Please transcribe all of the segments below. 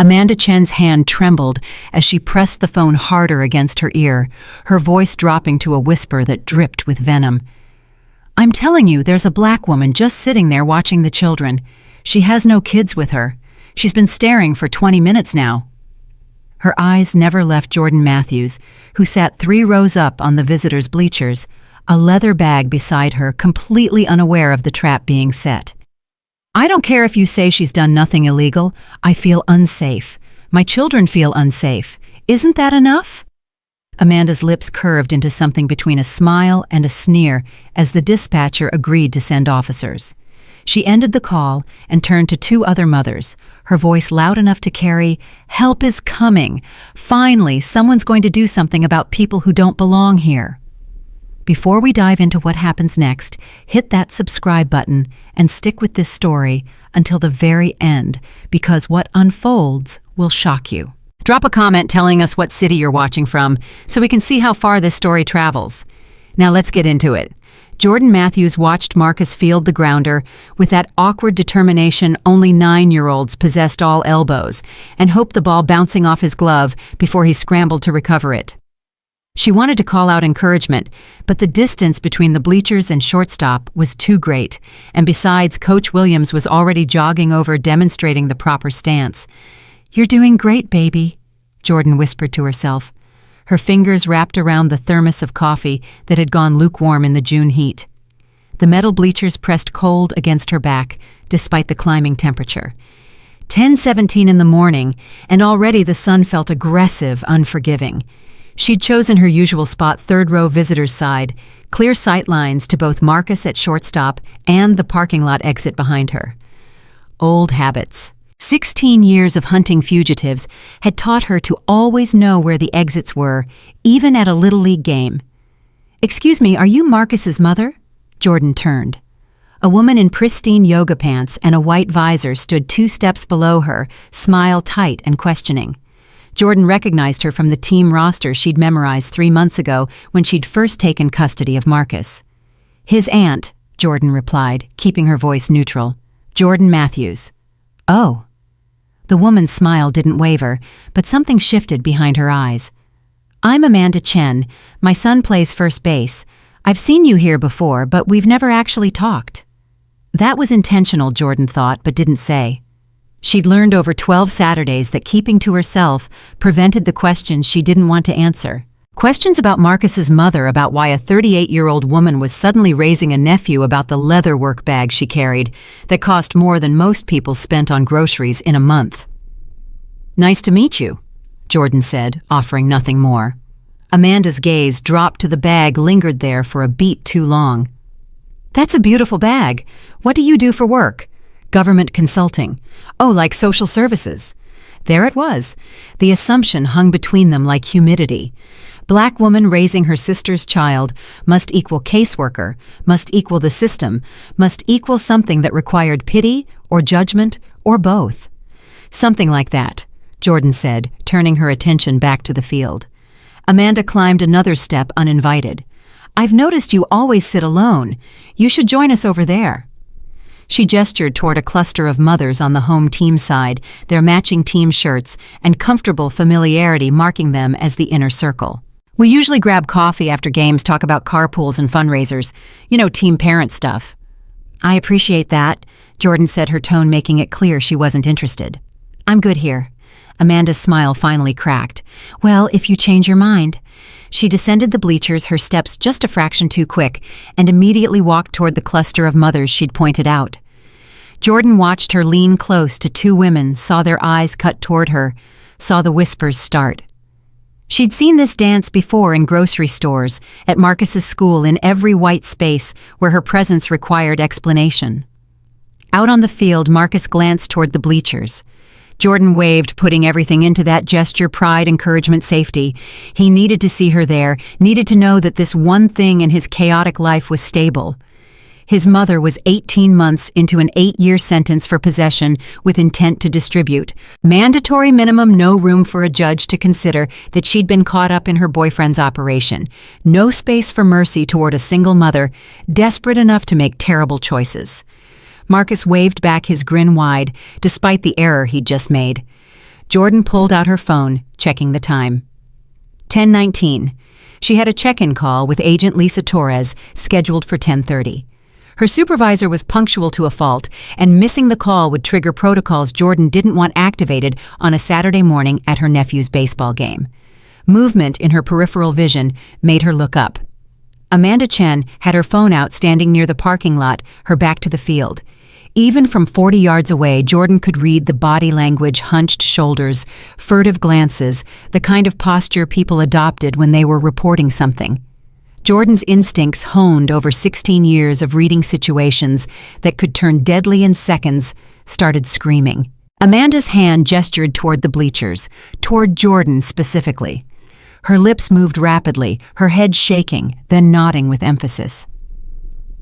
Amanda Chen's hand trembled as she pressed the phone harder against her ear, her voice dropping to a whisper that dripped with venom. "I'm telling you, there's a black woman just sitting there watching the children. She has no kids with her. She's been staring for 20 minutes now." Her eyes never left Jordan Matthews, who sat 3 rows up on the visitors' bleachers, a leather bag beside her, completely unaware of the trap being set. "I don't care if you say she's done nothing illegal. I feel unsafe. My children feel unsafe. Isn't that enough?" Amanda's lips curved into something between a smile and a sneer as the dispatcher agreed to send officers. She ended the call and turned to 2 other mothers, her voice loud enough to carry, "Help is coming. Finally, someone's going to do something about people who don't belong here." Before we dive into what happens next, hit that subscribe button and stick with this story until the very end, because what unfolds will shock you. Drop a comment telling us what city you're watching from so we can see how far this story travels. Now let's get into it. Jordan Matthews watched Marcus field the grounder with that awkward determination only 9-year-olds possessed all elbows, and hoped the ball bouncing off his glove before he scrambled to recover it. She wanted to call out encouragement, but the distance between the bleachers and shortstop was too great, and besides, Coach Williams was already jogging over demonstrating the proper stance. "You're doing great, baby," Jordan whispered to herself, her fingers wrapped around the thermos of coffee that had gone lukewarm in the June heat. The metal bleachers pressed cold against her back, despite the climbing temperature. 10:17 in the morning, and already the sun felt aggressive, unforgiving. She'd chosen her usual spot, 3rd row visitors' side, clear sight lines to both Marcus at shortstop and the parking lot exit behind her. Old habits. 16 years of hunting fugitives had taught her to always know where the exits were, even at a Little League game. "Excuse me, are you Marcus's mother?" Jordan turned. A woman in pristine yoga pants and a white visor stood 2 steps below her, smile tight and questioning. Jordan recognized her from the team roster she'd memorized 3 months ago when she'd first taken custody of Marcus. "His aunt," Jordan replied, keeping her voice neutral. "Jordan Matthews." "Oh." The woman's smile didn't waver, but something shifted behind her eyes. "I'm Amanda Chen. My son plays first base. I've seen you here before, but we've never actually talked." That was intentional, Jordan thought, but didn't say. She'd learned over 12 Saturdays that keeping to herself prevented the questions she didn't want to answer. Questions about Marcus's mother, about why a 38-year-old woman was suddenly raising a nephew about the leather work bag she carried that cost more than most people spent on groceries in a month. "Nice to meet you," Jordan said, offering nothing more. Amanda's gaze dropped to the bag, lingered there for a beat too long. "That's a beautiful bag. What do you do for work?" "Government consulting." "Oh, like social services." There it was. The assumption hung between them like humidity. Black woman raising her sister's child must equal caseworker, must equal the system, must equal something that required pity or judgment or both. "Something like that," Jordan said, turning her attention back to the field. Amanda climbed another step uninvited. "I've noticed you always sit alone. You should join us over there." She gestured toward a cluster of mothers on the home team side, their matching team shirts and comfortable familiarity marking them as the inner circle. "We usually grab coffee after games, talk about carpools and fundraisers. You know, team parent stuff." "I appreciate that," Jordan said, her tone making it clear she wasn't interested. "I'm good here." Amanda's smile finally cracked. "Well, if you change your mind." She descended the bleachers, her steps just a fraction too quick, and immediately walked toward the cluster of mothers she'd pointed out. Jordan watched her lean close to 2 women, saw their eyes cut toward her, saw the whispers start. She'd seen this dance before in grocery stores, at Marcus's school, in every white space where her presence required explanation. Out on the field, Marcus glanced toward the bleachers. Jordan waved, putting everything into that gesture: pride, encouragement, safety. He needed to see her there, needed to know that this one thing in his chaotic life was stable. His mother was 18 months into an 8-year sentence for possession with intent to distribute. Mandatory minimum, no room for a judge to consider that she'd been caught up in her boyfriend's operation. No space for mercy toward a single mother, desperate enough to make terrible choices. Marcus waved back, his grin wide, despite the error he'd just made. Jordan pulled out her phone, checking the time. 10:19. She had a check-in call with Agent Lisa Torres scheduled for 10:30. Her supervisor was punctual to a fault, and missing the call would trigger protocols Jordan didn't want activated on a Saturday morning at her nephew's baseball game. Movement in her peripheral vision made her look up. Amanda Chen had her phone out standing near the parking lot, her back to the field. Even from 40 yards away, Jordan could read the body language, hunched shoulders, furtive glances, the kind of posture people adopted when they were reporting something. Jordan's instincts, honed over 16 years of reading situations that could turn deadly in seconds, started screaming. Amanda's hand gestured toward the bleachers, toward Jordan specifically. Her lips moved rapidly, her head shaking, then nodding with emphasis.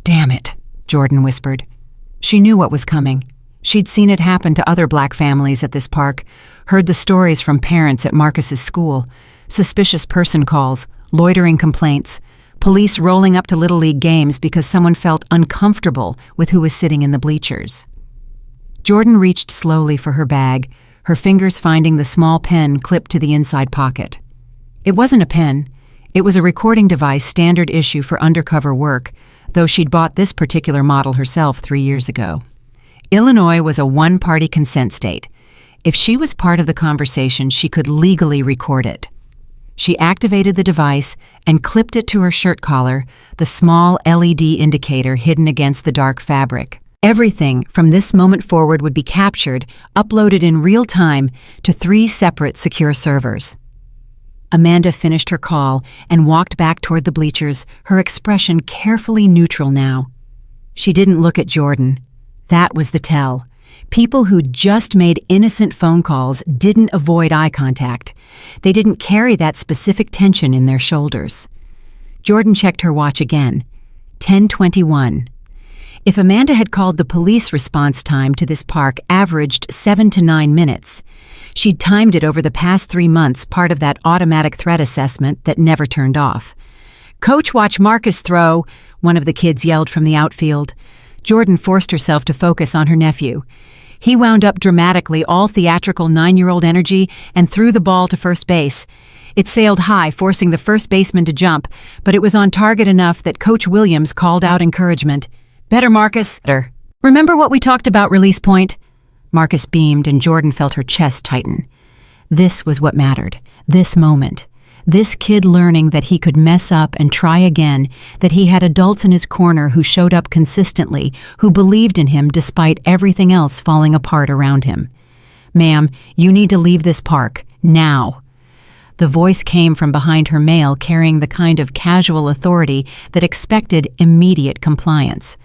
"Damn it," Jordan whispered. She knew what was coming. She'd seen it happen to other black families at this park, heard the stories from parents at Marcus's school, suspicious person calls, loitering complaints, police rolling up to Little League games because someone felt uncomfortable with who was sitting in the bleachers. Jordan reached slowly for her bag, her fingers finding the small pen clipped to the inside pocket. It wasn't a pen. It was a recording device standard issue for undercover work, though she'd bought this particular model herself 3 years ago. Illinois was a one-party consent state. If she was part of the conversation, she could legally record it. She activated the device and clipped it to her shirt collar, the small LED indicator hidden against the dark fabric. Everything from this moment forward would be captured, uploaded in real time to 3 separate secure servers. Amanda finished her call and walked back toward the bleachers, her expression carefully neutral now. She didn't look at Jordan. That was the tell. People who'd just made innocent phone calls didn't avoid eye contact. They didn't carry that specific tension in their shoulders. Jordan checked her watch again. 10:21. If Amanda had called, the police response time to this park averaged 7 to 9 minutes. She'd timed it over the past 3 months, part of that automatic threat assessment that never turned off. "Coach, watch Marcus throw," one of the kids yelled from the outfield. Jordan forced herself to focus on her nephew. He wound up dramatically, all theatrical 9-year-old energy, and threw the ball to first base. It sailed high, forcing the first baseman to jump, but it was on target enough that Coach Williams called out encouragement. "Better, Marcus. Better. Remember what we talked about, release point?" Marcus beamed, and Jordan felt her chest tighten. This was what mattered. This moment. This kid learning that he could mess up and try again, that he had adults in his corner who showed up consistently, who believed in him despite everything else falling apart around him. "Ma'am, you need to leave this park. Now." The voice came from behind her mail, carrying the kind of casual authority that expected immediate compliance.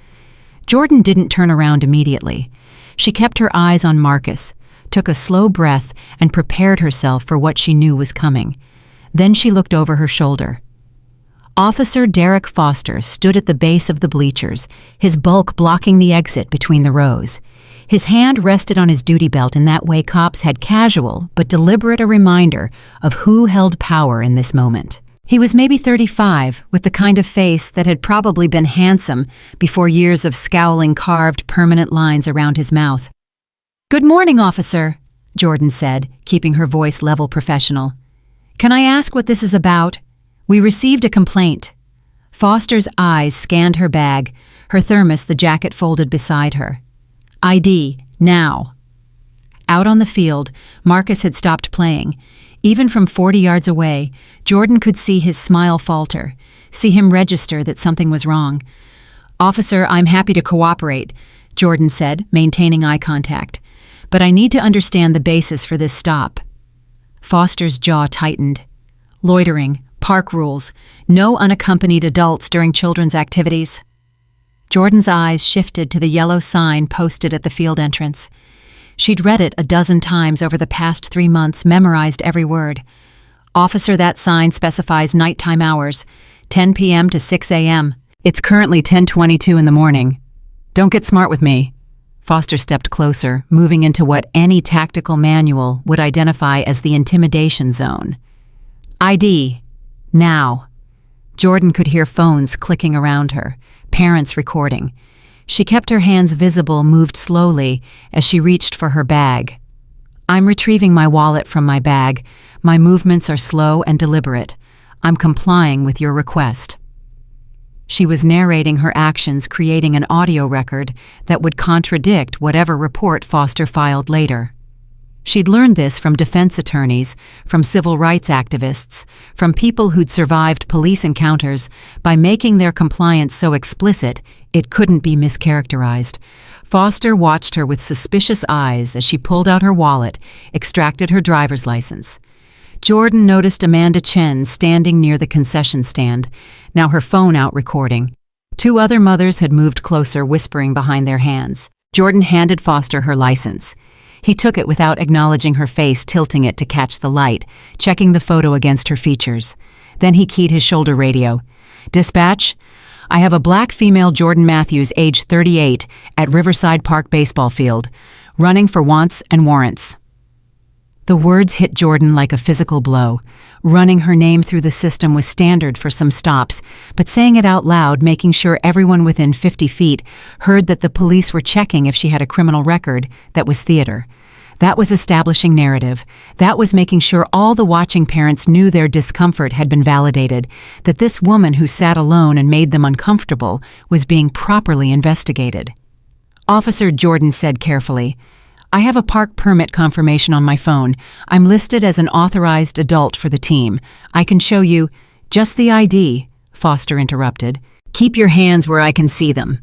Jordan didn't turn around immediately. She kept her eyes on Marcus, took a slow breath, and prepared herself for what she knew was coming. Then she looked over her shoulder. Officer Derek Foster stood at the base of the bleachers, his bulk blocking the exit between the rows. His hand rested on his duty belt in that way cops had casual but deliberate a reminder of who held power in this moment. He was maybe 35, with the kind of face that had probably been handsome before years of scowling carved permanent lines around his mouth. "Good morning, officer," Jordan said, keeping her voice level professional. "Can I ask what this is about? We received a complaint." Foster's eyes scanned her bag, her thermos, the jacket folded beside her. "ID, now." Out on the field, Marcus had stopped playing. Even from 40 yards away, Jordan could see his smile falter, see him register that something was wrong. "Officer, I'm happy to cooperate," Jordan said, maintaining eye contact. "But I need to understand the basis for this stop." Foster's jaw tightened. "Loitering, park rules, no unaccompanied adults during children's activities." Jordan's eyes shifted to the yellow sign posted at the field entrance. She'd read it a dozen times over the past 3 months, memorized every word. "Officer, that sign specifies nighttime hours, 10 p.m. to 6 a.m. It's currently 10:22 in the morning. Don't get smart with me." Foster stepped closer, moving into what any tactical manual would identify as the intimidation zone. "ID, now." Jordan could hear phones clicking around her, parents recording. She kept her hands visible, moved slowly as she reached for her bag. I'm retrieving my wallet from my bag. My movements are slow and deliberate. I'm complying with your request." She was narrating her actions, creating an audio record that would contradict whatever report Foster filed later. She'd learned this from defense attorneys, from civil rights activists, from people who'd survived police encounters. By making their compliance so explicit, it couldn't be mischaracterized. Foster watched her with suspicious eyes as she pulled out her wallet, extracted her driver's license. Jordan noticed Amanda Chen standing near the concession stand, now her phone out recording. Two other mothers had moved closer, whispering behind their hands. Jordan handed Foster her license. He took it without acknowledging her face, tilting it to catch the light, checking the photo against her features. Then he keyed his shoulder radio. "Dispatch, I have a black female Jordan Matthews, age 38, at Riverside Park baseball field, running for wants and warrants." The words hit Jordan like a physical blow. Running her name through the system was standard for some stops, but saying it out loud, making sure everyone within 50 feet heard that the police were checking if she had a criminal record, that was theater. That was establishing narrative. That was making sure all the watching parents knew their discomfort had been validated, that this woman who sat alone and made them uncomfortable was being properly investigated. Officer Jordan said carefully, "I have a park permit confirmation on my phone. I'm listed as an authorized adult for the team. I can show you—" "Just the ID," Foster interrupted. "Keep your hands where I can see them."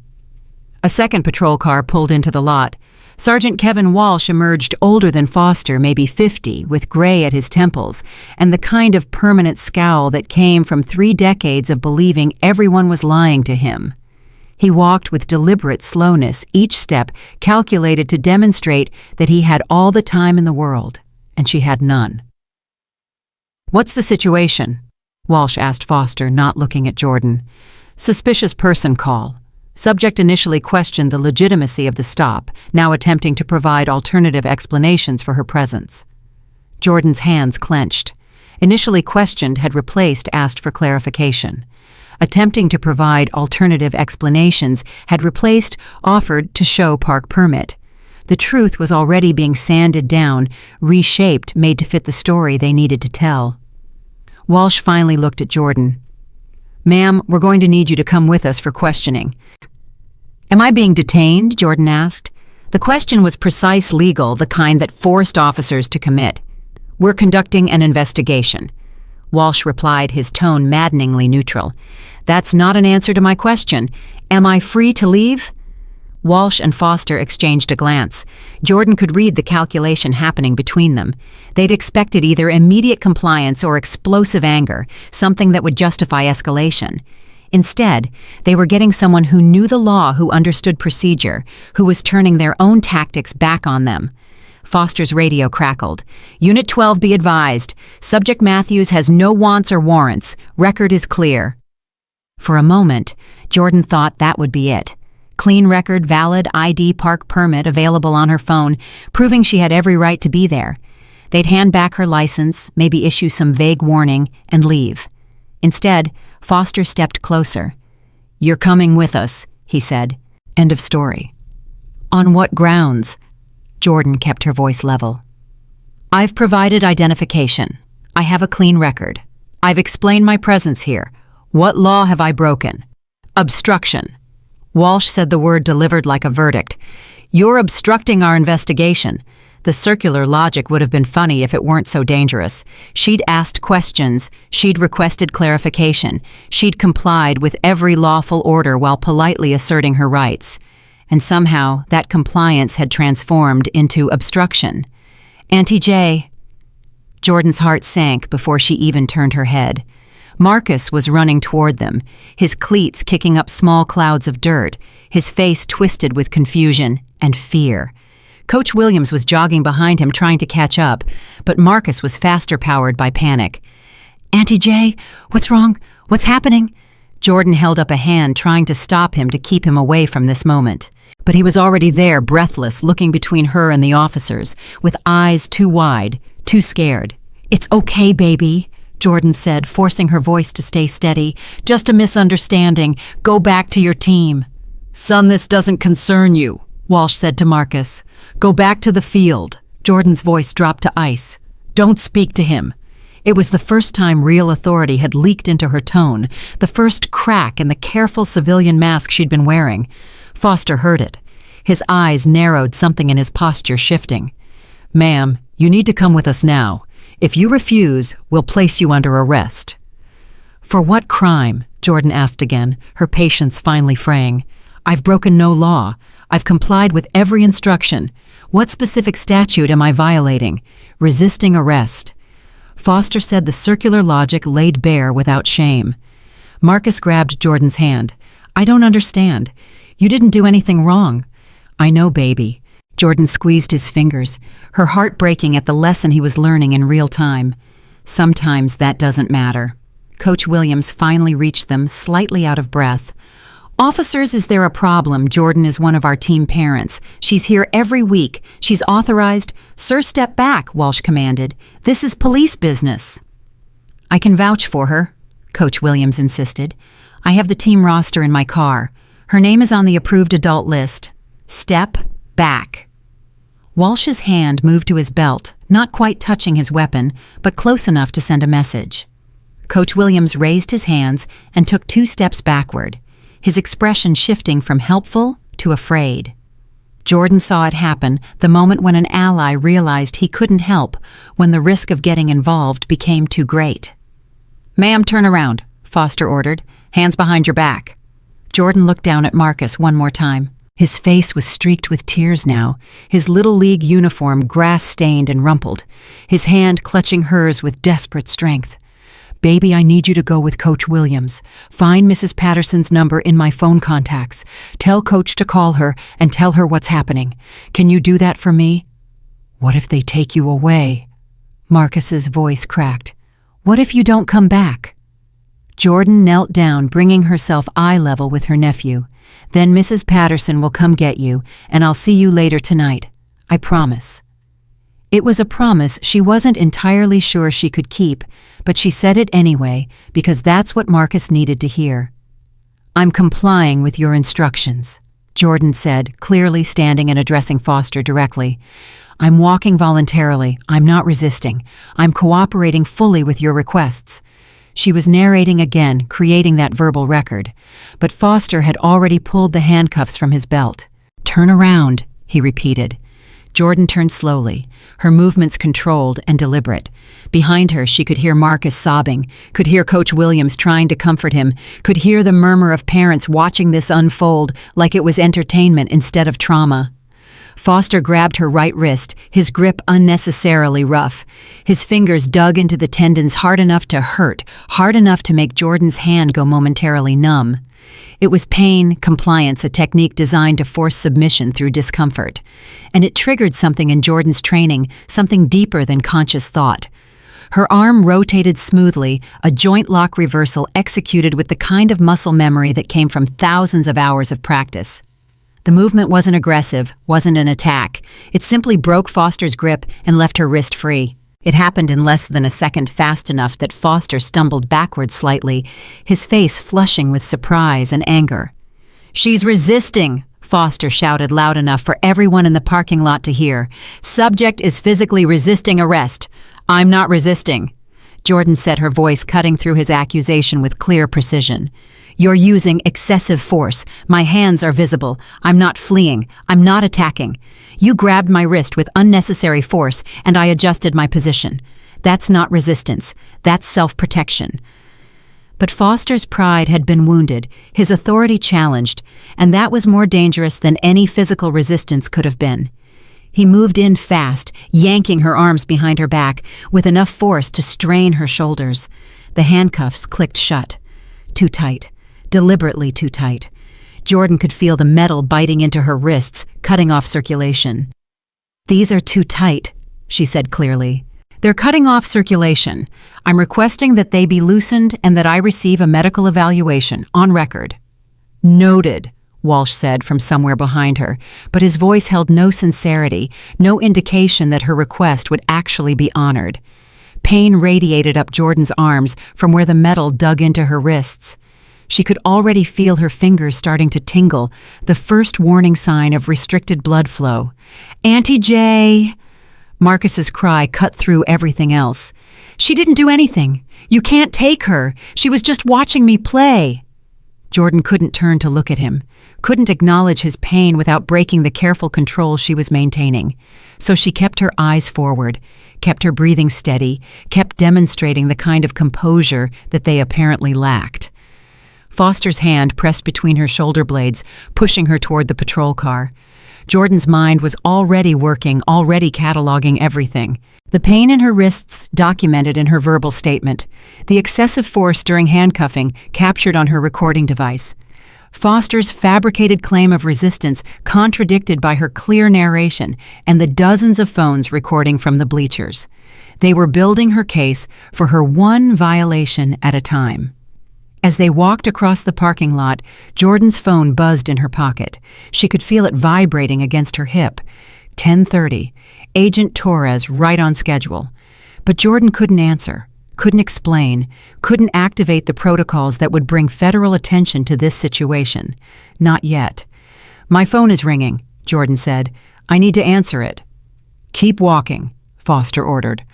A second patrol car pulled into the lot. Sergeant Kevin Walsh emerged, older than Foster, maybe 50, with gray at his temples, and the kind of permanent scowl that came from 3 decades of believing everyone was lying to him. He walked with deliberate slowness, each step calculated to demonstrate that he had all the time in the world, and she had none. "What's the situation?" Walsh asked Foster, not looking at Jordan. "Suspicious person call." Subject initially questioned the legitimacy of the stop, now attempting to provide alternative explanations for her presence. Jordan's hands clenched. Initially questioned had replaced asked for clarification. Attempting to provide alternative explanations had replaced offered to show park permit. The truth was already being sanded down, reshaped, made to fit the story they needed to tell. Walsh finally looked at Jordan. "Ma'am, we're going to need you to come with us for questioning." "Am I being detained?" Jordan asked. The question was precise, legal, the kind that forced officers to commit. "We're conducting an investigation." Walsh replied, his tone maddeningly neutral. "That's not an answer to my question. Am I free to leave?" Walsh and Foster exchanged a glance. Jordan could read the calculation happening between them. They'd expected either immediate compliance or explosive anger, something that would justify escalation. Instead, they were getting someone who knew the law, who understood procedure, who was turning their own tactics back on them. Foster's radio crackled. "Unit 12 be advised. Subject Matthews has no wants or warrants. Record is clear." For a moment, Jordan thought that would be it. Clean record, valid ID, park permit available on her phone, proving she had every right to be there. They'd hand back her license, maybe issue some vague warning, and leave. Instead, Foster stepped closer. "You're coming with us," he said. End of story. "On what grounds?" Jordan kept her voice level. "I've provided identification. I have a clean record. I've explained my presence here. What law have I broken?" "Obstruction." Walsh said the word delivered like a verdict. "You're obstructing our investigation." The circular logic would have been funny if it weren't so dangerous. She'd asked questions. She'd requested clarification. She'd complied with every lawful order while politely asserting her rights. And somehow, that compliance had transformed into obstruction. "Auntie J." Jordan's heart sank before she even turned her head. Marcus was running toward them, his cleats kicking up small clouds of dirt, his face twisted with confusion and fear. Coach Williams was jogging behind him, trying to catch up, but Marcus was faster powered by panic. "Auntie J, what's wrong? What's happening?" Jordan held up a hand, trying to stop him, to keep him away from this moment. But he was already there, breathless, looking between her and the officers, with eyes too wide, too scared. "It's okay, baby," Jordan said, forcing her voice to stay steady. "Just a misunderstanding. Go back to your team." "Son, this doesn't concern you," Walsh said to Marcus. "Go back to the field." Jordan's voice dropped to ice. "Don't speak to him." It was the first time real authority had leaked into her tone, the first crack in the careful civilian mask she'd been wearing. Foster heard it. His eyes narrowed, something in his posture shifting. "Ma'am, you need to come with us now. If you refuse, we'll place you under arrest." "For what crime?" Jordan asked again, her patience finally fraying. "I've broken no law. I've complied with every instruction. What specific statute am I violating?" "Resisting arrest." Foster said the circular logic laid bare without shame. Marcus grabbed Jordan's hand. "I don't understand. You didn't do anything wrong." "I know, baby." Jordan squeezed his fingers, her heart breaking at the lesson he was learning in real time. Sometimes that doesn't matter. Coach Williams finally reached them, slightly out of breath. "Officers, is there a problem? Jordan is one of our team parents. She's here every week. She's authorized." "Sir, step back," Walsh commanded. "This is police business." "I can vouch for her," Coach Williams insisted. "I have the team roster in my car. Her name is on the approved adult list. Step back." Walsh's hand moved to his belt, not quite touching his weapon, but close enough to send a message. Coach Williams raised his hands and took 2 steps backward, his expression shifting from helpful to afraid. Jordan saw it happen the moment when an ally realized he couldn't help, when the risk of getting involved became too great. "Ma'am, turn around," Foster ordered. "Hands behind your back." Jordan looked down at Marcus one more time. His face was streaked with tears now, his Little League uniform grass-stained and rumpled, his hand clutching hers with desperate strength. "Baby, I need you to go with Coach Williams. Find Mrs. Patterson's number in my phone contacts. Tell Coach to call her and tell her what's happening. Can you do that for me?" "What if they take you away?" Marcus's voice cracked. "What if you don't come back?" Jordan knelt down, bringing herself eye level with her nephew. "Then Mrs. Patterson will come get you, and I'll see you later tonight. I promise." It was a promise she wasn't entirely sure she could keep, but she said it anyway, because that's what Marcus needed to hear. "I'm complying with your instructions," Jordan said, clearly standing and addressing Foster directly. "I'm walking voluntarily. I'm not resisting. I'm cooperating fully with your requests." She was narrating again, creating that verbal record, but Foster had already pulled the handcuffs from his belt. "Turn around," he repeated. Jordan turned slowly, her movements controlled and deliberate. Behind her, she could hear Marcus sobbing, could hear Coach Williams trying to comfort him, could hear the murmur of parents watching this unfold like it was entertainment instead of trauma. Foster grabbed her right wrist, his grip unnecessarily rough. His fingers dug into the tendons hard enough to hurt, hard enough to make Jordan's hand go momentarily numb. It was pain, compliance, a technique designed to force submission through discomfort. And it triggered something in Jordan's training, something deeper than conscious thought. Her arm rotated smoothly, a joint lock reversal executed with the kind of muscle memory that came from thousands of hours of practice. The movement wasn't aggressive, wasn't an attack. It simply broke Foster's grip and left her wrist free. It happened in less than a second, fast enough that Foster stumbled backward slightly, his face flushing with surprise and anger. "She's resisting!" Foster shouted loud enough for everyone in the parking lot to hear. "Subject is physically resisting arrest. I'm not resisting." Jordan said, her voice cutting through his accusation with clear precision. "You're using excessive force. My hands are visible. I'm not fleeing. I'm not attacking. You grabbed my wrist with unnecessary force, and I adjusted my position. That's not resistance. That's self-protection." But Foster's pride had been wounded, his authority challenged, and that was more dangerous than any physical resistance could have been. He moved in fast, yanking her arms behind her back, with enough force to strain her shoulders. The handcuffs clicked shut. Too tight. Deliberately too tight. Jordan could feel the metal biting into her wrists, cutting off circulation. "These are too tight," she said clearly. "They're cutting off circulation. I'm requesting that they be loosened and that I receive a medical evaluation, on record." "Noted," Walsh said from somewhere behind her, but his voice held no sincerity, no indication that her request would actually be honored. Pain radiated up Jordan's arms from where the metal dug into her wrists. She could already feel her fingers starting to tingle, the first warning sign of restricted blood flow. "Auntie J!" Marcus's cry cut through everything else. "She didn't do anything. You can't take her. She was just watching me play." Jordan couldn't turn to look at him, couldn't acknowledge his pain without breaking the careful control she was maintaining. So she kept her eyes forward, kept her breathing steady, kept demonstrating the kind of composure that they apparently lacked. Foster's hand pressed between her shoulder blades, pushing her toward the patrol car. Jordan's mind was already working, already cataloging everything. The pain in her wrists documented in her verbal statement. The excessive force during handcuffing captured on her recording device. Foster's fabricated claim of resistance contradicted by her clear narration and the dozens of phones recording from the bleachers. They were building her case for her one violation at a time. As they walked across the parking lot, Jordan's phone buzzed in her pocket. She could feel it vibrating against her hip. 10:30. Agent Torres right on schedule. But Jordan couldn't answer, couldn't explain, couldn't activate the protocols that would bring federal attention to this situation. Not yet. "My phone is ringing," Jordan said. "I need to answer it." "Keep walking," Foster ordered.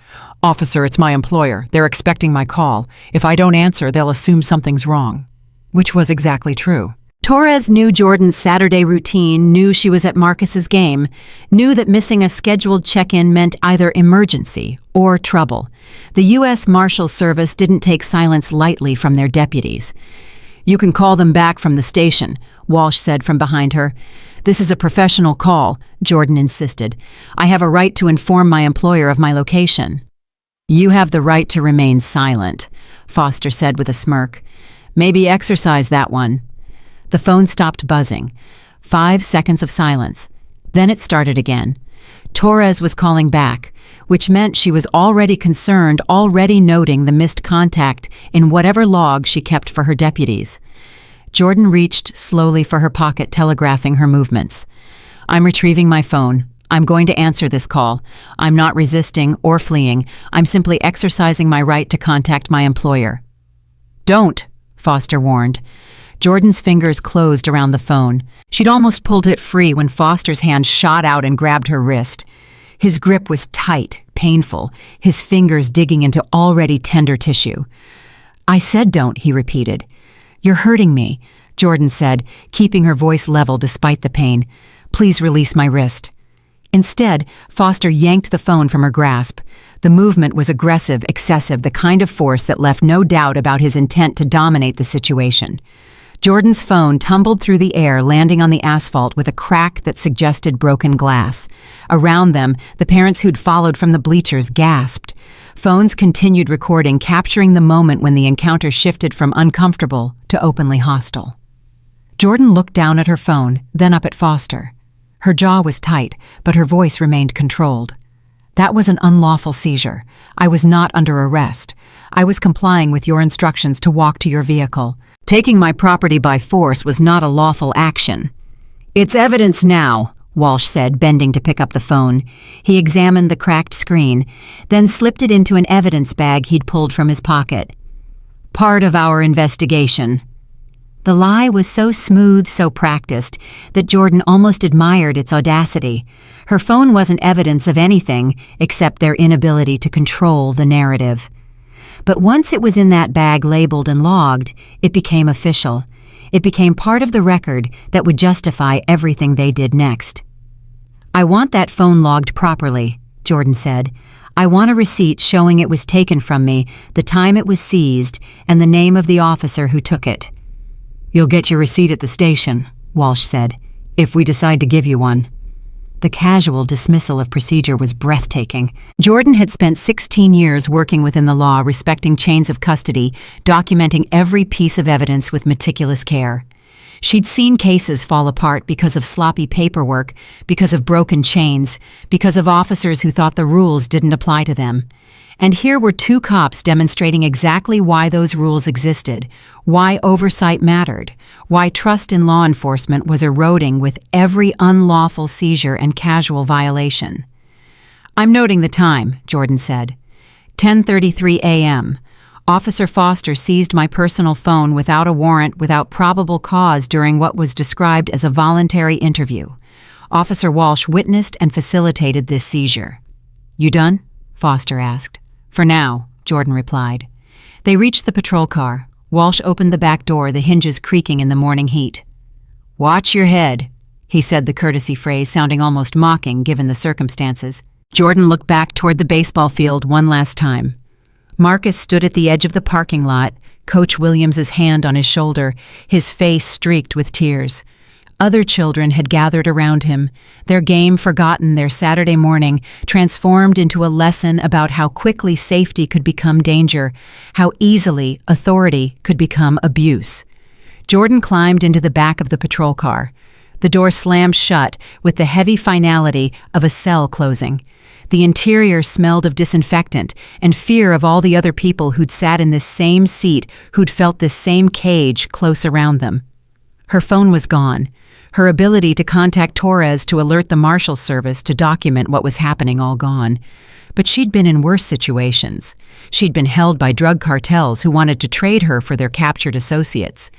"Officer, it's my employer. They're expecting my call. If I don't answer, they'll assume something's wrong." Which was exactly true. Torres knew Jordan's Saturday routine, knew she was at Marcus's game, knew that missing a scheduled check-in meant either emergency or trouble. The U.S. Marshal Service didn't take silence lightly from their deputies. "You can call them back from the station," Walsh said from behind her. "This is a professional call," Jordan insisted. "I have a right to inform my employer of my location." "You have the right to remain silent," Foster said with a smirk. "Maybe exercise that one." The phone stopped buzzing. 5 seconds of silence. Then it started again. Torres was calling back, which meant she was already concerned, already noting the missed contact in whatever log she kept for her deputies. Jordan reached slowly for her pocket, telegraphing her movements. "I'm retrieving my phone. I'm going to answer this call. I'm not resisting or fleeing. I'm simply exercising my right to contact my employer." "Don't," Foster warned. Jordan's fingers closed around the phone. She'd almost pulled it free when Foster's hand shot out and grabbed her wrist. His grip was tight, painful, his fingers digging into already tender tissue. "I said don't," he repeated. "You're hurting me," Jordan said, keeping her voice level despite the pain. "Please release my wrist." Instead, Foster yanked the phone from her grasp. The movement was aggressive, excessive, the kind of force that left no doubt about his intent to dominate the situation. Jordan's phone tumbled through the air, landing on the asphalt with a crack that suggested broken glass. Around them, the parents who'd followed from the bleachers gasped. Phones continued recording, capturing the moment when the encounter shifted from uncomfortable to openly hostile. Jordan looked down at her phone, then up at Foster. Her jaw was tight, but her voice remained controlled. "That was an unlawful seizure. I was not under arrest. I was complying with your instructions to walk to your vehicle. Taking my property by force was not a lawful action." "It's evidence now," Walsh said, bending to pick up the phone. He examined the cracked screen, then slipped it into an evidence bag he'd pulled from his pocket. "Part of our investigation." The lie was so smooth, so practiced, that Jordan almost admired its audacity. Her phone wasn't evidence of anything except their inability to control the narrative. But once it was in that bag labeled and logged, it became official. It became part of the record that would justify everything they did next. "I want that phone logged properly," Jordan said. "I want a receipt showing it was taken from me, the time it was seized, and the name of the officer who took it." "You'll get your receipt at the station," Walsh said, "if we decide to give you one." The casual dismissal of procedure was breathtaking. Jordan had spent 16 years working within the law, respecting chains of custody, documenting every piece of evidence with meticulous care. She'd seen cases fall apart because of sloppy paperwork, because of broken chains, because of officers who thought the rules didn't apply to them. And here were 2 cops demonstrating exactly why those rules existed, why oversight mattered, why trust in law enforcement was eroding with every unlawful seizure and casual violation. "I'm noting the time," Jordan said. 10:33 a.m. Officer Foster seized my personal phone without a warrant, without probable cause during what was described as a voluntary interview. Officer Walsh witnessed and facilitated this seizure. "You done?" Foster asked. "For now," Jordan replied. They reached the patrol car. Walsh opened the back door, the hinges creaking in the morning heat. "Watch your head," he said, the courtesy phrase sounding almost mocking given the circumstances. Jordan looked back toward the baseball field one last time. Marcus stood at the edge of the parking lot, Coach Williams's hand on his shoulder, his face streaked with tears. Other children had gathered around him, their game forgotten, their Saturday morning transformed into a lesson about how quickly safety could become danger, how easily authority could become abuse. Jordan climbed into the back of the patrol car. The door slammed shut with the heavy finality of a cell closing. The interior smelled of disinfectant and fear of all the other people who'd sat in this same seat, who'd felt this same cage close around them. Her phone was gone. Her ability to contact Torres to alert the Marshal Service to document what was happening all gone. But she'd been in worse situations. She'd been held by drug cartels who wanted to trade her for their captured associates.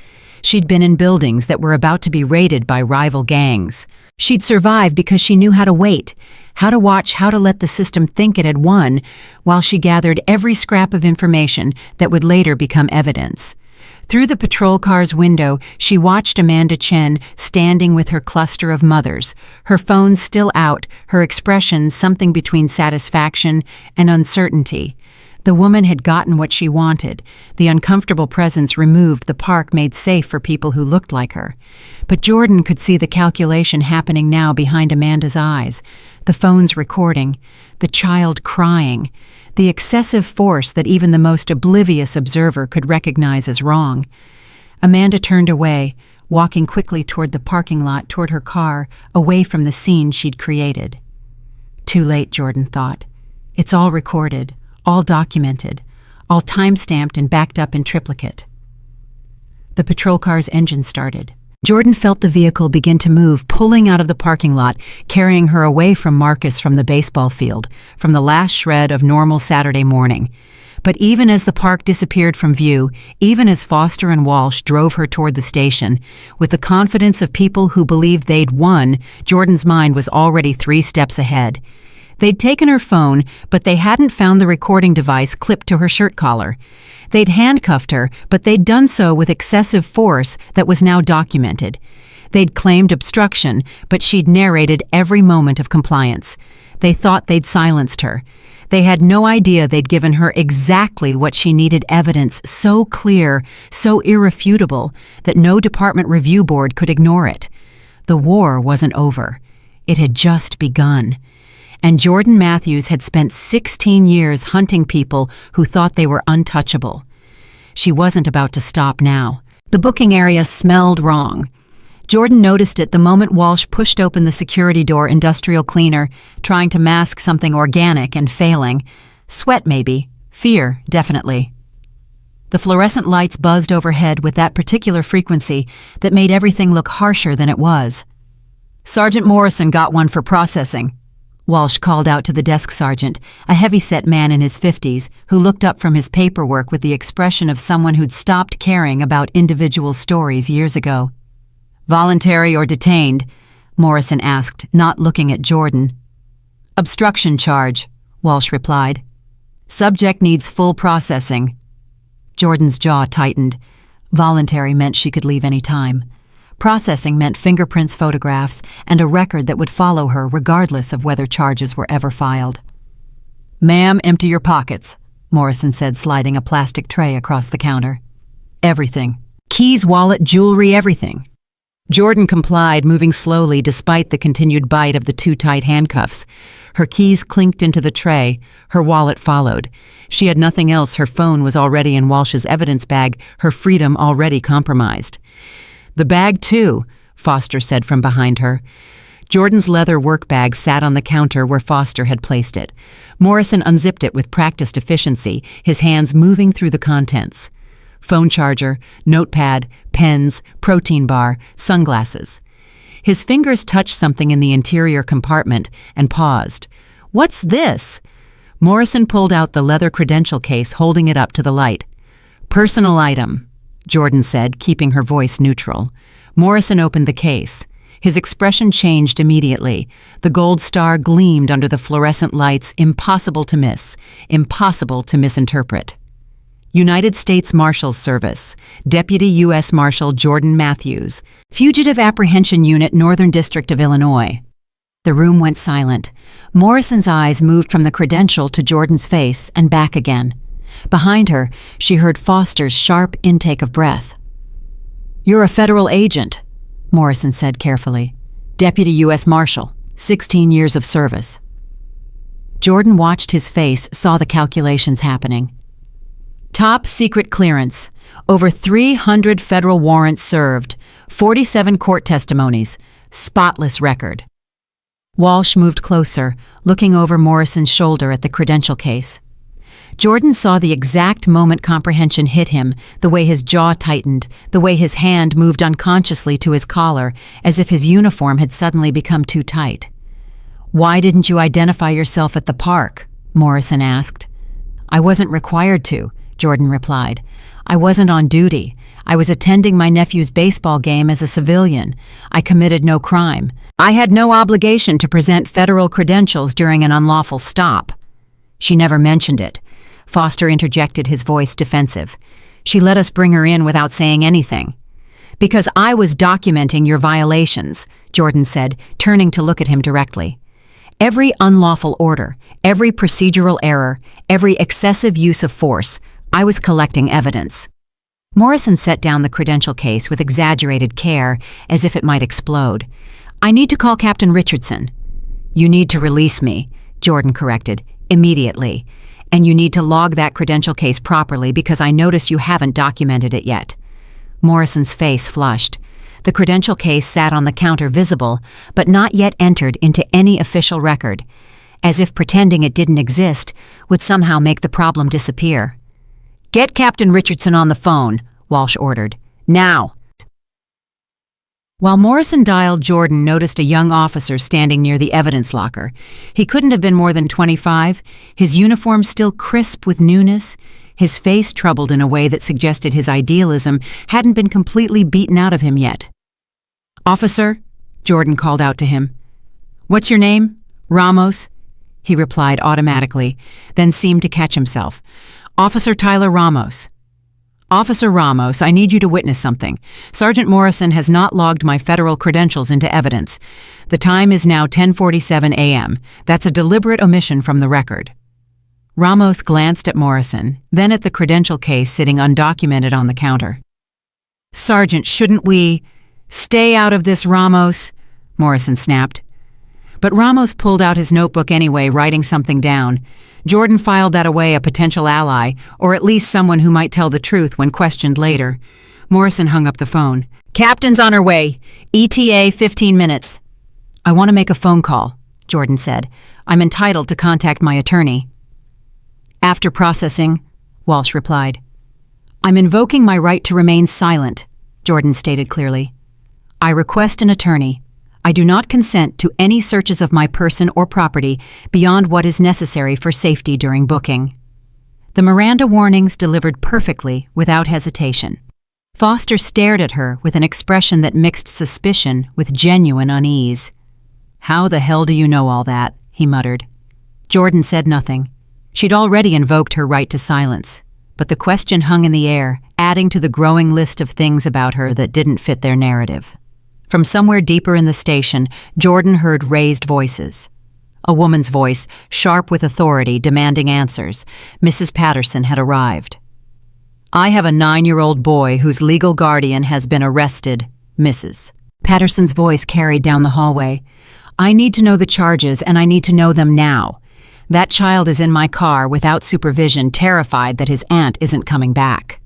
She'd been in buildings that were about to be raided by rival gangs. She'd survived because she knew how to wait, how to watch, how to let the system think it had won, while she gathered every scrap of information that would later become evidence. Through the patrol car's window, she watched Amanda Chen standing with her cluster of mothers, her phone still out, her expression something between satisfaction and uncertainty. The woman had gotten what she wanted. The uncomfortable presence removed, the park made safe for people who looked like her. But Jordan could see the calculation happening now behind Amanda's eyes. The phone's recording, the child crying, the excessive force that even the most oblivious observer could recognize as wrong. Amanda turned away, walking quickly toward the parking lot, toward her car, away from the scene she'd created. Too late, Jordan thought. It's all recorded, all documented, all time-stamped and backed up in triplicate. The patrol car's engine started. Jordan felt the vehicle begin to move, pulling out of the parking lot, carrying her away from Marcus, from the baseball field, from the last shred of normal Saturday morning. But even as the park disappeared from view, even as Foster and Walsh drove her toward the station, with the confidence of people who believed they'd won, Jordan's mind was already 3 steps ahead. They'd taken her phone, but they hadn't found the recording device clipped to her shirt collar. They'd handcuffed her, but they'd done so with excessive force that was now documented. They'd claimed obstruction, but she'd narrated every moment of compliance. They thought they'd silenced her. They had no idea they'd given her exactly what she needed, evidence so clear, so irrefutable, that no department review board could ignore it. The war wasn't over. It had just begun. And Jordan Matthews had spent 16 years hunting people who thought they were untouchable. She wasn't about to stop now. The booking area smelled wrong. Jordan noticed it the moment Walsh pushed open the security door, industrial cleaner, trying to mask something organic and failing. Sweat maybe, fear definitely. The fluorescent lights buzzed overhead with that particular frequency that made everything look harsher than it was. "Sergeant Morrison got one for processing," Walsh called out to the desk sergeant, a heavy-set man in his 50s, who looked up from his paperwork with the expression of someone who'd stopped caring about individual stories years ago. "Voluntary or detained?" Morrison asked, not looking at Jordan. "Obstruction charge," Walsh replied. "Subject needs full processing." Jordan's jaw tightened. Voluntary meant she could leave any time. Processing meant fingerprints, photographs, and a record that would follow her regardless of whether charges were ever filed. "Ma'am, empty your pockets," Morrison said, sliding a plastic tray across the counter. "Everything. Keys, wallet, jewelry, everything." Jordan complied, moving slowly despite the continued bite of the too tight handcuffs. Her keys clinked into the tray. Her wallet followed. She had nothing else. Her phone was already in Walsh's evidence bag, her freedom already compromised. "The bag, too," Foster said from behind her. Jordan's leather work bag sat on the counter where Foster had placed it. Morrison unzipped it with practiced efficiency, his hands moving through the contents. Phone charger, notepad, pens, protein bar, sunglasses. His fingers touched something in the interior compartment and paused. "What's this?" Morrison pulled out the leather credential case, holding it up to the light. "Personal item," Jordan said, keeping her voice neutral. Morrison opened the case. His expression changed immediately. The gold star gleamed under the fluorescent lights, impossible to miss, impossible to misinterpret. United States Marshals Service, Deputy U.S. Marshal Jordan Matthews, Fugitive Apprehension Unit, Northern District of Illinois. The room went silent. Morrison's eyes moved from the credential to Jordan's face and back again. Behind her, she heard Foster's sharp intake of breath. "You're a federal agent," Morrison said carefully. "Deputy U.S. Marshal, 16 years of service." Jordan watched his face, saw the calculations happening. Top secret clearance, over 300 federal warrants served, 47 court testimonies, spotless record. Walsh moved closer, looking over Morrison's shoulder at the credential case. Jordan saw the exact moment comprehension hit him, the way his jaw tightened, the way his hand moved unconsciously to his collar, as if his uniform had suddenly become too tight. "Why didn't you identify yourself at the park?" Morrison asked. "I wasn't required to," Jordan replied. "I wasn't on duty. I was attending my nephew's baseball game as a civilian. I committed no crime. I had no obligation to present federal credentials during an unlawful stop." "She never mentioned it." Foster interjected, his voice defensive. "She let us bring her in without saying anything." "Because I was documenting your violations," Jordan said, turning to look at him directly. "Every unlawful order, every procedural error, every excessive use of force, I was collecting evidence." Morrison set down the credential case with exaggerated care, as if it might explode. "I need to call Captain Richardson." "You need to release me," Jordan corrected, "immediately. And you need to log that credential case properly because I notice you haven't documented it yet." Morrison's face flushed. The credential case sat on the counter visible, but not yet entered into any official record, as if pretending it didn't exist would somehow make the problem disappear. "Get Captain Richardson on the phone," Walsh ordered. "Now." While Morrison dialed, Jordan noticed a young officer standing near the evidence locker. He couldn't have been more than 25, his uniform still crisp with newness, his face troubled in a way that suggested his idealism hadn't been completely beaten out of him yet. "Officer," Jordan called out to him. "What's your name?" "Ramos," he replied automatically, then seemed to catch himself. "Officer Tyler Ramos." "Officer Ramos, I need you to witness something. Sergeant Morrison has not logged my federal credentials into evidence. The time is now 10:47 a.m. That's a deliberate omission from the record." Ramos glanced at Morrison, then at the credential case sitting undocumented on the counter. "Sergeant, shouldn't we—" "Stay out of this, Ramos," Morrison snapped. But Ramos pulled out his notebook anyway, writing something down. Jordan filed that away, a potential ally, or at least someone who might tell the truth when questioned later. Morrison hung up the phone. "Captain's on her way. ETA 15 minutes. "I want to make a phone call," Jordan said. "I'm entitled to contact my attorney." "After processing," Walsh replied. "I'm invoking my right to remain silent," Jordan stated clearly. "I request an attorney. I do not consent to any searches of my person or property beyond what is necessary for safety during booking." The Miranda warnings delivered perfectly, without hesitation. Foster stared at her with an expression that mixed suspicion with genuine unease. "How the hell do you know all that?" he muttered. Jordan said nothing. She'd already invoked her right to silence, but the question hung in the air, adding to the growing list of things about her that didn't fit their narrative. From somewhere deeper in the station, Jordan heard raised voices. A woman's voice, sharp with authority, demanding answers. Mrs. Patterson had arrived. "I have a 9-year-old boy whose legal guardian has been arrested, Mrs." Patterson's voice carried down the hallway. "I need to know the charges, and I need to know them now. That child is in my car without supervision, terrified that his aunt isn't coming back."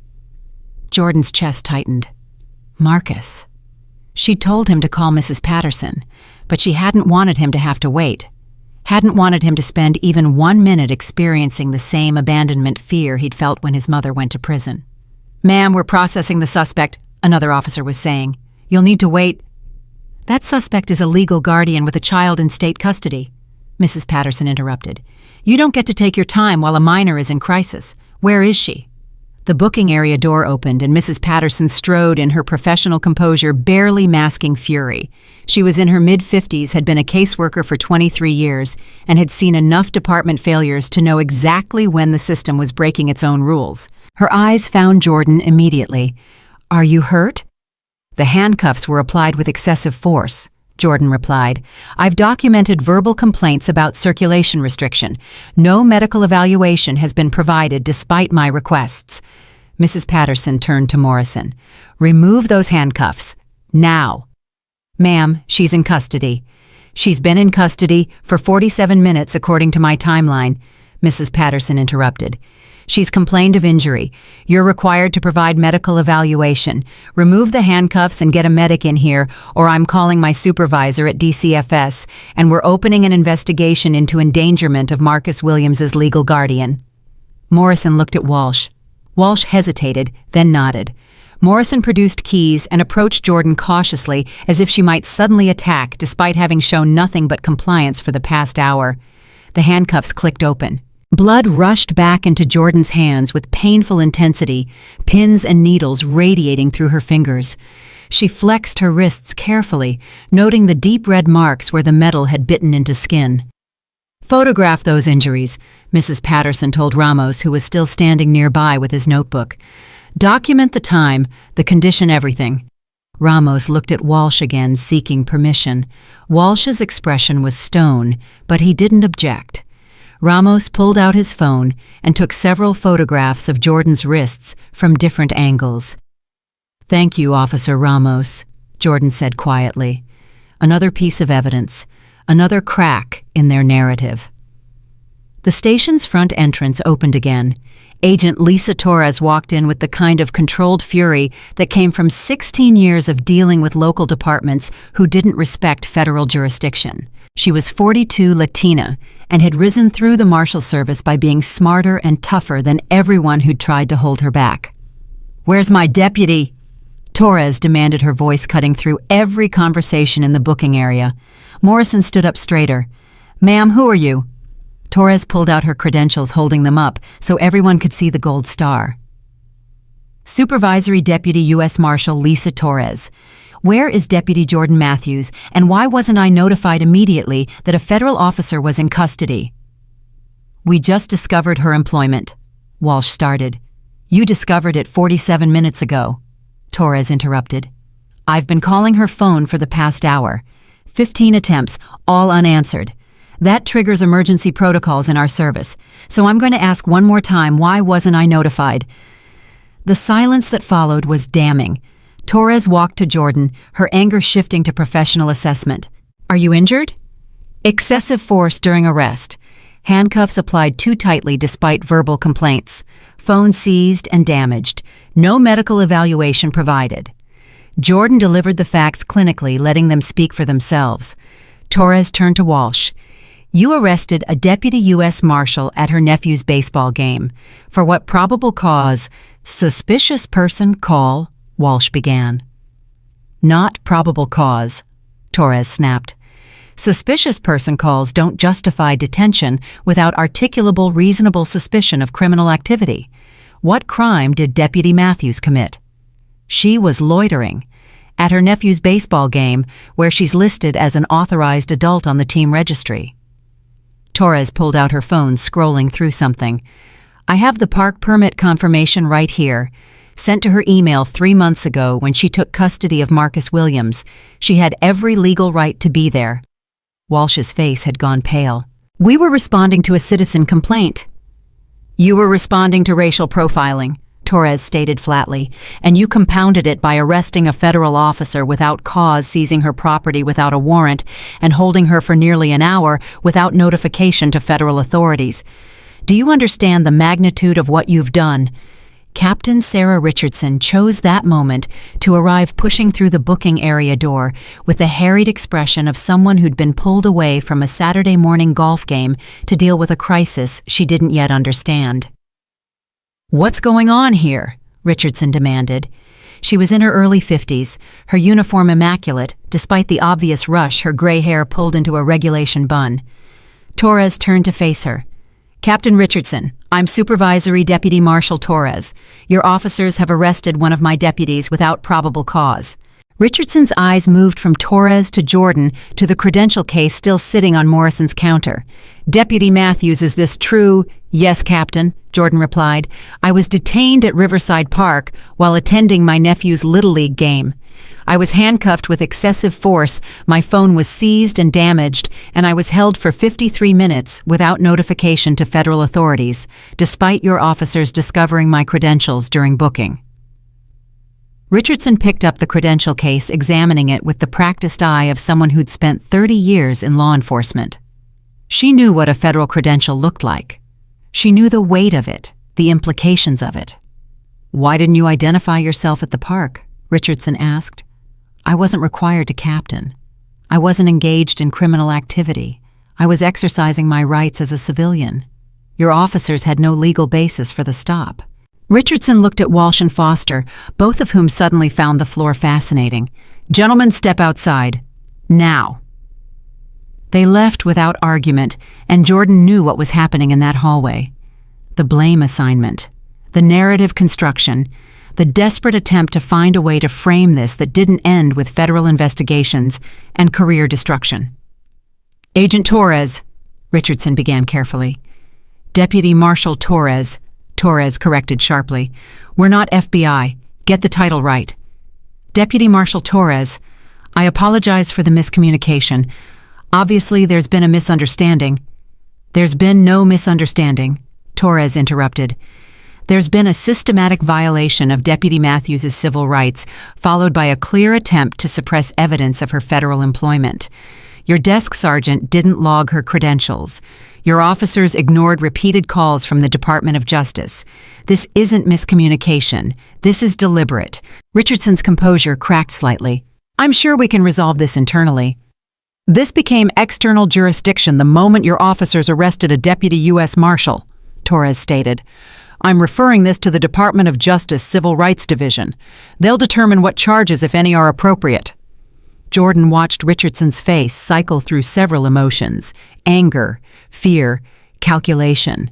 Jordan's chest tightened. Marcus. She'd told him to call Mrs. Patterson, but she hadn't wanted him to have to wait. Hadn't wanted him to spend even 1 minute experiencing the same abandonment fear he'd felt when his mother went to prison. "Ma'am, we're processing the suspect," another officer was saying. "You'll need to wait." "That suspect is a legal guardian with a child in state custody," Mrs. Patterson interrupted. "You don't get to take your time while a minor is in crisis. Where is she?" The booking area door opened and Mrs. Patterson strode in her professional composure, barely masking fury. She was in her mid-50s, had been a caseworker for 23 years, and had seen enough department failures to know exactly when the system was breaking its own rules. Her eyes found Jordan immediately. "Are you hurt?" "The handcuffs were applied with excessive force," Jordan replied. "I've documented verbal complaints about circulation restriction. No medical evaluation has been provided despite my requests." Mrs. Patterson turned to Morrison. "Remove those handcuffs. Now." "Ma'am, she's in custody." "She's been in custody for 47 minutes according to my timeline," Mrs. Patterson interrupted. "She's complained of injury. You're required to provide medical evaluation. Remove the handcuffs and get a medic in here, or I'm calling my supervisor at DCFS, and we're opening an investigation into endangerment of Marcus Williams's legal guardian." Morrison looked at Walsh. Walsh hesitated, then nodded. Morrison produced keys and approached Jordan cautiously, as if she might suddenly attack despite having shown nothing but compliance for the past hour. The handcuffs clicked open. Blood rushed back into Jordan's hands with painful intensity, pins and needles radiating through her fingers. She flexed her wrists carefully, noting the deep red marks where the metal had bitten into skin. "Photograph those injuries," Mrs. Patterson told Ramos, who was still standing nearby with his notebook. "Document the time, the condition, everything." Ramos looked at Walsh again, seeking permission. Walsh's expression was stone, but he didn't object. Ramos pulled out his phone and took several photographs of Jordan's wrists from different angles. "Thank you, Officer Ramos," Jordan said quietly. Another piece of evidence, another crack in their narrative. The station's front entrance opened again. Agent Lisa Torres walked in with the kind of controlled fury that came from 16 years of dealing with local departments who didn't respect federal jurisdiction. She was 42, Latina, and had risen through the Marshal Service by being smarter and tougher than everyone who'd tried to hold her back. "Where's my deputy?" Torres demanded, her voice cutting through every conversation in the booking area. Morrison stood up straighter. "Ma'am, who are you?" Torres pulled out her credentials, holding them up so everyone could see the gold star. "Supervisory Deputy U.S. Marshal Lisa Torres. Where is Deputy Jordan Matthews, and why wasn't I notified immediately that a federal officer was in custody?" "We just discovered her employment," Walsh started. "You discovered it 47 minutes ago," Torres interrupted. "I've been calling her phone for the past hour. 15 attempts, all unanswered. That triggers emergency protocols in our service, so I'm going to ask one more time, why wasn't I notified?" The silence that followed was damning. Torres walked to Jordan, her anger shifting to professional assessment. "Are you injured?" "Excessive force during arrest. Handcuffs applied too tightly despite verbal complaints. Phone seized and damaged. No medical evaluation provided." Jordan delivered the facts clinically, letting them speak for themselves. Torres turned to Walsh. "You arrested a deputy U.S. Marshal at her nephew's baseball game. For what probable cause? Suspicious person call," Walsh began. "Not probable cause," Torres snapped. "Suspicious person calls don't justify detention without articulable reasonable suspicion of criminal activity. What crime did Deputy Matthews commit?" "She was loitering at her nephew's baseball game, where she's listed as an authorized adult on the team registry." Torres pulled out her phone, scrolling through something. "I have the park permit confirmation right here. Sent to her email 3 months ago when she took custody of Marcus Williams. She had every legal right to be there." Walsh's face had gone pale. "We were responding to a citizen complaint." "You were responding to racial profiling," Torres stated flatly, "and you compounded it by arresting a federal officer without cause, seizing her property without a warrant, and holding her for nearly an hour without notification to federal authorities. Do you understand the magnitude of what you've done?" Captain Sarah Richardson chose that moment to arrive pushing through the booking area door with the harried expression of someone who'd been pulled away from a Saturday morning golf game to deal with a crisis she didn't yet understand. "What's going on here?" Richardson demanded. She was in her early 50s, her uniform immaculate, despite the obvious rush, her gray hair pulled into a regulation bun. Torres turned to face her. Captain Richardson, I'm Supervisory Deputy Marshal Torres. Your officers have arrested one of my deputies without probable cause. Richardson's eyes moved from Torres to Jordan to the credential case still sitting on Morrison's counter. Deputy Matthews, is this true? Yes, Captain, Jordan replied. I was detained at Riverside Park while attending my nephew's Little League game. I was handcuffed with excessive force, my phone was seized and damaged, and I was held for 53 minutes without notification to federal authorities, despite your officers discovering my credentials during booking. Richardson picked up the credential case, examining it with the practiced eye of someone who'd spent 30 years in law enforcement. She knew what a federal credential looked like. She knew the weight of it, the implications of it. Why didn't you identify yourself at the park? Richardson asked. I wasn't required to captain. I wasn't engaged in criminal activity. I was exercising my rights as a civilian. Your officers had no legal basis for the stop. Richardson looked at Walsh and Foster, both of whom suddenly found the floor fascinating. Gentlemen, step outside. Now. They left without argument, and Jordan knew what was happening in that hallway. The blame assignment, the narrative construction, the desperate attempt to find a way to frame this that didn't end with federal investigations and career destruction. Agent Torres, Richardson began carefully. Deputy Marshal Torres, Torres corrected sharply. We're not FBI. Get the title right. Deputy Marshal Torres, I apologize for the miscommunication. Obviously, there's been a misunderstanding. There's been no misunderstanding, Torres interrupted. There's been a systematic violation of Deputy Matthews' civil rights, followed by a clear attempt to suppress evidence of her federal employment. Your desk sergeant didn't log her credentials. Your officers ignored repeated calls from the Department of Justice. This isn't miscommunication. This is deliberate. Richardson's composure cracked slightly. I'm sure we can resolve this internally. This became external jurisdiction the moment your officers arrested a deputy U.S. Marshal, Torres stated. I'm referring this to the Department of Justice Civil Rights Division. They'll determine what charges, if any, are appropriate. Jordan watched Richardson's face cycle through several emotions: anger, fear, calculation.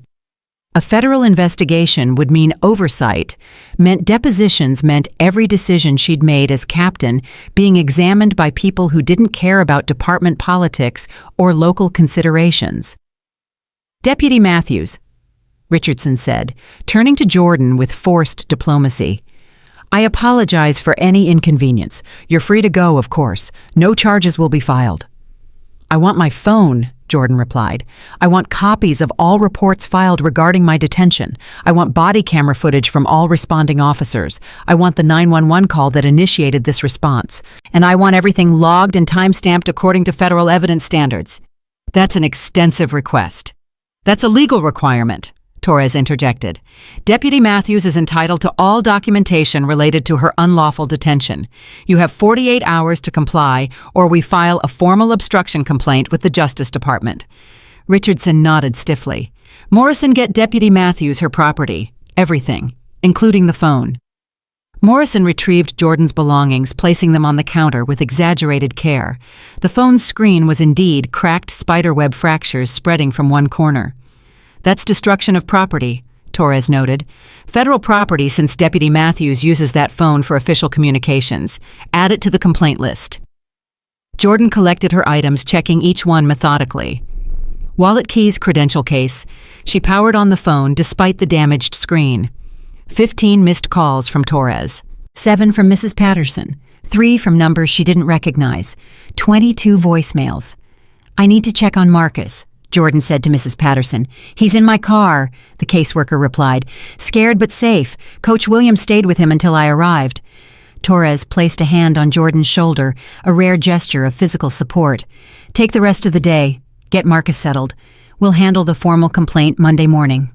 A federal investigation would mean oversight, meant depositions, meant every decision she'd made as captain being examined by people who didn't care about department politics or local considerations. Deputy Matthews, Richardson said, turning to Jordan with forced diplomacy. I apologize for any inconvenience. You're free to go, of course. No charges will be filed. I want my phone, Jordan replied. I want copies of all reports filed regarding my detention. I want body camera footage from all responding officers. I want the 911 call that initiated this response. And I want everything logged and time-stamped according to federal evidence standards. That's an extensive request. That's a legal requirement, Torres interjected. Deputy Matthews is entitled to all documentation related to her unlawful detention. You have 48 hours to comply, or we file a formal obstruction complaint with the Justice Department. Richardson nodded stiffly. Morrison, get Deputy Matthews her property. Everything, including the phone. Morrison retrieved Jordan's belongings, placing them on the counter with exaggerated care. The phone's screen was indeed cracked spiderweb fractures spreading from one corner. That's destruction of property, Torres noted. Federal property, since Deputy Matthews uses that phone for official communications. Add it to the complaint list. Jordan collected her items, checking each one methodically. Wallet, keys, credential case. She powered on the phone despite the damaged screen. 15 missed calls from Torres. 7 from Mrs. Patterson. 3 from numbers she didn't recognize. 22 voicemails. I need to check on Marcus, Jordan said to Mrs. Patterson. He's in my car, the caseworker replied. Scared but safe. Coach Williams stayed with him until I arrived. Torres placed a hand on Jordan's shoulder, a rare gesture of physical support. Take the rest of the day. Get Marcus settled. We'll handle the formal complaint Monday morning.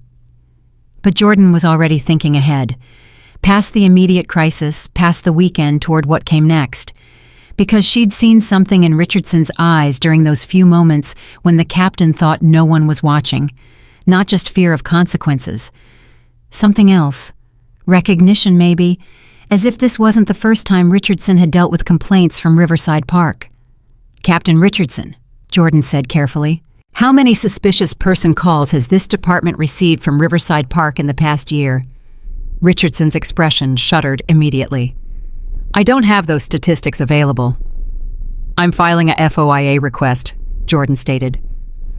But Jordan was already thinking ahead. Past the immediate crisis, past the weekend, toward what came next. Because she'd seen something in Richardson's eyes during those few moments when the captain thought no one was watching. Not just fear of consequences. Something else. Recognition, maybe. As if this wasn't the first time Richardson had dealt with complaints from Riverside Park. Captain Richardson, Jordan said carefully. How many suspicious person calls has this department received from Riverside Park in the past year? Richardson's expression shuddered immediately. I don't have those statistics available. I'm filing a FOIA request, Jordan stated.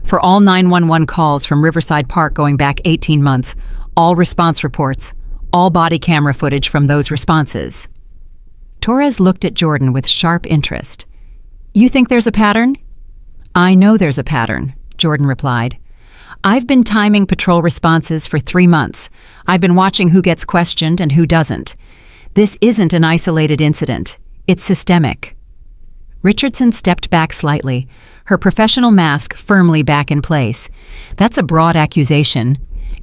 For all 911 calls from Riverside Park going back 18 months, all response reports, all body camera footage from those responses. Torres looked at Jordan with sharp interest. You think there's a pattern? I know there's a pattern, Jordan replied. I've been timing patrol responses for 3 months. I've been watching who gets questioned and who doesn't. This isn't an isolated incident. It's systemic. Richardson stepped back slightly, her professional mask firmly back in place. That's a broad accusation.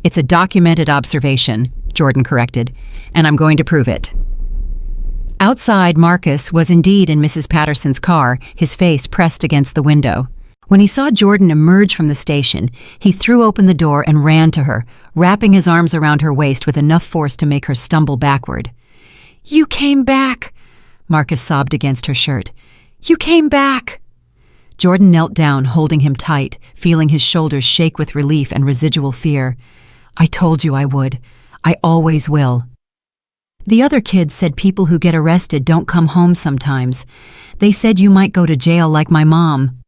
It's a documented observation, Jordan corrected, and I'm going to prove it. Outside, Marcus was indeed in Mrs. Patterson's car, his face pressed against the window. When he saw Jordan emerge from the station, he threw open the door and ran to her, wrapping his arms around her waist with enough force to make her stumble backward. You came back, Marcus sobbed against her shirt. You came back. Jordan knelt down, holding him tight, feeling his shoulders shake with relief and residual fear. I told you I would. I always will. The other kids said people who get arrested don't come home sometimes. They said you might go to jail like my mom.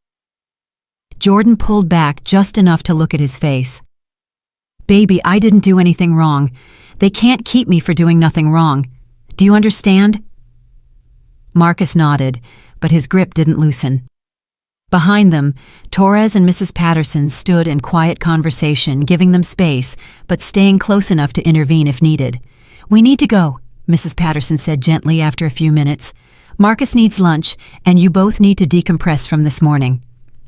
Jordan pulled back just enough to look at his face. Baby, I didn't do anything wrong. They can't keep me for doing nothing wrong. Do you understand? Marcus nodded, but his grip didn't loosen. Behind them, Torres and Mrs. Patterson stood in quiet conversation, giving them space, but staying close enough to intervene if needed. We need to go, Mrs. Patterson said gently after a few minutes. Marcus needs lunch, and you both need to decompress from this morning.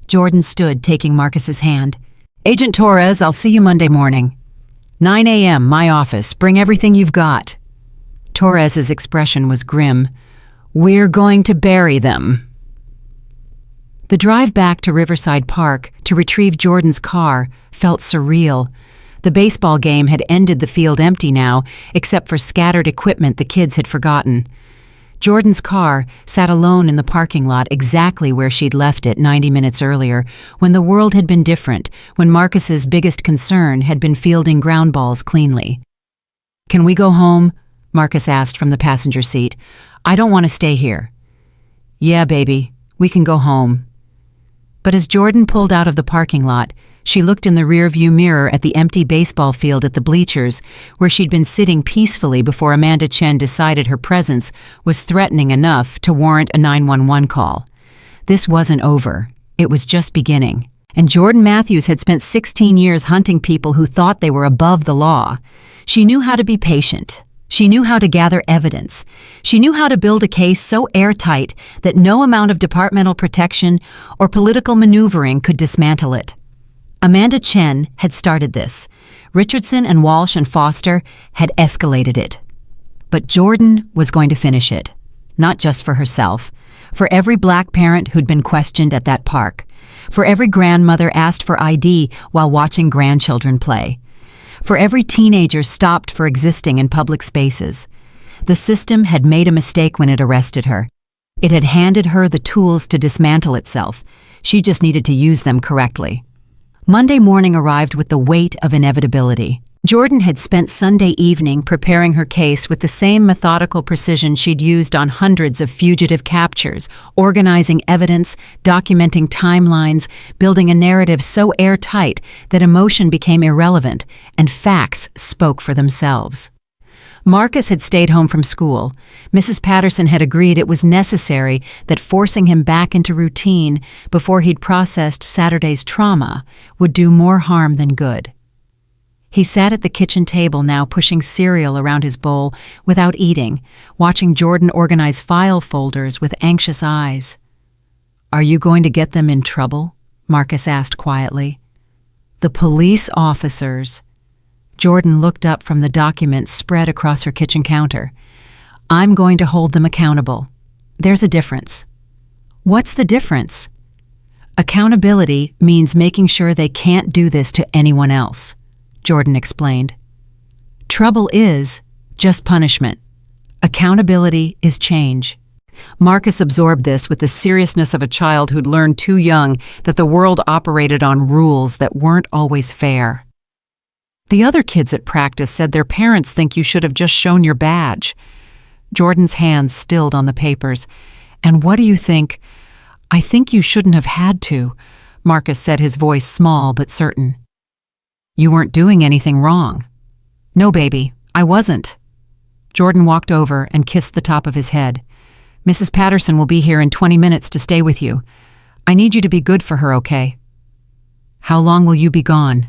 Jordan stood, taking Marcus's hand. Agent Torres, I'll see you Monday morning. 9 a.m., my office. Bring everything you've got. Torres's expression was grim. We're going to bury them. The drive back to Riverside Park to retrieve Jordan's car felt surreal. The baseball game had ended, the field empty now, except for scattered equipment the kids had forgotten. Jordan's car sat alone in the parking lot exactly where she'd left it 90 minutes earlier, when the world had been different, when Marcus's biggest concern had been fielding ground balls cleanly. Can we go home? Marcus asked from the passenger seat. I don't want to stay here. Yeah, baby, we can go home. But as Jordan pulled out of the parking lot, she looked in the rearview mirror at the empty baseball field at the bleachers, where she'd been sitting peacefully before Amanda Chen decided her presence was threatening enough to warrant a 911 call. This wasn't over. It was just beginning. And Jordan Matthews had spent 16 years hunting people who thought they were above the law. She knew how to be patient. She knew how to gather evidence. She knew how to build a case so airtight that no amount of departmental protection or political maneuvering could dismantle it. Amanda Chen had started this. Richardson and Walsh and Foster had escalated it. But Jordan was going to finish it. Not just for herself. For every black parent who'd been questioned at that park. For every grandmother asked for ID while watching grandchildren play. For every teenager stopped for existing in public spaces. The system had made a mistake when it arrested her. It had handed her the tools to dismantle itself. She just needed to use them correctly. Monday morning arrived with the weight of inevitability. Jordan had spent Sunday evening preparing her case with the same methodical precision she'd used on hundreds of fugitive captures, organizing evidence, documenting timelines, building a narrative so airtight that emotion became irrelevant and facts spoke for themselves. Marcus had stayed home from school. Mrs. Patterson had agreed it was necessary that forcing him back into routine before he'd processed Saturday's trauma would do more harm than good. He sat at the kitchen table now, pushing cereal around his bowl without eating, watching Jordan organize file folders with anxious eyes. "Are you going to get them in trouble?" Marcus asked quietly. "The police officers." Jordan looked up from the documents spread across her kitchen counter. "I'm going to hold them accountable. There's a difference." "What's the difference?" "Accountability means making sure they can't do this to anyone else," Jordan explained. "Trouble is just punishment. Accountability is change." Marcus absorbed this with the seriousness of a child who'd learned too young that the world operated on rules that weren't always fair. The other kids at practice said their parents think you should have just shown your badge. Jordan's hands stilled on the papers. And what do you think? I think you shouldn't have had to, Marcus said, his voice small but certain. You weren't doing anything wrong. No, baby, I wasn't. Jordan walked over and kissed the top of his head. Mrs. Patterson will be here in 20 minutes to stay with you. I need you to be good for her, okay? How long will you be gone?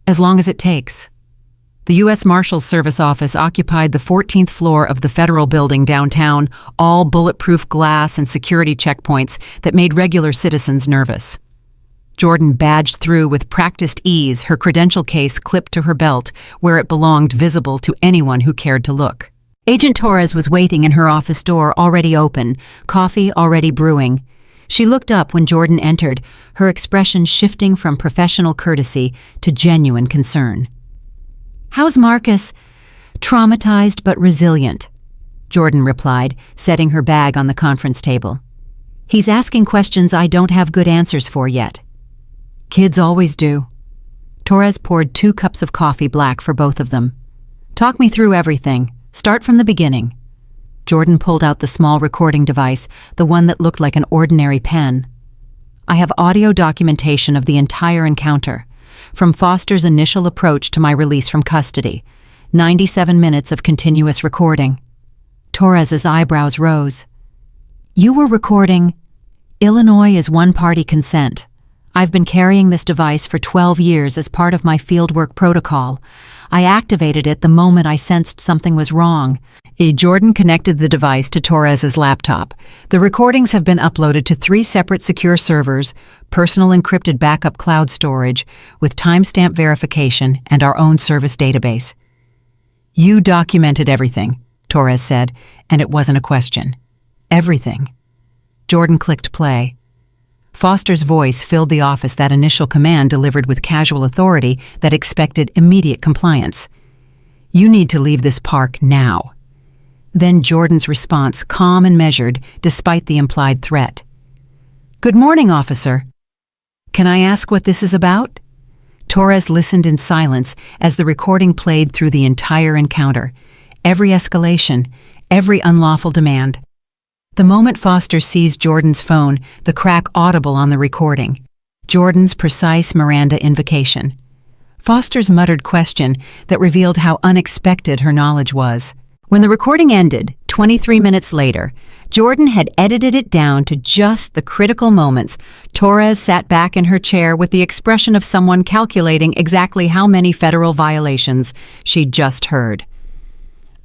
As long as it takes. The U.S. Marshal's Service office occupied the 14th floor of the federal building downtown, all bulletproof glass and security checkpoints that made regular citizens nervous. Jordan badged through with practiced ease, her credential case clipped to her belt, where it belonged, visible to anyone who cared to look. Agent Torres was waiting in her office door, already open, coffee already brewing. She looked up when Jordan entered, her expression shifting from professional courtesy to genuine concern. How's Marcus? Traumatized but resilient, Jordan replied, setting her bag on the conference table. He's asking questions I don't have good answers for yet. Kids always do. Torres poured 2 cups of coffee black for both of them. Talk me through everything. Start from the beginning. Jordan pulled out the small recording device, the one that looked like an ordinary pen. I have audio documentation of the entire encounter, from Foster's initial approach to my release from custody. 97 minutes of continuous recording. Torres's eyebrows rose. You were recording. Illinois is one-party consent. I've been carrying this device for 12 years as part of my fieldwork protocol. I activated it the moment I sensed something was wrong. Jordan connected the device to Torres's laptop. The recordings have been uploaded to 3 separate secure servers, personal encrypted backup cloud storage, with timestamp verification and our own service database. You documented everything, Torres said, and it wasn't a question. Everything. Jordan clicked play. Foster's voice filled the office, that initial command delivered with casual authority that expected immediate compliance. You need to leave this park now. Then Jordan's response, calm and measured, despite the implied threat. Good morning, officer. Can I ask what this is about? Torres listened in silence as the recording played through the entire encounter, every escalation, every unlawful demand. The moment Foster seized Jordan's phone, the crack audible on the recording. Jordan's precise Miranda invocation. Foster's muttered question that revealed how unexpected her knowledge was. When the recording ended, 23 minutes later, Jordan had edited it down to just the critical moments. Torres sat back in her chair with the expression of someone calculating exactly how many federal violations she'd just heard.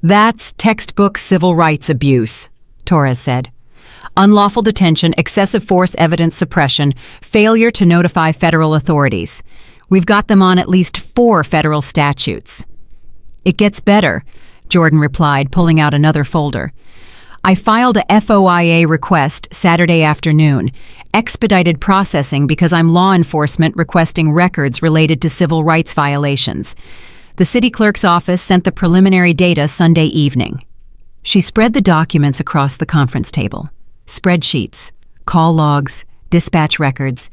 That's textbook civil rights abuse, Torres said. Unlawful detention, excessive force evidence suppression, failure to notify federal authorities. We've got them on at least 4 federal statutes. It gets better, Jordan replied, pulling out another folder. I filed a FOIA request Saturday afternoon, expedited processing because I'm law enforcement requesting records related to civil rights violations. The city clerk's office sent the preliminary data Sunday evening. She spread the documents across the conference table. Spreadsheets, call logs, dispatch records,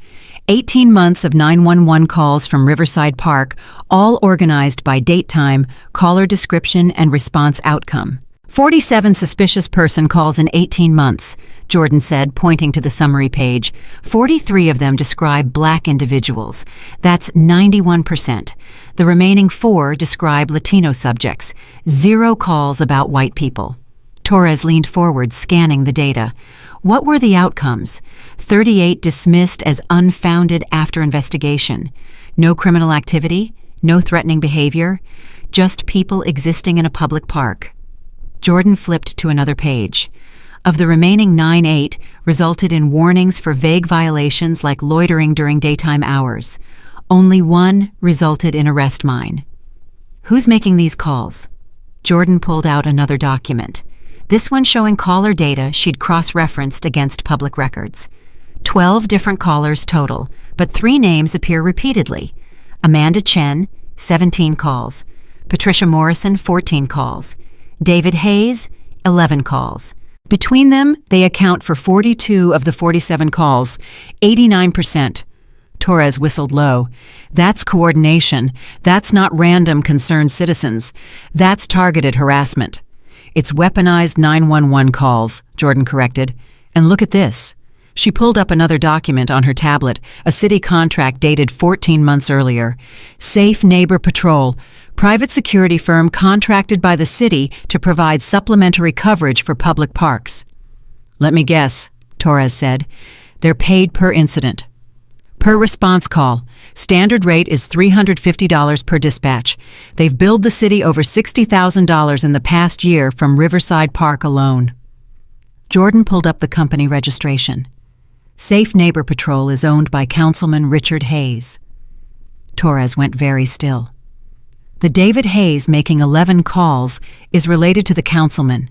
18 months of 911 calls from Riverside Park, all organized by date time, caller description, and response outcome. 47 suspicious person calls in 18 months, Jordan said, pointing to the summary page. 43 of them describe Black individuals. That's 91%. The remaining 4 describe Latino subjects. 0 calls about white people. Torres leaned forward, scanning the data. What were the outcomes? 38 dismissed as unfounded after investigation. No criminal activity, no threatening behavior, just people existing in a public park. Jordan flipped to another page. Of the remaining 8 resulted in warnings for vague violations like loitering during daytime hours. Only 1 resulted in arrest mine. Who's making these calls? Jordan pulled out another document. This one showing caller data she'd cross-referenced against public records. 12 different callers total, but 3 names appear repeatedly. Amanda Chen, 17 calls. Patricia Morrison, 14 calls. David Hayes, 11 calls. Between them, they account for 42 of the 47 calls, 89%. Torres whistled low. That's coordination. That's not random concerned citizens. That's targeted harassment. It's weaponized 911 calls, Jordan corrected. And look at this. She pulled up another document on her tablet, a city contract dated 14 months earlier. Safe Neighbor Patrol, private security firm contracted by the city to provide supplementary coverage for public parks. Let me guess, Torres said. They're paid per incident. Per response call. Standard rate is $350 per dispatch. They've billed the city over $60,000 in the past year from Riverside Park alone. Jordan pulled up the company registration. Safe Neighbor Patrol is owned by Councilman Richard Hayes. Torres went very still. The David Hayes making 11 calls is related to the councilman.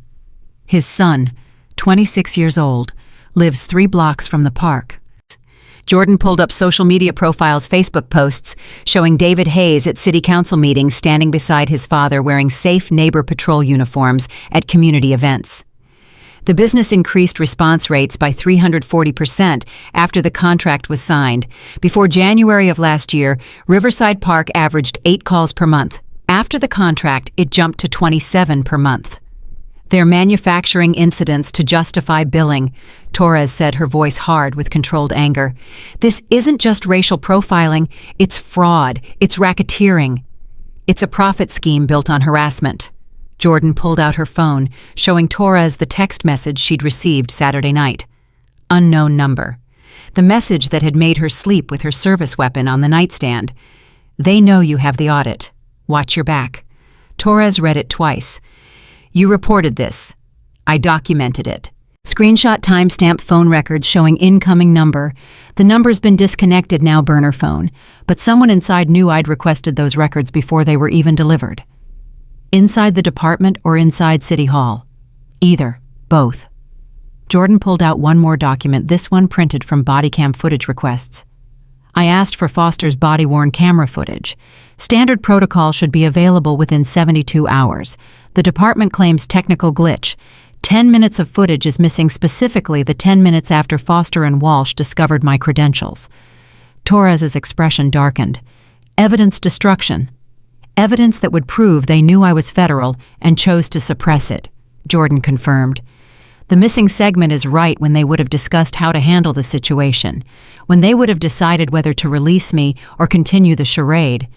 His son, 26 years old, lives 3 blocks from the park. Jordan pulled up social media profiles' Facebook posts showing David Hayes at city council meetings standing beside his father wearing Safe Neighbor Patrol uniforms at community events. The business increased response rates by 340% after the contract was signed. Before January of last year, Riverside Park averaged 8 calls per month. After the contract, it jumped to 27 per month. They're manufacturing incidents to justify billing, Torres said, her voice hard with controlled anger. This isn't just racial profiling, it's fraud, it's racketeering. It's a profit scheme built on harassment. Jordan pulled out her phone, showing Torres the text message she'd received Saturday night. Unknown number. The message that had made her sleep with her service weapon on the nightstand. They know you have the audit. Watch your back. Torres read it twice. You reported this. I documented it. Screenshot timestamp phone records showing incoming number. The number's been disconnected now, burner phone, but someone inside knew I'd requested those records before they were even delivered. Inside the department or inside City Hall? Either. Both. Jordan pulled out one more document, this one printed from body cam footage requests. I asked for Foster's body-worn camera footage. Standard protocol should be available within 72 hours. The department claims technical glitch. 10 minutes of footage is missing, specifically the 10 minutes after Foster and Walsh discovered my credentials. Torres's expression darkened. Evidence destruction. Evidence that would prove they knew I was federal and chose to suppress it, Jordan confirmed. The missing segment is right when they would have discussed how to handle the situation, when they would have decided whether to release me or continue the charade.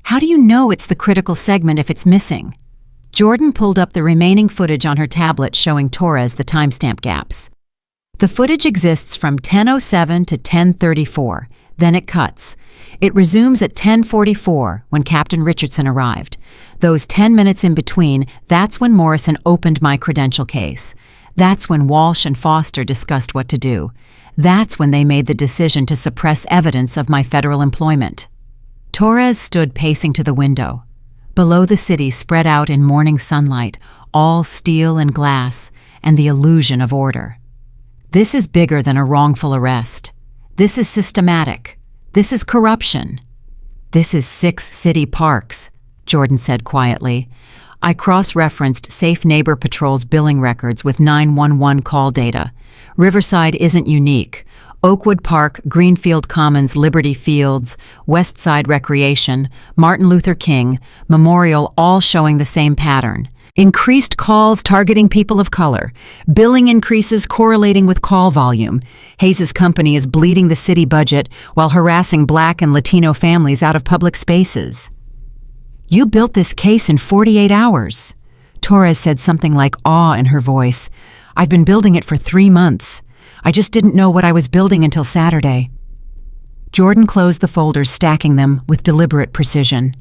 How do you know it's the critical segment if it's missing? Jordan pulled up the remaining footage on her tablet showing Torres the timestamp gaps. The footage exists from 10:07 to 10:34, then it cuts. It resumes at 10:44 when Captain Richardson arrived. Those 10 minutes in between, that's when Morrison opened my credential case. That's when Walsh and Foster discussed what to do. That's when they made the decision to suppress evidence of my federal employment. Torres stood pacing to the window. Below, the city spread out in morning sunlight, all steel and glass, and the illusion of order. This is bigger than a wrongful arrest. This is systematic. This is corruption. This is 6 city parks, Jordan said quietly. I cross-referenced Safe Neighbor Patrol's billing records with 911 call data. Riverside isn't unique. Oakwood Park, Greenfield Commons, Liberty Fields, Westside Recreation, Martin Luther King, Memorial, all showing the same pattern. Increased calls targeting people of color. Billing increases correlating with call volume. Hayes' company is bleeding the city budget while harassing Black and Latino families out of public spaces. You built this case in 48 hours. Torres said something like awe in her voice. I've been building it for 3 months. I just didn't know what I was building until Saturday. Jordan closed the folders, stacking them with deliberate precision.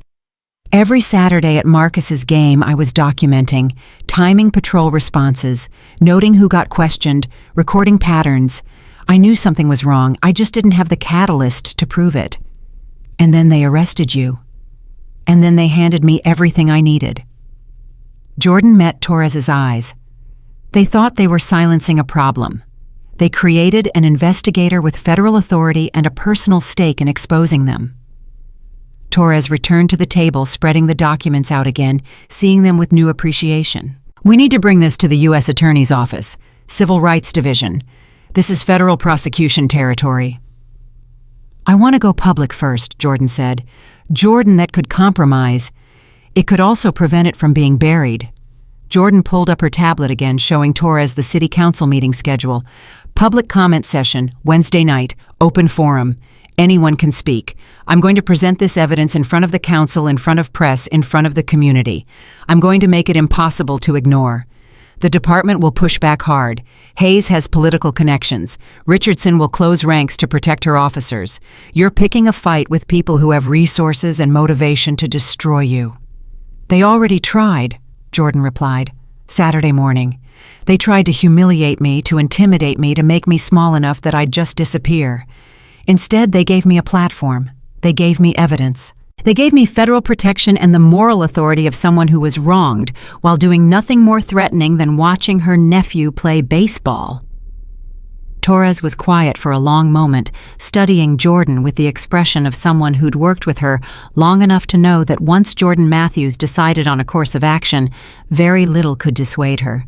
Every Saturday at Marcus's game, I was documenting, timing patrol responses, noting who got questioned, recording patterns. I knew something was wrong. I just didn't have the catalyst to prove it. And then they arrested you. And then they handed me everything I needed. Jordan met Torres's eyes. They thought they were silencing a problem. They created an investigator with federal authority and a personal stake in exposing them. Torres returned to the table, spreading the documents out again, seeing them with new appreciation. We need to bring this to the U.S. Attorney's Office, Civil Rights Division. This is federal prosecution territory. I want to go public first, Jordan said. Jordan, that could compromise. It could also prevent it from being buried. Jordan pulled up her tablet again, showing Torres the city council meeting schedule. Public comment session, Wednesday night, open forum. Anyone can speak. I'm going to present this evidence in front of the council, in front of press, in front of the community. I'm going to make it impossible to ignore. The department will push back hard. Hayes has political connections. Richardson will close ranks to protect her officers. You're picking a fight with people who have resources and motivation to destroy you. They already tried, Jordan replied. Saturday morning. They tried to humiliate me, to intimidate me, to make me small enough that I'd just disappear. Instead, they gave me a platform. They gave me evidence. They gave me federal protection and the moral authority of someone who was wronged, while doing nothing more threatening than watching her nephew play baseball. Torres was quiet for a long moment, studying Jordan with the expression of someone who'd worked with her long enough to know that once Jordan Matthews decided on a course of action, very little could dissuade her.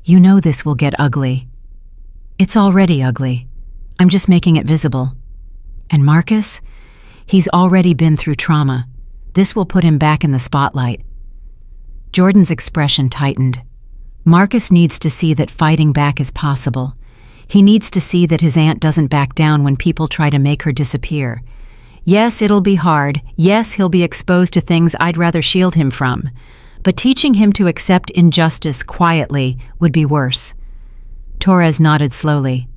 You know this will get ugly. It's already ugly. I'm just making it visible. And Marcus? He's already been through trauma. This will put him back in the spotlight. Jordan's expression tightened. Marcus needs to see that fighting back is possible. He needs to see that his aunt doesn't back down when people try to make her disappear. Yes, it'll be hard. Yes, he'll be exposed to things I'd rather shield him from. But teaching him to accept injustice quietly would be worse. Torres nodded slowly.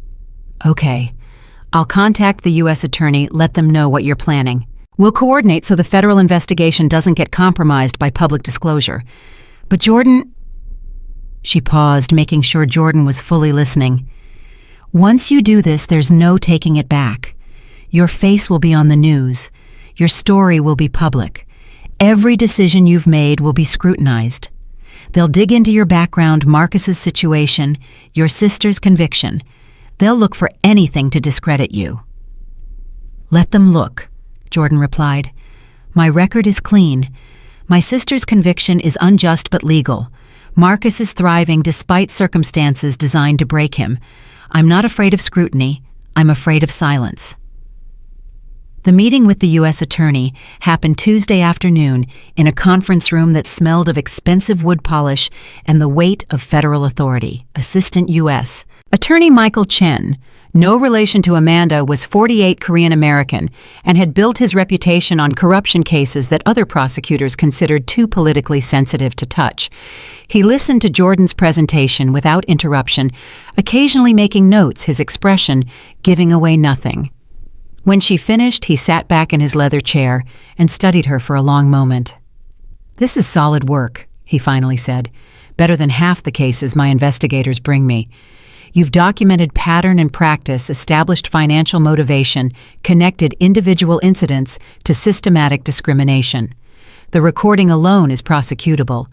Okay. I'll contact the U.S. Attorney, let them know what you're planning. We'll coordinate so the federal investigation doesn't get compromised by public disclosure. But Jordan... She paused, making sure Jordan was fully listening. Once you do this, there's no taking it back. Your face will be on the news. Your story will be public. Every decision you've made will be scrutinized. They'll dig into your background, Marcus's situation, your sister's conviction. They'll look for anything to discredit you. Let them look, Jordan replied. My record is clean. My sister's conviction is unjust but legal. Marcus is thriving despite circumstances designed to break him. I'm not afraid of scrutiny. I'm afraid of silence. The meeting with the U.S. Attorney happened Tuesday afternoon in a conference room that smelled of expensive wood polish and the weight of federal authority. Assistant U.S. Attorney Michael Chen, no relation to Amanda, was 48 Korean American and had built his reputation on corruption cases that other prosecutors considered too politically sensitive to touch. He listened to Jordan's presentation without interruption, occasionally making notes, his expression giving away nothing. When she finished, he sat back in his leather chair and studied her for a long moment. This is solid work, he finally said. Better than half the cases my investigators bring me. You've documented pattern and practice, established financial motivation, connected individual incidents to systematic discrimination. The recording alone is prosecutable.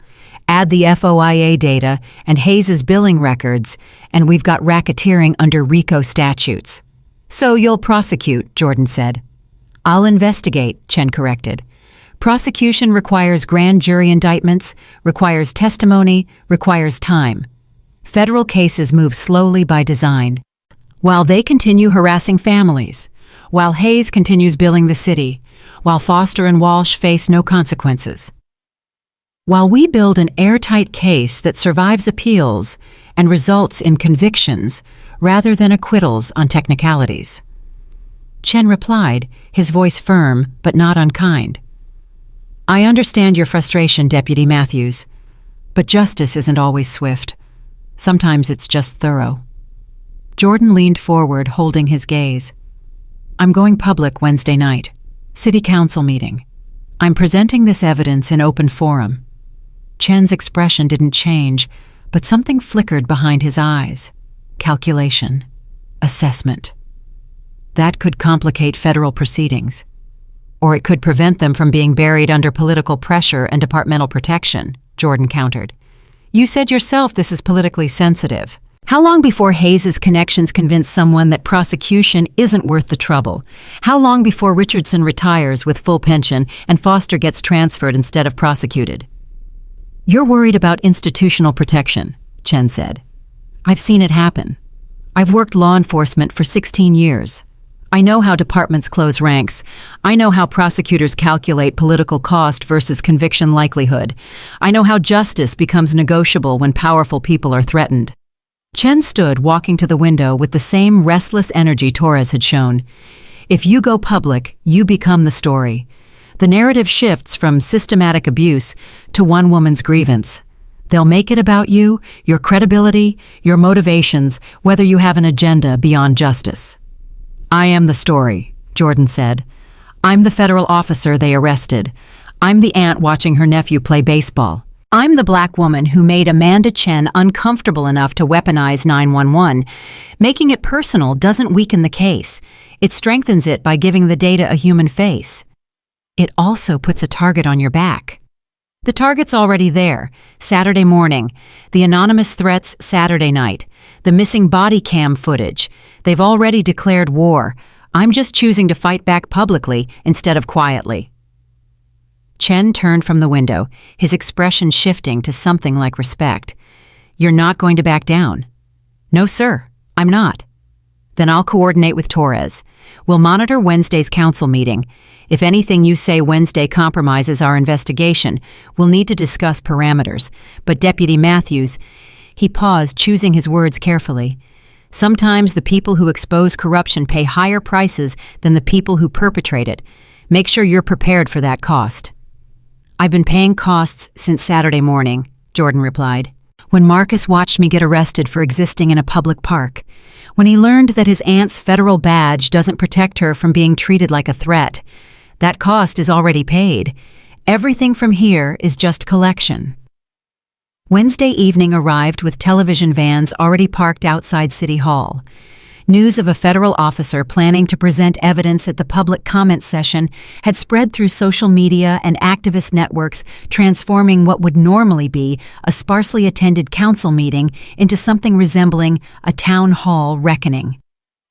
Add the FOIA data and Hayes's billing records, and we've got racketeering under RICO statutes. So you'll prosecute, Jordan said. I'll investigate, Chen corrected. Prosecution requires grand jury indictments, requires testimony, requires time. Federal cases move slowly by design. While they continue harassing families, while Hayes continues billing the city, while Foster and Walsh face no consequences. While we build an airtight case that survives appeals and results in convictions rather than acquittals on technicalities. Chen replied, his voice firm but not unkind. I understand your frustration, Deputy Matthews, but justice isn't always swift. Sometimes it's just thorough. Jordan leaned forward, holding his gaze. I'm going public Wednesday night. City Council meeting. I'm presenting this evidence in open forum. Chen's expression didn't change, but something flickered behind his eyes. Calculation. Assessment. That could complicate federal proceedings. Or it could prevent them from being buried under political pressure and departmental protection, Jordan countered. You said yourself this is politically sensitive. How long before Hayes's connections convince someone that prosecution isn't worth the trouble? How long before Richardson retires with full pension and Foster gets transferred instead of prosecuted? "You're worried about institutional protection," Chen said. "I've seen it happen. I've worked law enforcement for 16 years. I know how departments close ranks. I know how prosecutors calculate political cost versus conviction likelihood. I know how justice becomes negotiable when powerful people are threatened." Chen stood walking to the window with the same restless energy Torres had shown. If you go public, you become the story. The narrative shifts from systematic abuse to one woman's grievance. They'll make it about you, your credibility, your motivations, whether you have an agenda beyond justice. "I am the story," Jordan said. "I'm the federal officer they arrested. I'm the aunt watching her nephew play baseball. I'm the black woman who made Amanda Chen uncomfortable enough to weaponize 911. Making it personal doesn't weaken the case. It strengthens it by giving the data a human face. It also puts a target on your back." The target's already there. Saturday morning. The anonymous threats Saturday night. The missing body cam footage. They've already declared war. I'm just choosing to fight back publicly instead of quietly. Chen turned from the window, his expression shifting to something like respect. "You're not going to back down?" "No, sir, I'm not." "Then I'll coordinate with Torres. We'll monitor Wednesday's council meeting. If anything you say Wednesday compromises our investigation, we'll need to discuss parameters. But Deputy Matthews," he paused, choosing his words carefully, "sometimes the people who expose corruption pay higher prices than the people who perpetrate it. Make sure you're prepared for that cost." "I've been paying costs since Saturday morning," Jordan replied. "When Marcus watched me get arrested for existing in a public park. When he learned that his aunt's federal badge doesn't protect her from being treated like a threat. That cost is already paid. Everything from here is just collection." Wednesday evening arrived with television vans already parked outside City Hall. News of a federal officer planning to present evidence at the public comment session had spread through social media and activist networks, transforming what would normally be a sparsely attended council meeting into something resembling a town hall reckoning.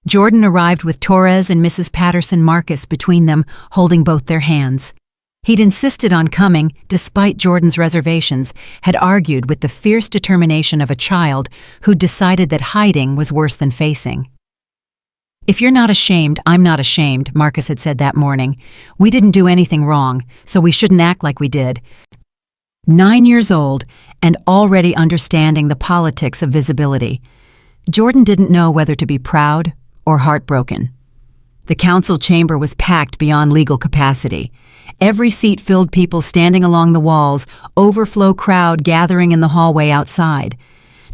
Jordan arrived with Torres and Mrs. Patterson Marcus between them, holding both their hands. He'd insisted on coming, despite Jordan's reservations, had argued with the fierce determination of a child who'd decided that hiding was worse than facing. "If you're not ashamed, I'm not ashamed," Marcus had said that morning. "We didn't do anything wrong, so we shouldn't act like we did." 9 years old and already understanding the politics of visibility, Jordan didn't know whether to be proud or heartbroken. The council chamber was packed beyond legal capacity. Every seat filled, people standing along the walls, overflow crowd gathering in the hallway outside.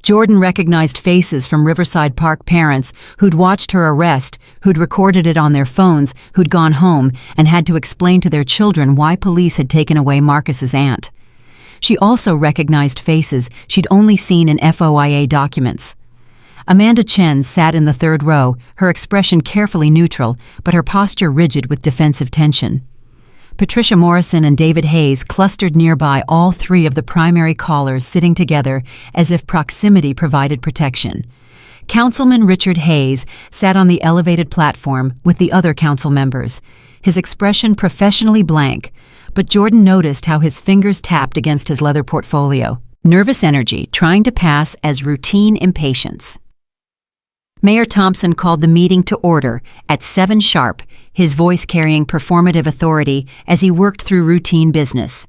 Jordan recognized faces from Riverside Park parents who'd watched her arrest, who'd recorded it on their phones, who'd gone home and had to explain to their children why police had taken away Marcus's aunt. She also recognized faces she'd only seen in FOIA documents. Amanda Chen sat in the third row, her expression carefully neutral, but her posture rigid with defensive tension. Patricia Morrison and David Hayes clustered nearby, all three of the primary callers sitting together as if proximity provided protection. Councilman Richard Hayes sat on the elevated platform with the other council members, his expression professionally blank, but Jordan noticed how his fingers tapped against his leather portfolio. Nervous energy trying to pass as routine impatience. Mayor Thompson called the meeting to order at 7 sharp, his voice carrying performative authority as he worked through routine business.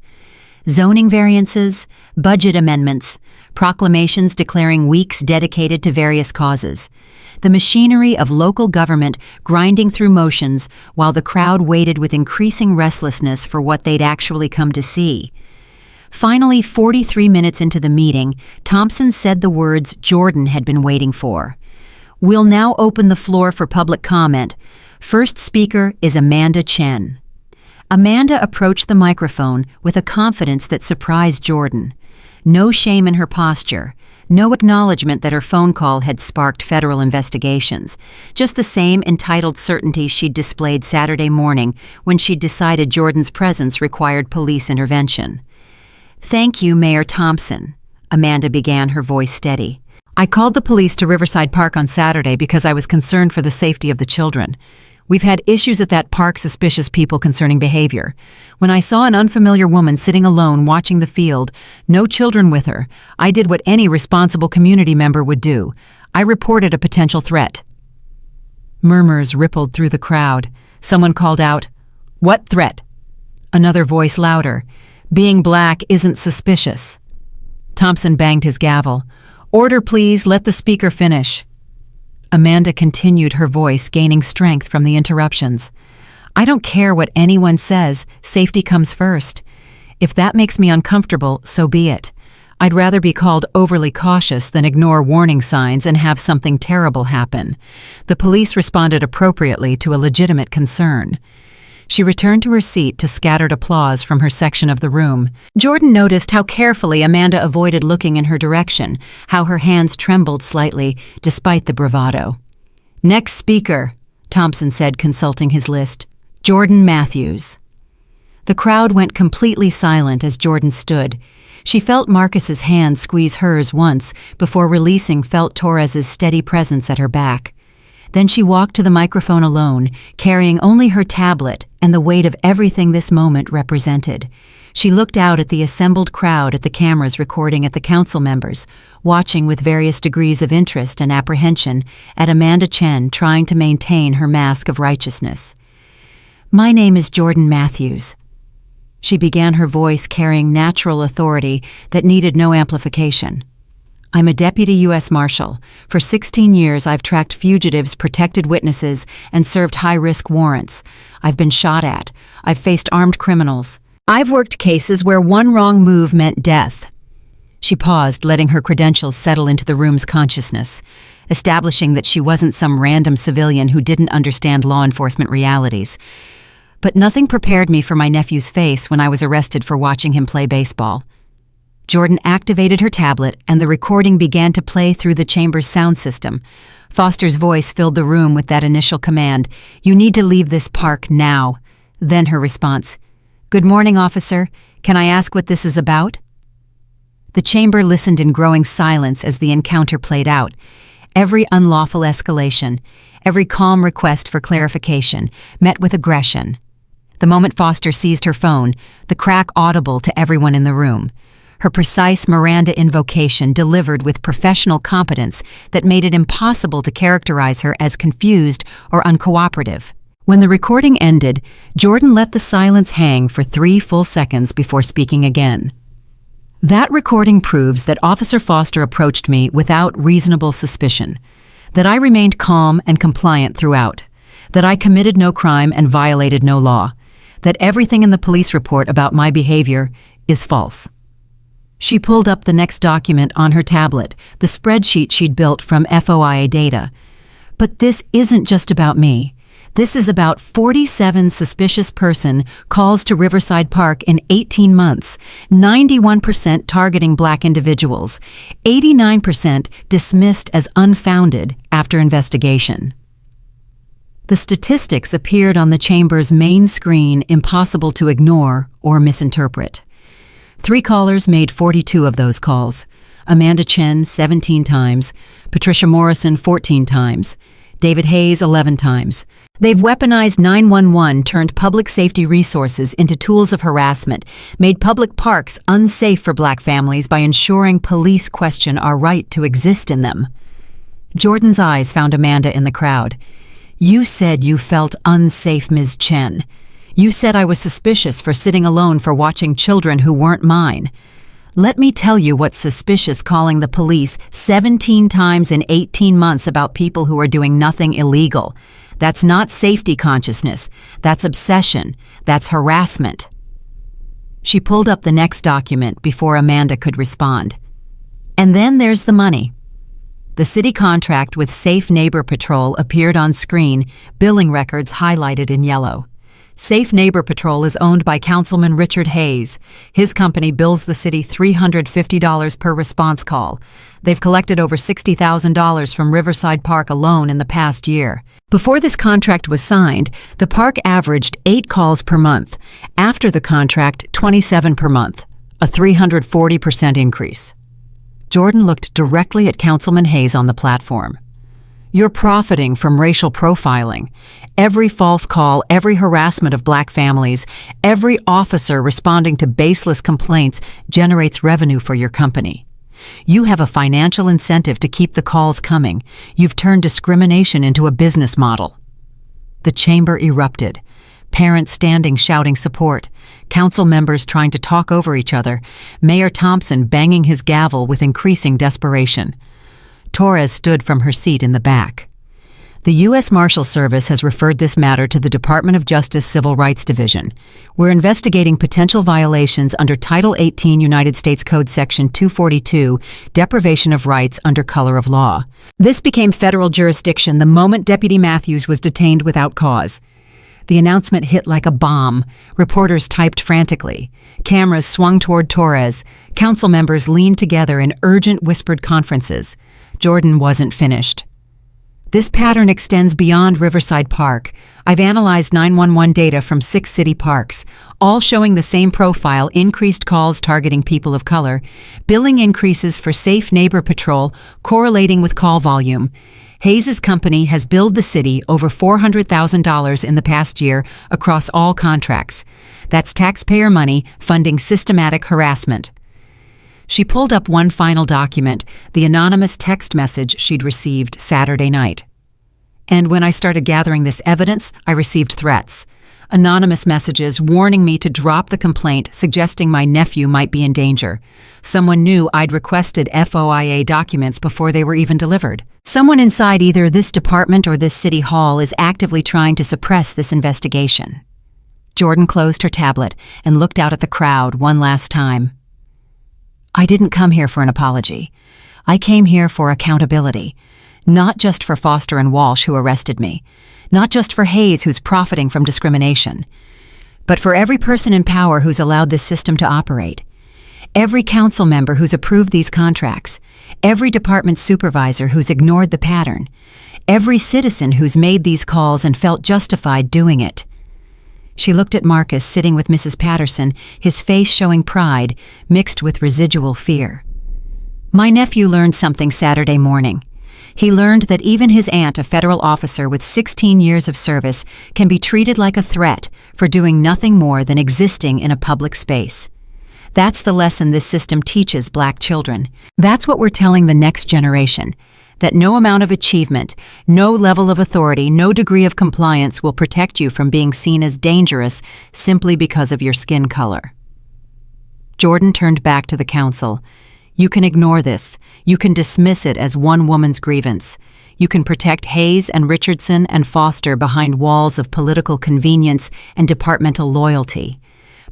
Zoning variances, budget amendments, proclamations declaring weeks dedicated to various causes. The machinery of local government grinding through motions while the crowd waited with increasing restlessness for what they'd actually come to see. Finally, 43 minutes into the meeting, Thompson said the words Jordan had been waiting for. "We'll now open the floor for public comment. First speaker is Amanda Chen." Amanda approached the microphone with a confidence that surprised Jordan. No shame in her posture, no acknowledgement that her phone call had sparked federal investigations, just the same entitled certainty she'd displayed Saturday morning when she'd decided Jordan's presence required police intervention. "Thank you, Mayor Thompson," Amanda began, her voice steady. "I called the police to Riverside Park on Saturday because I was concerned for the safety of the children. We've had issues at that park, suspicious people concerning behavior. When I saw an unfamiliar woman sitting alone watching the field, no children with her, I did what any responsible community member would do. I reported a potential threat." Murmurs rippled through the crowd. Someone called out, "What threat?" Another voice louder, "Being black isn't suspicious." Thompson banged his gavel. "Order, please, let the speaker finish." Amanda continued, her voice gaining strength from the interruptions. "I don't care what anyone says, safety comes first. If that makes me uncomfortable, so be it. I'd rather be called overly cautious than ignore warning signs and have something terrible happen." The police responded appropriately to a legitimate concern. She returned to her seat to scattered applause from her section of the room. Jordan noticed how carefully Amanda avoided looking in her direction, how her hands trembled slightly, despite the bravado. "Next speaker," Thompson said, consulting his list. "Jordan Matthews." The crowd went completely silent as Jordan stood. She felt Marcus's hand squeeze hers once before releasing felt Torres's steady presence at her back. Then she walked to the microphone alone, carrying only her tablet and the weight of everything this moment represented. She looked out at the assembled crowd, at the cameras recording at the council members, watching with various degrees of interest and apprehension at Amanda Chen trying to maintain her mask of righteousness. "My name is Jordan Matthews." She began, her voice carrying natural authority that needed no amplification. "I'm a deputy U.S. Marshal. For 16 years, I've tracked fugitives, protected witnesses, and served high-risk warrants. I've been shot at. I've faced armed criminals. I've worked cases where one wrong move meant death." She paused, letting her credentials settle into the room's consciousness, establishing that she wasn't some random civilian who didn't understand law enforcement realities. "But nothing prepared me for my nephew's face when I was arrested for watching him play baseball." Jordan activated her tablet, and the recording began to play through the chamber's sound system. Foster's voice filled the room with that initial command, "You need to leave this park now." Then her response, "Good morning, officer. Can I ask what this is about?" The chamber listened in growing silence as the encounter played out. Every unlawful escalation, every calm request for clarification, met with aggression. The moment Foster seized her phone, the crack audible to everyone in the room. Her precise Miranda invocation delivered with professional competence that made it impossible to characterize her as confused or uncooperative. When the recording ended, Jordan let the silence hang for 3 full seconds before speaking again. "That recording proves that Officer Foster approached me without reasonable suspicion, that I remained calm and compliant throughout, that I committed no crime and violated no law, that everything in the police report about my behavior is false." She pulled up the next document on her tablet, the spreadsheet she'd built from FOIA data. "But this isn't just about me. This is about 47 suspicious person calls to Riverside Park in 18 months, 91% targeting black individuals, 89% dismissed as unfounded after investigation." The statistics appeared on the chamber's main screen, impossible to ignore or misinterpret. 3 callers made 42 of those calls. Amanda Chen 17 times, Patricia Morrison 14 times, David Hayes 11 times. They've weaponized 911, turned public safety resources into tools of harassment, made public parks unsafe for black families by ensuring police question our right to exist in them. Jordan's eyes found Amanda in the crowd. "You said you felt unsafe, Ms. Chen. You said I was suspicious for sitting alone for watching children who weren't mine. Let me tell you what's suspicious calling the police 17 times in 18 months about people who are doing nothing illegal. That's not safety consciousness. That's obsession. That's harassment." She pulled up the next document before Amanda could respond. "And then there's the money." The city contract with Safe Neighbor Patrol appeared on screen, billing records highlighted in yellow. Safe Neighbor Patrol is owned by Councilman Richard Hayes. His company bills the city $350 per response call. They've collected over $60,000 from Riverside Park alone in the past year. Before this contract was signed, the park averaged 8 calls per month. After the contract, 27 per month, a 340% increase. Jordan looked directly at Councilman Hayes on the platform. You're profiting from racial profiling. Every false call, every harassment of black families, every officer responding to baseless complaints generates revenue for your company. You have a financial incentive to keep the calls coming. You've turned discrimination into a business model." The chamber erupted. Parents standing shouting support, council members trying to talk over each other, Mayor Thompson banging his gavel with increasing desperation. Torres stood from her seat in the back. The U.S. Marshal Service has referred this matter to the Department of Justice Civil Rights Division. We're investigating potential violations under Title 18 United States Code Section 242, deprivation of rights under color of law. This became federal jurisdiction the moment Deputy Matthews was detained without cause. The announcement hit like a bomb. Reporters typed frantically. Cameras swung toward Torres. Council members leaned together in urgent whispered conferences. Jordan wasn't finished. "This pattern extends beyond Riverside Park. I've analyzed 911 data from 6 city parks, all showing the same profile: increased calls targeting people of color, billing increases for safe neighbor patrol correlating with call volume. Hayes's company has billed the city over $400,000 in the past year across all contracts. That's taxpayer money funding systematic harassment." She pulled up one final document, the anonymous text message she'd received Saturday night. "And when I started gathering this evidence, I received threats. Anonymous messages warning me to drop the complaint, suggesting my nephew might be in danger. Someone knew I'd requested FOIA documents before they were even delivered. Someone inside either this department or this city hall is actively trying to suppress this investigation." Jordan closed her tablet and looked out at the crowd one last time. "I didn't come here for an apology. I came here for accountability. Not just for Foster and Walsh, who arrested me. Not just for Hayes, who's profiting from discrimination. But for every person in power who's allowed this system to operate. Every council member who's approved these contracts. Every department supervisor who's ignored the pattern. Every citizen who's made these calls and felt justified doing it." She looked at Marcus sitting with Mrs. Patterson, his face showing pride, mixed with residual fear. "My nephew learned something Saturday morning. He learned that even his aunt, a federal officer with 16 years of service, can be treated like a threat for doing nothing more than existing in a public space. That's the lesson this system teaches black children. That's what we're telling the next generation. That no amount of achievement, no level of authority, no degree of compliance will protect you from being seen as dangerous simply because of your skin color." Jordan turned back to the council. "You can ignore this. You can dismiss it as one woman's grievance. You can protect Hayes and Richardson and Foster behind walls of political convenience and departmental loyalty.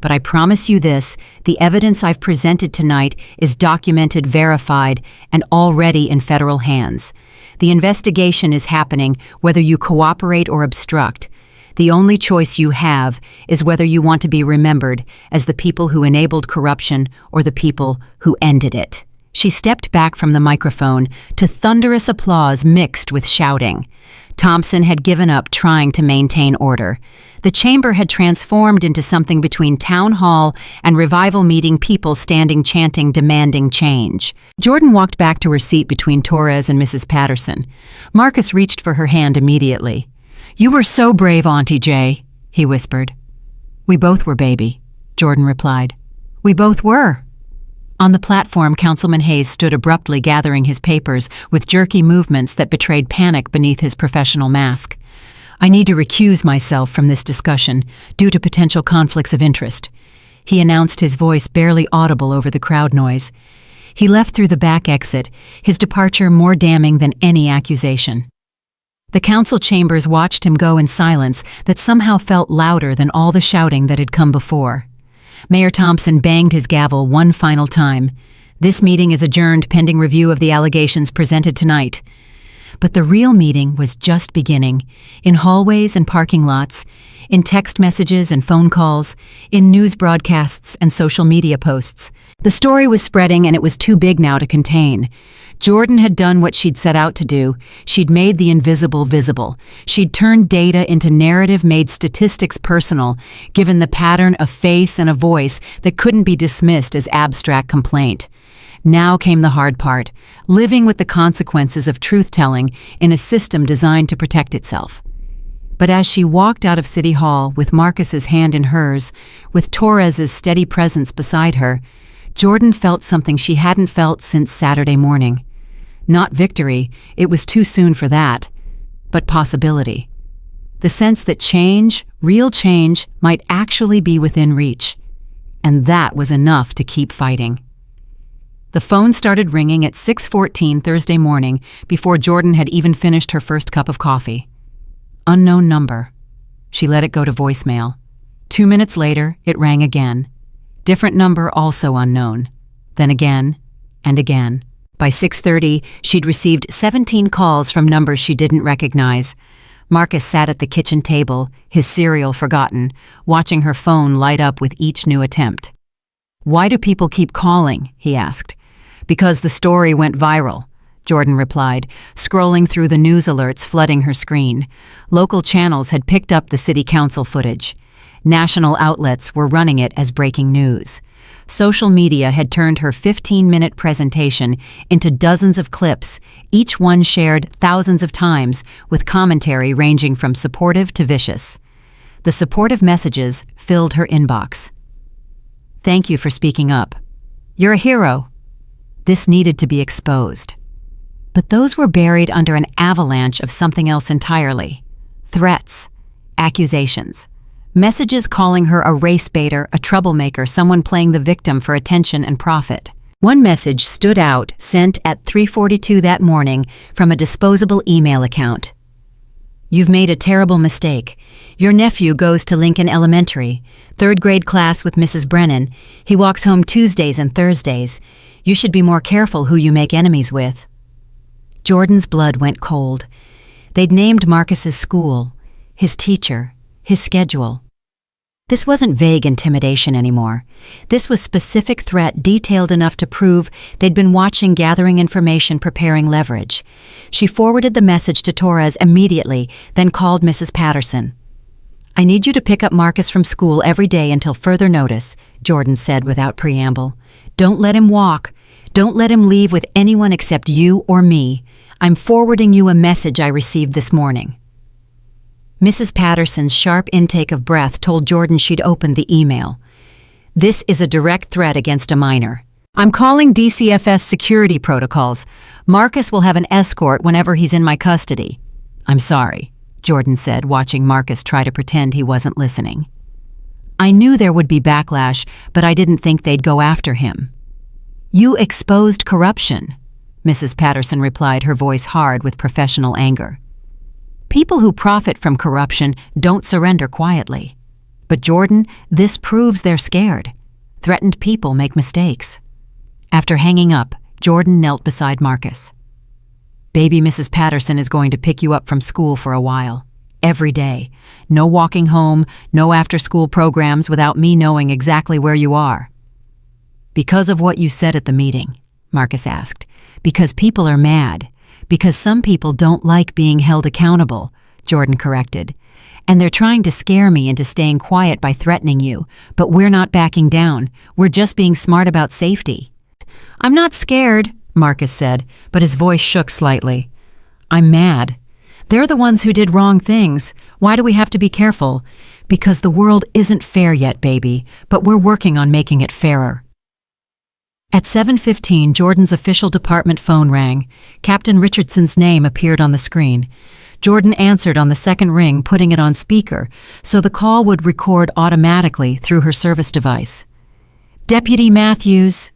But I promise you this, the evidence I've presented tonight is documented, verified, and already in federal hands. The investigation is happening whether you cooperate or obstruct. The only choice you have is whether you want to be remembered as the people who enabled corruption or the people who ended it." She stepped back from the microphone to thunderous applause mixed with shouting. Thompson had given up trying to maintain order. The chamber had transformed into something between town hall and revival meeting, people standing, chanting, demanding change. Jordan walked back to her seat between Torres and Mrs. Patterson. Marcus reached for her hand immediately. "You were so brave, Auntie Jay," he whispered. "We both were, baby," Jordan replied. "We both were." On the platform, Councilman Hayes stood abruptly, gathering his papers with jerky movements that betrayed panic beneath his professional mask. "I need to recuse myself from this discussion due to potential conflicts of interest," he announced, his voice barely audible over the crowd noise. He left through the back exit, his departure more damning than any accusation. The council chambers watched him go in silence that somehow felt louder than all the shouting that had come before. Mayor Thompson banged his gavel one final time. "This meeting is adjourned pending review of the allegations presented tonight." But the real meeting was just beginning, in hallways and parking lots, in text messages and phone calls, in news broadcasts and social media posts. The story was spreading, and it was too big now to contain. Jordan had done what she'd set out to do. She'd made the invisible visible. She'd turned data into narrative, made statistics personal, given the pattern a face and a voice that couldn't be dismissed as abstract complaint. Now came the hard part, living with the consequences of truth-telling in a system designed to protect itself. But as she walked out of City Hall with Marcus's hand in hers, with Torres's steady presence beside her, Jordan felt something she hadn't felt since Saturday morning. Not victory, it was too soon for that, but possibility. The sense that change, real change, might actually be within reach. And that was enough to keep fighting. The phone started ringing at 6:14 Thursday morning before Jordan had even finished her first cup of coffee. Unknown number. She let it go to voicemail. 2 minutes later, it rang again. Different number, also unknown. Then again, and again. By 6:30, she'd received 17 calls from numbers she didn't recognize. Marcus sat at the kitchen table, his cereal forgotten, watching her phone light up with each new attempt. "Why do people keep calling?" he asked. "Because the story went viral," Jordan replied, scrolling through the news alerts flooding her screen. Local channels had picked up the city council footage. National outlets were running it as breaking news. Social media had turned her 15-minute presentation into dozens of clips, each one shared thousands of times, with commentary ranging from supportive to vicious. The supportive messages filled her inbox. "Thank you for speaking up. You're a hero." This needed to be exposed. But those were buried under an avalanche of something else entirely. Threats, accusations, messages calling her a race baiter, a troublemaker, someone playing the victim for attention and profit. One message stood out, sent at 3:42 that morning from a disposable email account. "You've made a terrible mistake. Your nephew goes to Lincoln Elementary, 3rd grade class with Mrs. Brennan. He walks home Tuesdays and Thursdays. You should be more careful who you make enemies with." Jordan's blood went cold. They'd named Marcus's school, his teacher, his schedule. This wasn't vague intimidation anymore. This was specific threat detailed enough to prove they'd been watching, gathering information, preparing leverage. She forwarded the message to Torres immediately, then called Mrs. Patterson. "I need you to pick up Marcus from school every day until further notice," Jordan said without preamble. "Don't let him walk. Don't let him leave with anyone except you or me. I'm forwarding you a message I received this morning." Mrs. Patterson's sharp intake of breath told Jordan she'd opened the email. "This is a direct threat against a minor. I'm calling DCFS security protocols. Marcus will have an escort whenever he's in my custody." "I'm sorry," Jordan said, watching Marcus try to pretend he wasn't listening. "I knew there would be backlash, but I didn't think they'd go after him." "You exposed corruption," Mrs. Patterson replied, her voice hard with professional anger. "People who profit from corruption don't surrender quietly. But Jordan, this proves they're scared. Threatened people make mistakes." After hanging up, Jordan knelt beside Marcus. "Baby Mrs. Patterson is going to pick you up from school for a while. Every day. No walking home, no after-school programs without me knowing exactly where you are." "Because of what you said at the meeting?" Marcus asked. "Because people are mad. Because some people don't like being held accountable," Jordan corrected. "And they're trying to scare me into staying quiet by threatening you, but we're not backing down. We're just being smart about safety." "I'm not scared," Marcus said, but his voice shook slightly. "I'm mad. They're the ones who did wrong things. Why do we have to be careful? Because the world isn't fair yet, baby, but we're working on making it fairer." At 7:15, Jordan's official department phone rang. Captain Richardson's name appeared on the screen. Jordan answered on the second ring, putting it on speaker, so the call would record automatically through her service device. "Deputy Matthews,"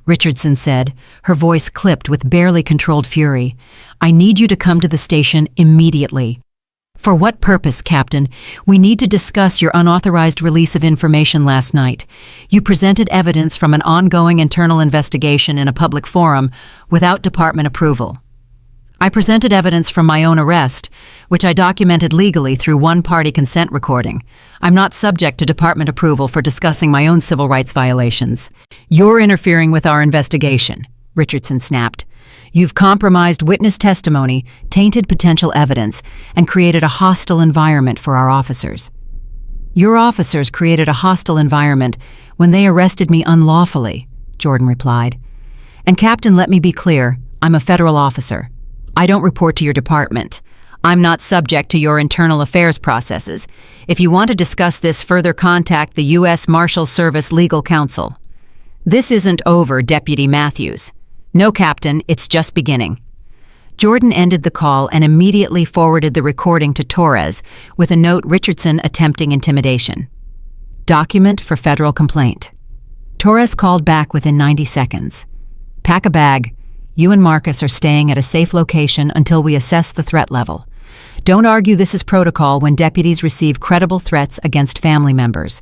Richardson said, her voice clipped with barely controlled fury. "I need you to come to the station immediately." "For what purpose, Captain? We need to discuss your unauthorized release of information last night. You presented evidence from an ongoing internal investigation in a public forum without department approval." "I presented evidence from my own arrest, which I documented legally through one-party consent recording. I'm not subject to department approval for discussing my own civil rights violations." "You're interfering with our investigation," Richardson snapped. "You've compromised witness testimony, tainted potential evidence, and created a hostile environment for our officers." "Your officers created a hostile environment when they arrested me unlawfully," Jordan replied. And Captain, let me be clear, I'm a federal officer. I don't report to your department. I'm not subject to your internal affairs processes. If you want to discuss this, further contact the U.S. Marshal Service Legal Counsel. This isn't over, Deputy Matthews. No, Captain, it's just beginning. Jordan ended the call and immediately forwarded the recording to Torres with a note: Richardson attempting intimidation. Document for federal complaint. Torres called back within 90 seconds. Pack a bag. You and Marcus are staying at a safe location until we assess the threat level. Don't argue this is protocol when deputies receive credible threats against family members.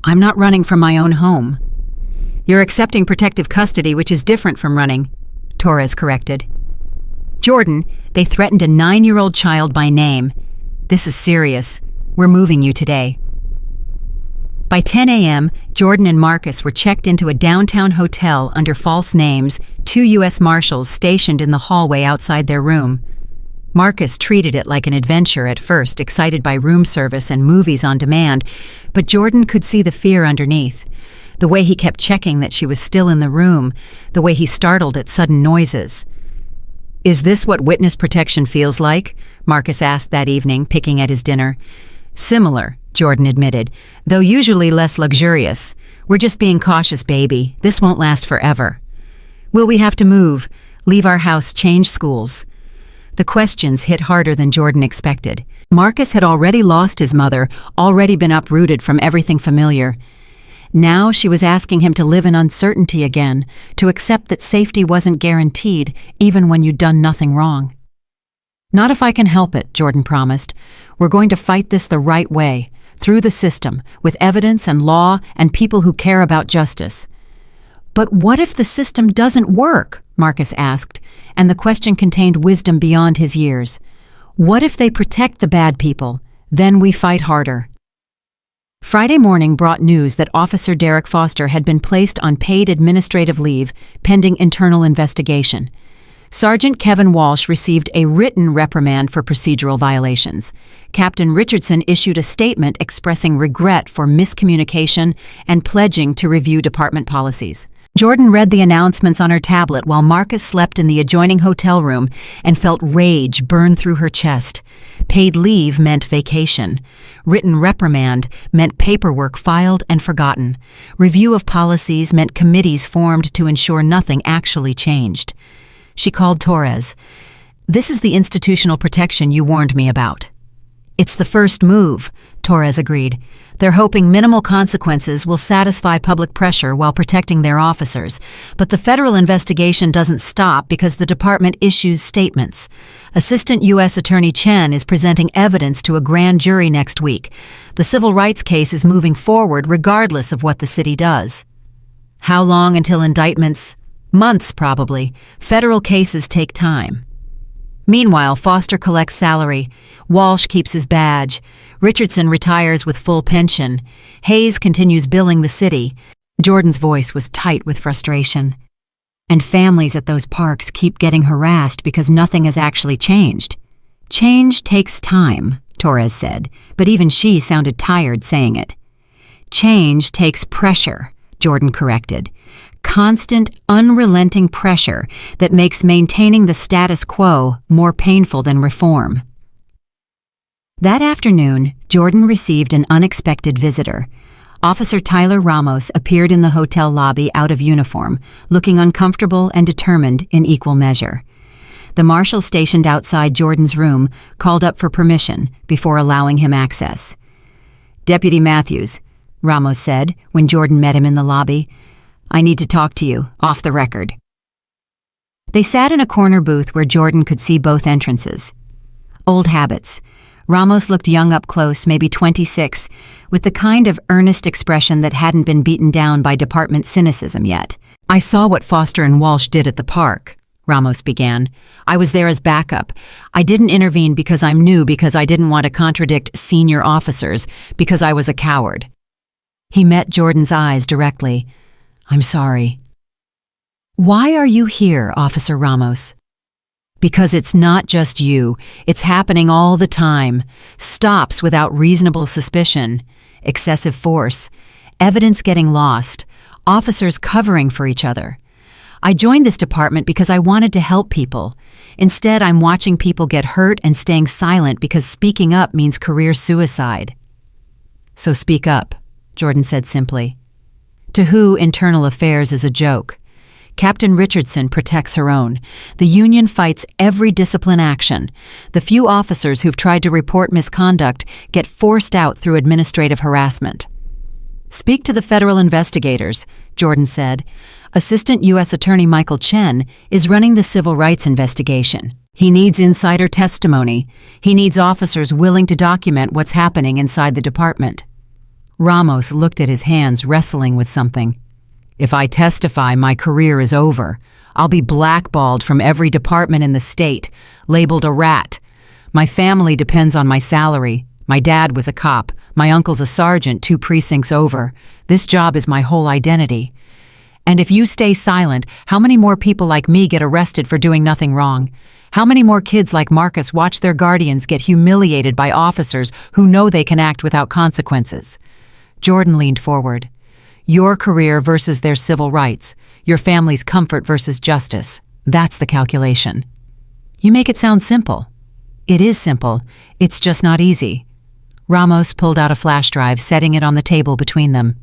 I'm not running from my own home. You're accepting protective custody, which is different from running, Torres corrected. Jordan, they threatened a 9-year-old child by name. This is serious. We're moving you today. By 10 a.m., Jordan and Marcus were checked into a downtown hotel under false names, 2 U.S. Marshals stationed in the hallway outside their room. Marcus treated it like an adventure at first, excited by room service and movies on demand, but Jordan could see the fear underneath. The way he kept checking that she was still in the room, the way he startled at sudden noises. Is this what witness protection feels like? Marcus asked that evening, picking at his dinner. Similar, Jordan admitted, though usually less luxurious. We're just being cautious, baby. This won't last forever. Will we have to move, leave our house, change schools? The questions hit harder than Jordan expected. Marcus had already lost his mother, already been uprooted from everything familiar. Now she was asking him to live in uncertainty again, to accept that safety wasn't guaranteed, even when you'd done nothing wrong. Not if I can help it, Jordan promised. We're going to fight this the right way, through the system, with evidence and law and people who care about justice. But what if the system doesn't work? Marcus asked, and the question contained wisdom beyond his years. What if they protect the bad people? Then we fight harder. Friday morning brought news that Officer Derek Foster had been placed on paid administrative leave pending internal investigation. Sergeant Kevin Walsh received a written reprimand for procedural violations. Captain Richardson issued a statement expressing regret for miscommunication and pledging to review department policies. Jordan read the announcements on her tablet while Marcus slept in the adjoining hotel room and felt rage burn through her chest. Paid leave meant vacation. Written reprimand meant paperwork filed and forgotten. Review of policies meant committees formed to ensure nothing actually changed. She called Torres. This is the institutional protection you warned me about. It's the first move, Torres agreed. They're hoping minimal consequences will satisfy public pressure while protecting their officers. But the federal investigation doesn't stop because the department issues statements. Assistant U.S. Attorney Chen is presenting evidence to a grand jury next week. The civil rights case is moving forward regardless of what the city does. How long until indictments? Months, probably. Federal cases take time. Meanwhile, Foster collects salary. Walsh keeps his badge. Richardson retires with full pension. Hayes continues billing the city. Jordan's voice was tight with frustration. And families at those parks keep getting harassed because nothing has actually changed. Change takes time, Torres said, but even she sounded tired saying it. Change takes pressure, Jordan corrected. Constant, unrelenting pressure that makes maintaining the status quo more painful than reform. That afternoon, Jordan received an unexpected visitor. Officer Tyler Ramos appeared in the hotel lobby out of uniform, looking uncomfortable and determined in equal measure. The marshal stationed outside Jordan's room called up for permission before allowing him access. "Deputy Matthews," Ramos said when Jordan met him in the lobby, "I need to talk to you, off the record." They sat in a corner booth where Jordan could see both entrances. Old habits. Ramos looked young up close, maybe 26, with the kind of earnest expression that hadn't been beaten down by department cynicism yet. "I saw what Foster and Walsh did at the park," Ramos began. "I was there as backup. I didn't intervene because I'm new, because I didn't want to contradict senior officers, because I was a coward." He met Jordan's eyes directly. "I'm sorry." "Why are you here, Officer Ramos?" "Because it's not just you. It's happening all the time. Stops without reasonable suspicion. Excessive force. Evidence getting lost. Officers covering for each other. I joined this department because I wanted to help people. Instead, I'm watching people get hurt and staying silent because speaking up means career suicide." "So speak up," Jordan said simply. To who internal affairs is a joke? Captain Richardson protects her own. The union fights every discipline action. The few officers who've tried to report misconduct get forced out through administrative harassment. "Speak to the federal investigators," Jordan said. Assistant U.S. Attorney Michael Chen is running the civil rights investigation. He needs insider testimony. He needs officers willing to document what's happening inside the department. Ramos looked at his hands, wrestling with something. "If I testify, my career is over. I'll be blackballed from every department in the state, labeled a rat. My family depends on my salary. My dad was a cop. My uncle's a sergeant 2 precincts over. This job is my whole identity. And if you stay silent, how many more people like me get arrested for doing nothing wrong? How many more kids like Marcus watch their guardians get humiliated by officers who know they can act without consequences?" Jordan leaned forward. "Your career versus their civil rights. Your family's comfort versus justice. That's the calculation." "You make it sound simple." "It is simple. It's just not easy." Ramos pulled out a flash drive, setting it on the table between them.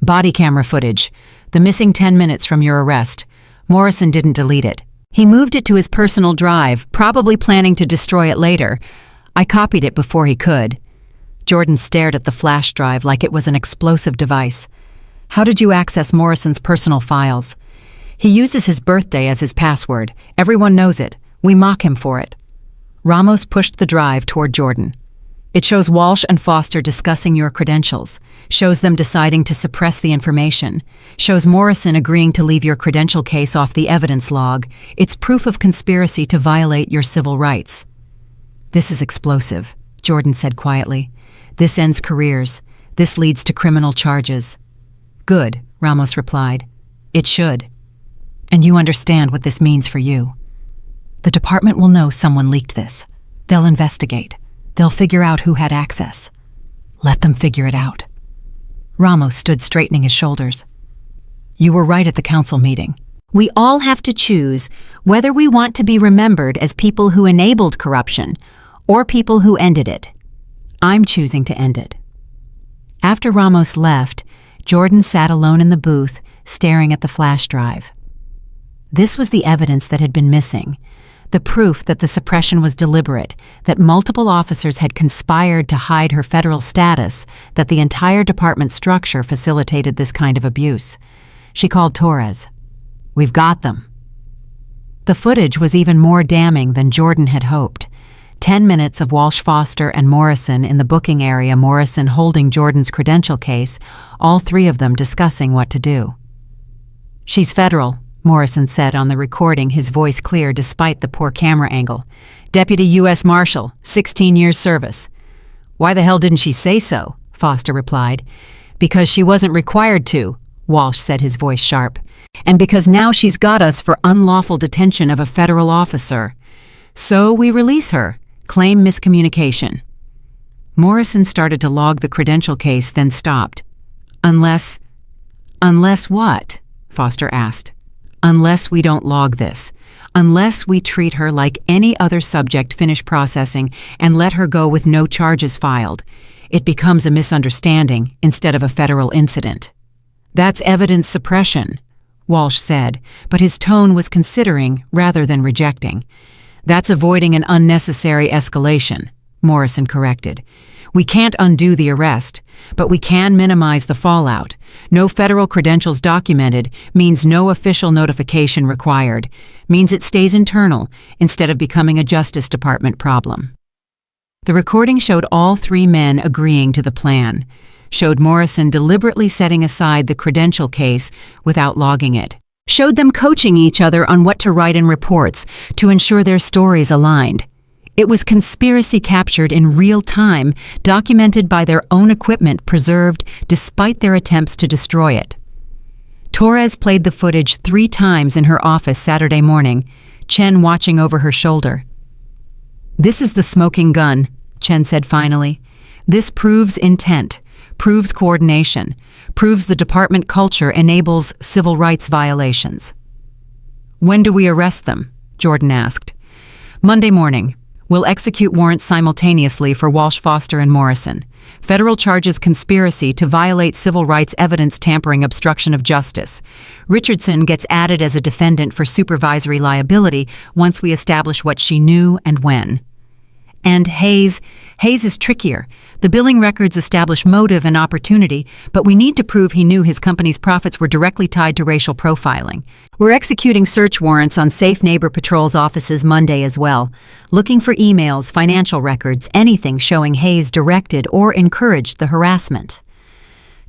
"Body camera footage. The missing 10 minutes from your arrest. Morrison didn't delete it. He moved it to his personal drive, probably planning to destroy it later. I copied it before he could." Jordan stared at the flash drive like it was an explosive device. "How did you access Morrison's personal files?" "He uses his birthday as his password. Everyone knows it. We mock him for it." Ramos pushed the drive toward Jordan. "It shows Walsh and Foster discussing your credentials, shows them deciding to suppress the information, shows Morrison agreeing to leave your credential case off the evidence log. It's proof of conspiracy to violate your civil rights." "This is explosive," Jordan said quietly. "This ends careers. This leads to criminal charges." "Good," Ramos replied. "It should. And you understand what this means for you. The department will know someone leaked this. They'll investigate. They'll figure out who had access. Let them figure it out." Ramos stood straightening his shoulders. "You were right at the council meeting. We all have to choose whether we want to be remembered as people who enabled corruption or people who ended it. I'm choosing to end it." After Ramos left, Jordan sat alone in the booth, staring at the flash drive. This was the evidence that had been missing. The proof that the suppression was deliberate, that multiple officers had conspired to hide her federal status, that the entire department structure facilitated this kind of abuse. She called Torres. "We've got them." The footage was even more damning than Jordan had hoped. 10 minutes of Walsh, Foster, and Morrison in the booking area, Morrison holding Jordan's credential case, all 3 of them discussing what to do. "She's federal," Morrison said on the recording, his voice clear despite the poor camera angle. "Deputy U.S. Marshal, 16 years service." "Why the hell didn't she say so?" Foster replied. "Because she wasn't required to," Walsh said, his voice sharp. "And because now she's got us for unlawful detention of a federal officer. So we release her. Claim miscommunication." Morrison started to log the credential case, then stopped. Unless what?" Foster asked. "Unless we don't log this. Unless we treat her like any other subject, finish processing, and let her go with no charges filed. It becomes a misunderstanding instead of a federal incident." "That's evidence suppression," Walsh said, but his tone was considering rather than rejecting. "That's avoiding an unnecessary escalation," Morrison corrected. "We can't undo the arrest, but we can minimize the fallout. No federal credentials documented means no official notification required, means it stays internal instead of becoming a Justice Department problem." The recording showed all 3 men agreeing to the plan, showed Morrison deliberately setting aside the credential case without logging it, showed them coaching each other on what to write in reports to ensure their stories aligned. It was conspiracy captured in real time, documented by their own equipment preserved despite their attempts to destroy it. Torres played the footage 3 times in her office Saturday morning, Chen watching over her shoulder. "This is the smoking gun," Chen said finally. "This proves intent, proves coordination, proves the department culture enables civil rights violations." "When do we arrest them?" Jordan asked. "Monday morning. We'll execute warrants simultaneously for Walsh, Foster, and Morrison. Federal charges conspiracy to violate civil rights, evidence tampering, obstruction of justice. Richardson gets added as a defendant for supervisory liability once we establish what she knew and when. And Hayes is trickier. The billing records establish motive and opportunity, but we need to prove he knew his company's profits were directly tied to racial profiling. We're executing search warrants on Safe Neighbor Patrol's offices Monday as well, looking for emails, financial records, anything showing Hayes directed or encouraged the harassment."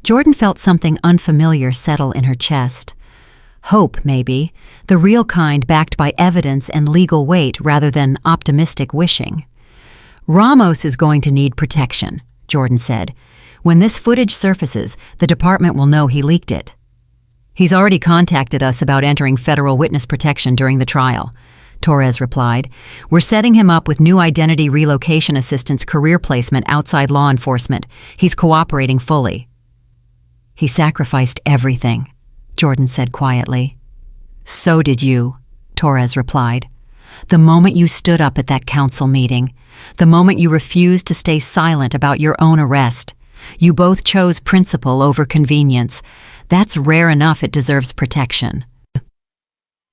Jordan felt something unfamiliar settle in her chest. Hope, maybe, the real kind backed by evidence and legal weight rather than optimistic wishing. "Ramos is going to need protection," Jordan said. "When this footage surfaces, the department will know he leaked it." "He's already contacted us about entering federal witness protection during the trial," Torres replied. "We're setting him up with new identity relocation assistance career placement outside law enforcement. He's cooperating fully." "He sacrificed everything," Jordan said quietly. "So did you," Torres replied. "The moment you stood up at that council meeting, the moment you refused to stay silent about your own arrest, you both chose principle over convenience. That's rare enough it deserves protection."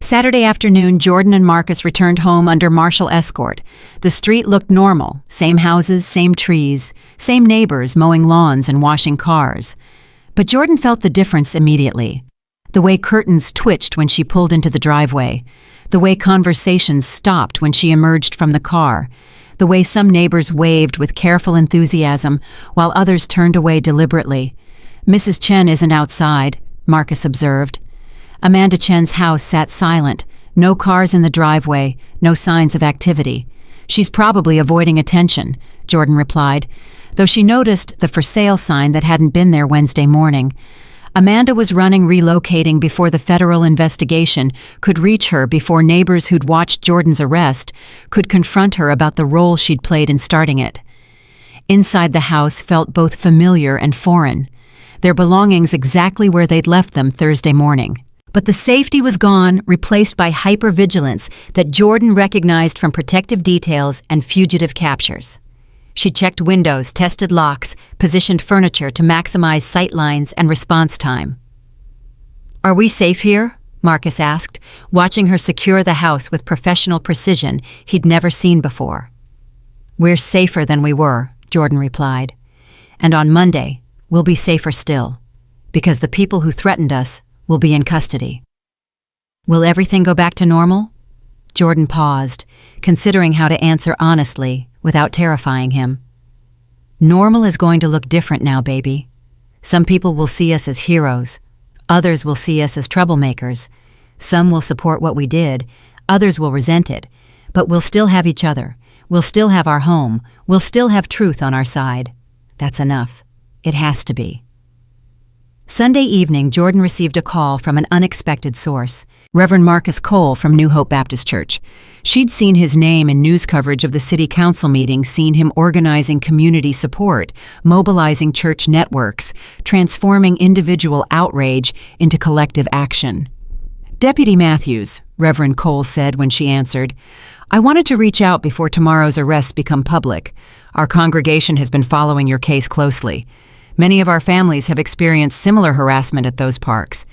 Saturday afternoon, Jordan and Marcus returned home under Marshal escort. The street looked normal, same houses, same trees, same neighbors mowing lawns and washing cars. But Jordan felt the difference immediately. The way curtains twitched when she pulled into the driveway, the way conversations stopped when she emerged from the car, the way some neighbors waved with careful enthusiasm while others turned away deliberately. "Mrs. Chen isn't outside," Marcus observed. Amanda Chen's house sat silent, no cars in the driveway, no signs of activity. "She's probably avoiding attention," Jordan replied, though she noticed the for sale sign that hadn't been there Wednesday morning. Amanda was running relocating before the federal investigation could reach her, before neighbors who'd watched Jordan's arrest could confront her about the role she'd played in starting it. Inside the house felt both familiar and foreign, their belongings exactly where they'd left them Thursday morning. But the safety was gone, replaced by hypervigilance that Jordan recognized from protective details and fugitive captures. She checked windows, tested locks, positioned furniture to maximize sight lines and response time. "Are we safe here?" Marcus asked, watching her secure the house with professional precision he'd never seen before. "We're safer than we were," Jordan replied. "And on Monday, we'll be safer still, because the people who threatened us will be in custody." "Will everything go back to normal?" Jordan paused, considering how to answer honestly without terrifying him. "Normal is going to look different now, baby. Some people will see us as heroes. Others will see us as troublemakers. Some will support what we did. Others will resent it. But we'll still have each other. We'll still have our home. We'll still have truth on our side. That's enough. It has to be." Sunday evening, Jordan received a call from an unexpected source, Reverend Marcus Cole from New Hope Baptist Church. She'd seen his name in news coverage of the city council meeting, seen him organizing community support, mobilizing church networks, transforming individual outrage into collective action. "Deputy Matthews," Reverend Cole said when she answered, "I wanted to reach out before tomorrow's arrests become public. Our congregation has been following your case closely. Many of our families have experienced similar harassment at those parks.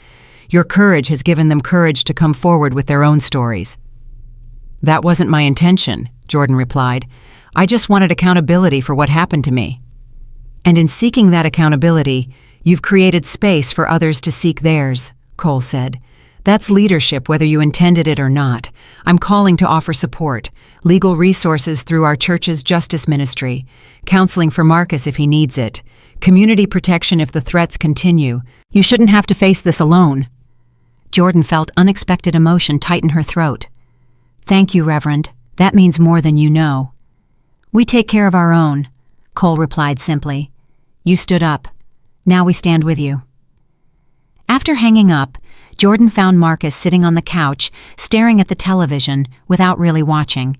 Your courage has given them courage to come forward with their own stories." "That wasn't my intention," Jordan replied. "I just wanted accountability for what happened to me." "And in seeking that accountability, you've created space for others to seek theirs," Cole said. "That's leadership whether you intended it or not. I'm calling to offer support, legal resources through our church's justice ministry, counseling for Marcus if he needs it, community protection if the threats continue. You shouldn't have to face this alone." Jordan felt unexpected emotion tighten her throat. "Thank you, Reverend. That means more than you know." "We take care of our own," Cole replied simply. "You stood up. Now we stand with you." After hanging up, Jordan found Marcus sitting on the couch, staring at the television without really watching.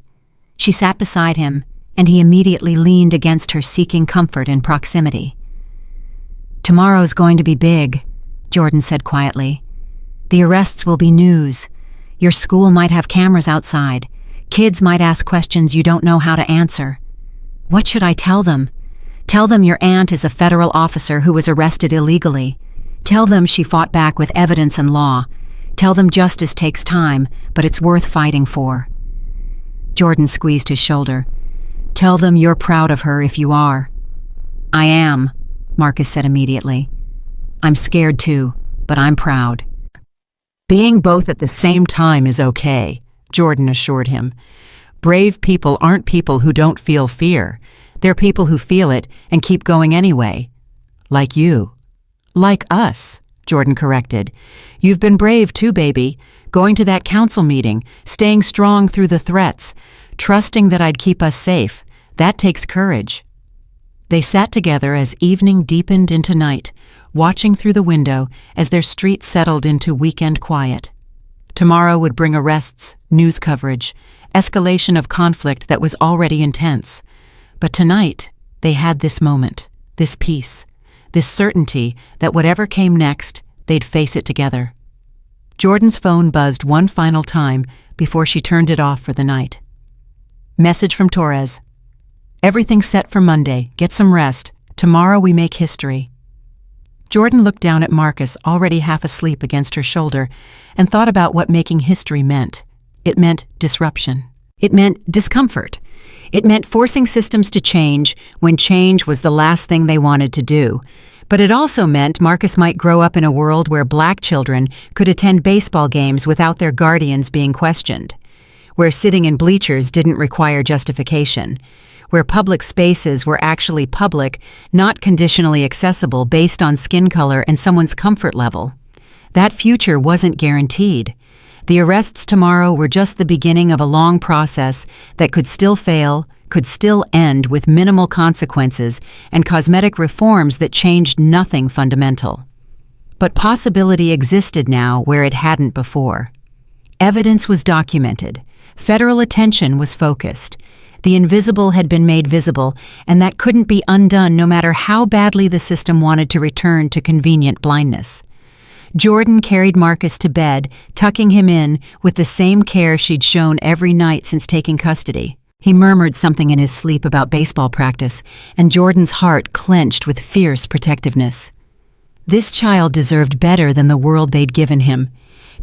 She sat beside him, and he immediately leaned against her, seeking comfort in proximity. "Tomorrow's going to be big," Jordan said quietly. "The arrests will be news. Your school might have cameras outside. Kids might ask questions you don't know how to answer. What should I tell them? Tell them your aunt is a federal officer who was arrested illegally. Tell them she fought back with evidence and law. Tell them justice takes time, but it's worth fighting for. Jordan squeezed his shoulder. Tell them you're proud of her if you are. I am, Marcus said immediately. I'm scared too, but I'm proud. Being both at the same time is okay, Jordan assured him. Brave people aren't people who don't feel fear. They're people who feel it and keep going anyway. Like you. Like us, Jordan corrected. You've been brave too, baby. Going to that council meeting, staying strong through the threats, trusting that I'd keep us safe. That takes courage. They sat together as evening deepened into night, watching through the window as their street settled into weekend quiet. Tomorrow would bring arrests, news coverage, escalation of conflict that was already intense. But tonight, they had this moment, this peace, this certainty that whatever came next, they'd face it together. Jordan's phone buzzed one final time before she turned it off for the night. Message from Torres. Everything's set for Monday. Get some rest. Tomorrow we make history. Jordan looked down at Marcus, already half asleep against her shoulder, and thought about what making history meant. It meant disruption. It meant discomfort. It meant forcing systems to change when change was the last thing they wanted to do. But it also meant Marcus might grow up in a world where black children could attend baseball games without their guardians being questioned, where sitting in bleachers didn't require justification, where public spaces were actually public, not conditionally accessible based on skin color and someone's comfort level. That future wasn't guaranteed. The arrests tomorrow were just the beginning of a long process that could still fail, could still end with minimal consequences and cosmetic reforms that changed nothing fundamental. But possibility existed now where it hadn't before. Evidence was documented. Federal attention was focused. The invisible had been made visible, and that couldn't be undone no matter how badly the system wanted to return to convenient blindness. Jordan carried Marcus to bed, tucking him in with the same care she'd shown every night since taking custody. He murmured something in his sleep about baseball practice, and Jordan's heart clenched with fierce protectiveness. This child deserved better than the world they'd given him,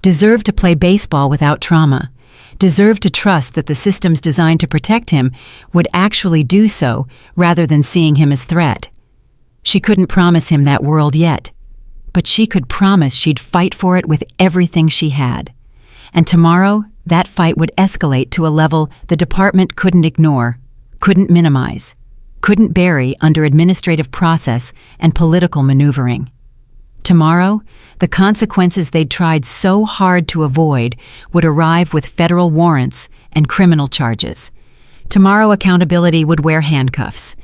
deserved to play baseball without trauma, deserved to trust that the systems designed to protect him would actually do so rather than seeing him as threat. She couldn't promise him that world yet, but she could promise she'd fight for it with everything she had. And tomorrow, that fight would escalate to a level the department couldn't ignore, couldn't minimize, couldn't bury under administrative process and political maneuvering. Tomorrow, the consequences they'd tried so hard to avoid would arrive with federal warrants and criminal charges. Tomorrow, accountability would wear handcuffs.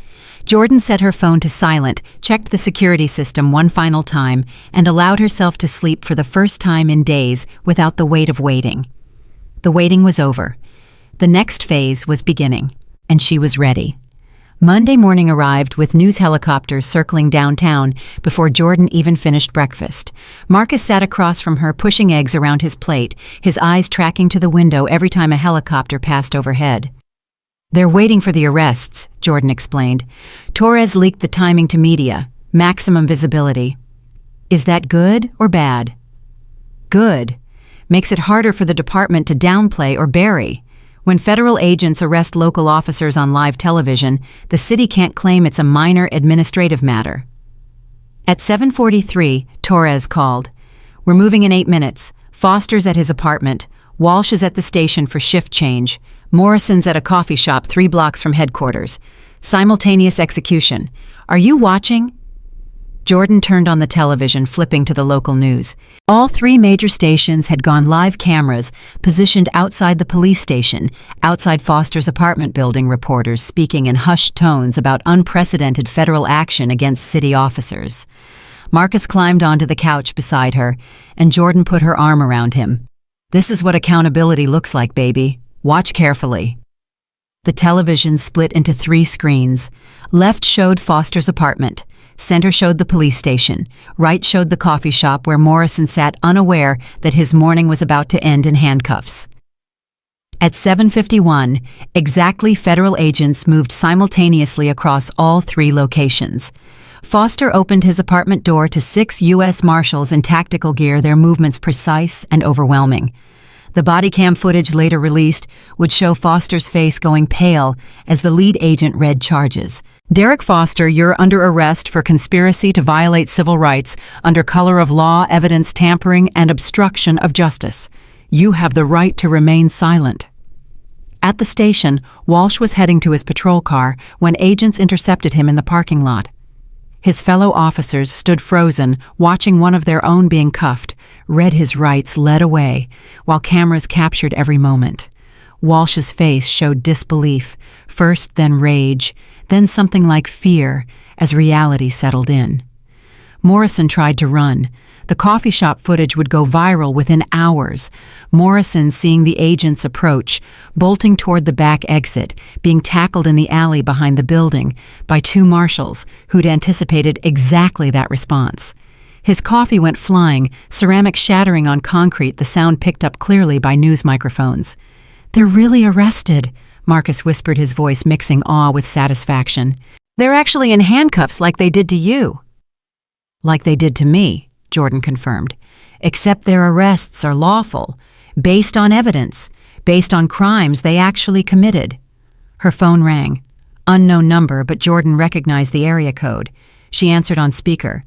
Jordan set her phone to silent, checked the security system one final time, and allowed herself to sleep for the first time in days without the weight of waiting. The waiting was over. The next phase was beginning, and she was ready. Monday morning arrived with news helicopters circling downtown before Jordan even finished breakfast. Marcus sat across from her, pushing eggs around his plate, his eyes tracking to the window every time a helicopter passed overhead. They're waiting for the arrests, Jordan explained. Torres leaked the timing to media. Maximum visibility. Is that good or bad? Good. Makes it harder for the department to downplay or bury. When federal agents arrest local officers on live television, the city can't claim it's a minor administrative matter. At 7:43, Torres called. We're moving in 8 minutes. Foster's at his apartment. Walsh is at the station for shift change. Morrison's at a coffee shop 3 blocks from headquarters. Simultaneous execution. Are you watching? Jordan turned on the television, flipping to the local news. All 3 major stations had gone live cameras positioned outside the police station, outside Foster's apartment building, reporters speaking in hushed tones about unprecedented federal action against city officers. Marcus climbed onto the couch beside her, and Jordan put her arm around him. This is what accountability looks like, baby. Watch carefully. The television split into 3 screens. Left showed Foster's apartment. Center showed the police station. Right showed the coffee shop where Morrison sat unaware that his morning was about to end in handcuffs. At 7:51, exactly federal agents moved simultaneously across all 3 locations. Foster opened his apartment door to 6 U.S. Marshals in tactical gear, their movements precise and overwhelming. The body cam footage later released would show Foster's face going pale as the lead agent read charges. Derek Foster, you're under arrest for conspiracy to violate civil rights under color of law, evidence tampering, and obstruction of justice. You have the right to remain silent. At the station, Walsh was heading to his patrol car when agents intercepted him in the parking lot. His fellow officers stood frozen, watching one of their own being cuffed, read his rights led away, while cameras captured every moment. Walsh's face showed disbelief, first then rage, then something like fear, as reality settled in. Morrison tried to run. The coffee shop footage would go viral within hours. Morrison seeing the agents approach, bolting toward the back exit, being tackled in the alley behind the building by 2 marshals who'd anticipated exactly that response. His coffee went flying, ceramic shattering on concrete, the sound picked up clearly by news microphones. "They're really arrested," Marcus whispered, his voice mixing awe with satisfaction. "They're actually in handcuffs like they did to you." "Like they did to me," Jordan confirmed. "Except their arrests are lawful, based on evidence, based on crimes they actually committed." Her phone rang. Unknown number, but Jordan recognized the area code. She answered on speaker.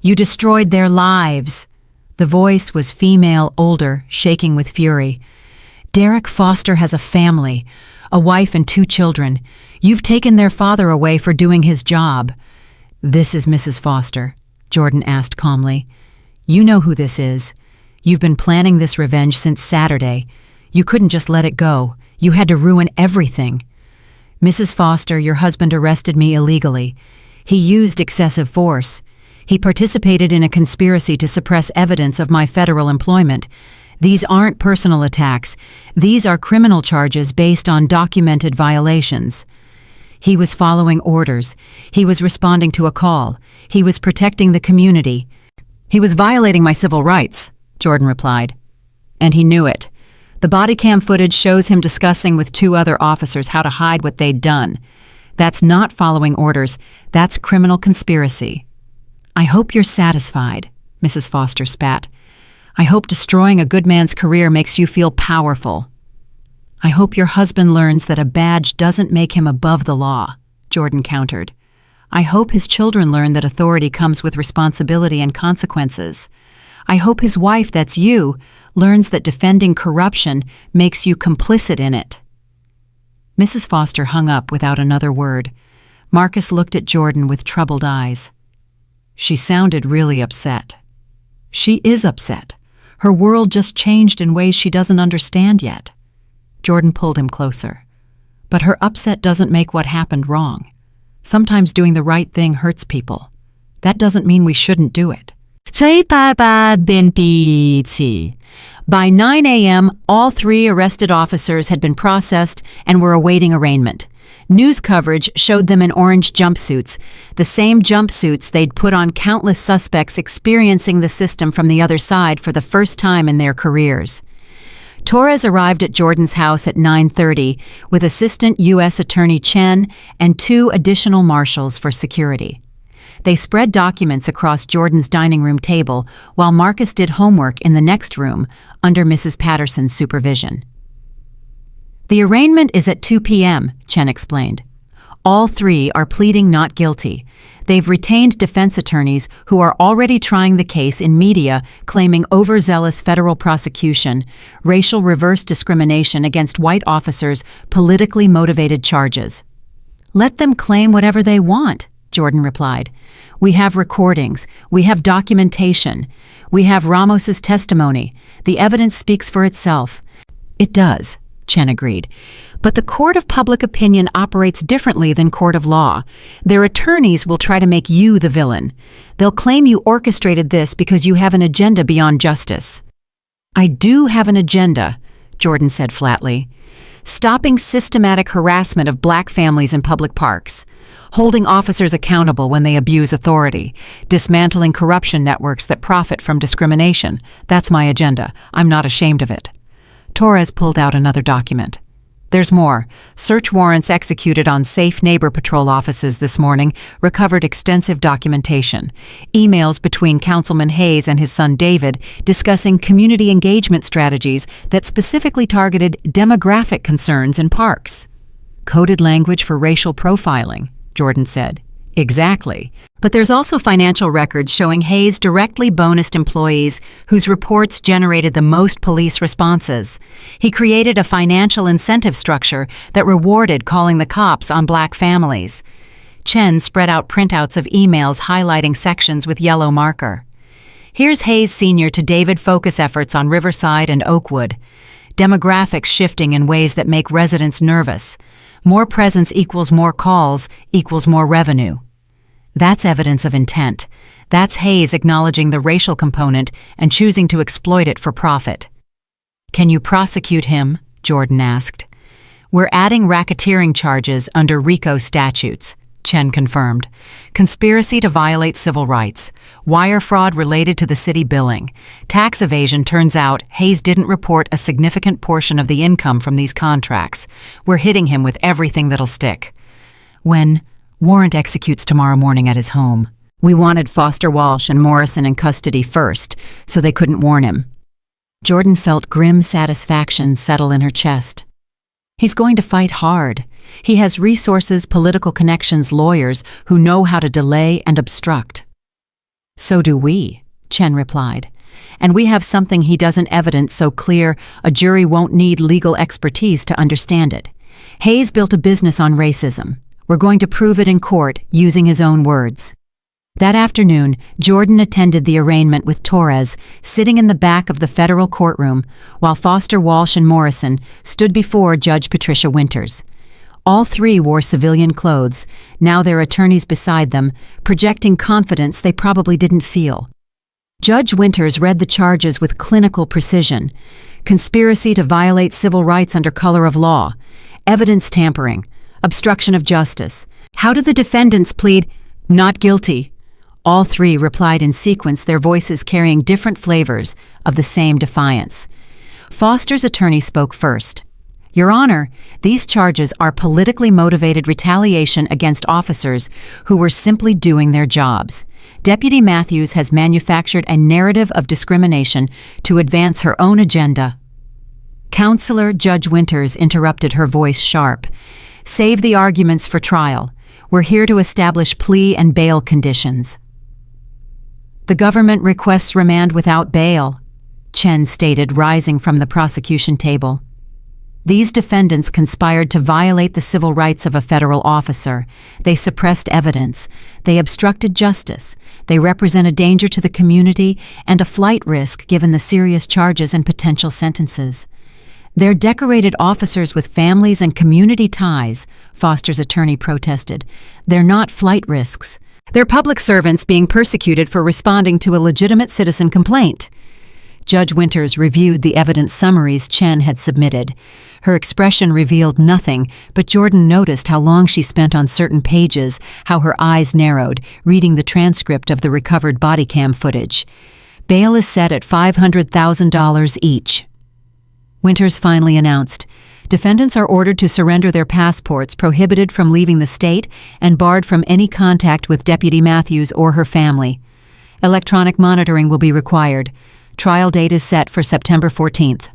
"You destroyed their lives." The voice was female, older, shaking with fury. "Derek Foster has a family, a wife and 2 children. You've taken their father away for doing his job." "This is Mrs. Foster," Jordan asked calmly. "You know who this is. You've been planning this revenge since Saturday. You couldn't just let it go. You had to ruin everything." "Mrs. Foster, your husband arrested me illegally. He used excessive force. He participated in a conspiracy to suppress evidence of my federal employment. These aren't personal attacks. These are criminal charges based on documented violations." He was following orders. He was responding to a call. He was protecting the community. "He was violating my civil rights," Jordan replied. And he knew it. The body cam footage shows him discussing with 2 other officers how to hide what they'd done. That's not following orders. That's criminal conspiracy. "I hope you're satisfied," Mrs. Foster spat. "I hope destroying a good man's career makes you feel powerful." "I hope your husband learns that a badge doesn't make him above the law," Jordan countered. "I hope his children learn that authority comes with responsibility and consequences. I hope his wife, that's you, learns that defending corruption makes you complicit in it." Mrs. Foster hung up without another word. Marcus looked at Jordan with troubled eyes. She sounded really upset. She is upset. Her world just changed in ways she doesn't understand yet. Jordan pulled him closer. "But her upset doesn't make what happened wrong. Sometimes doing the right thing hurts people. That doesn't mean we shouldn't do it." By 9 a.m., all 3 arrested officers had been processed and were awaiting arraignment. News coverage showed them in orange jumpsuits, the same jumpsuits they'd put on countless suspects experiencing the system from the other side for the first time in their careers. Torres arrived at Jordan's house at 9:30 with Assistant U.S. Attorney Chen and 2 additional marshals for security. They spread documents across Jordan's dining room table while Marcus did homework in the next room under Mrs. Patterson's supervision. "The arraignment is at 2 p.m., Chen explained. All 3 are pleading not guilty. They've retained defense attorneys who are already trying the case in media, claiming overzealous federal prosecution, racial reverse discrimination against white officers, politically motivated charges." "Let them claim whatever they want," Jordan replied. "We have recordings. We have documentation. We have Ramos's testimony. The evidence speaks for itself." "It does," Chen agreed. "But the court of public opinion operates differently than court of law. Their attorneys will try to make you the villain. They'll claim you orchestrated this because you have an agenda beyond justice." "I do have an agenda," Jordan said flatly. stopping systematic harassment of black families in public parks, holding officers accountable when they abuse authority, dismantling corruption networks that profit from discrimination. That's my agenda. I'm not ashamed of it. Torres pulled out another document. There's more. Search warrants executed on safe neighbor patrol offices this morning recovered extensive documentation. Emails between Councilman Hayes and his son David discussing community engagement strategies that specifically targeted demographic concerns in parks. Coded language for racial profiling, Jordan said. Exactly. But there's also financial records showing Hayes directly bonused employees whose reports generated the most police responses. He created a financial incentive structure that rewarded calling the cops on black families. Chen spread out printouts of emails highlighting sections with yellow marker. Here's Hayes Sr. to David focus efforts on Riverside and Oakwood. Demographics shifting in ways that make residents nervous. More presence equals more calls equals more revenue. That's evidence of intent. That's Hayes acknowledging the racial component and choosing to exploit it for profit. Can you prosecute him? Jordan asked. We're adding racketeering charges under RICO statutes, Chen confirmed. Conspiracy to violate civil rights, wire fraud related to the city billing, tax evasion. Turns out Hayes didn't report a significant portion of the income from these contracts. We're hitting him with everything that'll stick. When warrant executes tomorrow morning at his home. We wanted Foster Walsh and Morrison in custody first, so they couldn't warn him. Jordan felt grim satisfaction settle in her chest. He's going to fight hard. He has resources, political connections, lawyers who know how to delay and obstruct. So do we, Chen replied. And we have something he doesn't evidence so clear a jury won't need legal expertise to understand it. Hayes built a business on racism. We're going to prove it in court using his own words. That afternoon, Jordan attended the arraignment with Torres, sitting in the back of the federal courtroom, while Foster Walsh and Morrison stood before Judge Patricia Winters. All three wore civilian clothes, now their attorneys beside them, projecting confidence they probably didn't feel. Judge Winters read the charges with clinical precision. Conspiracy to violate civil rights under color of law, evidence tampering, obstruction of justice. How did the defendants plead not guilty? All three replied in sequence, their voices carrying different flavors of the same defiance. Foster's attorney spoke first. Your Honor, these charges are politically motivated retaliation against officers who were simply doing their jobs. Deputy Matthews has manufactured a narrative of discrimination to advance her own agenda. Counselor Judge Winters interrupted, her voice sharp. Save the arguments for trial. We're here to establish plea and bail conditions. The government requests remand without bail, Chen stated, rising from the prosecution table. These defendants conspired to violate the civil rights of a federal officer. They suppressed evidence. They obstructed justice. They represent a danger to the community and a flight risk given the serious charges and potential sentences. They're decorated officers with families and community ties, Foster's attorney protested. They're not flight risks. They're public servants being persecuted for responding to a legitimate citizen complaint. Judge Winters reviewed the evidence summaries Chen had submitted. Her expression revealed nothing, but Jordan noticed how long she spent on certain pages, how her eyes narrowed, reading the transcript of the recovered body cam footage. Bail is set at $500,000 each. Winters finally announced, defendants are ordered to surrender their passports, prohibited from leaving the state, and barred from any contact with Deputy Matthews or her family. Electronic monitoring will be required. Trial date is set for September 14th.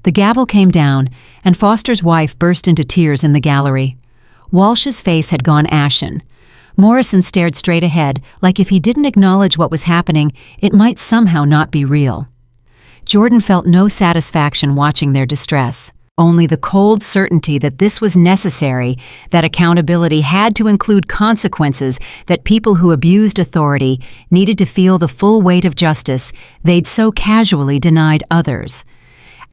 The gavel came down, and Foster's wife burst into tears in the gallery. Walsh's face had gone ashen. Morrison stared straight ahead, like if he didn't acknowledge what was happening, it might somehow not be real. Jordan felt no satisfaction watching their distress, only the cold certainty that this was necessary, that accountability had to include consequences, that people who abused authority needed to feel the full weight of justice they'd so casually denied others.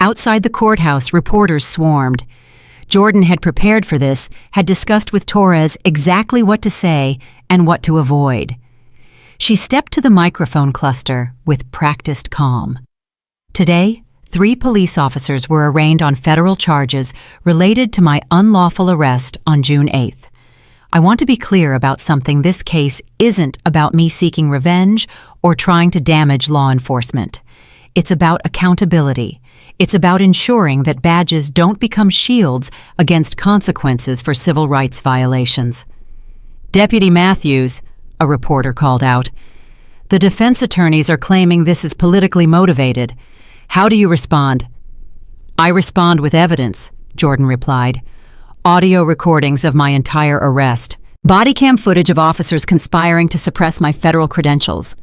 Outside the courthouse, reporters swarmed. Jordan had prepared for this, had discussed with Torres exactly what to say and what to avoid. She stepped to the microphone cluster with practiced calm. Today, 3 police officers were arraigned on federal charges related to my unlawful arrest on June 8th. I want to be clear about something. This case isn't about me seeking revenge or trying to damage law enforcement. It's about accountability. It's about ensuring that badges don't become shields against consequences for civil rights violations. Deputy Matthews, a reporter called out, the defense attorneys are claiming this is politically motivated. How do you respond? I respond with evidence, Jordan replied. Audio recordings of my entire arrest. Body cam footage of officers conspiring to suppress my federal credentials.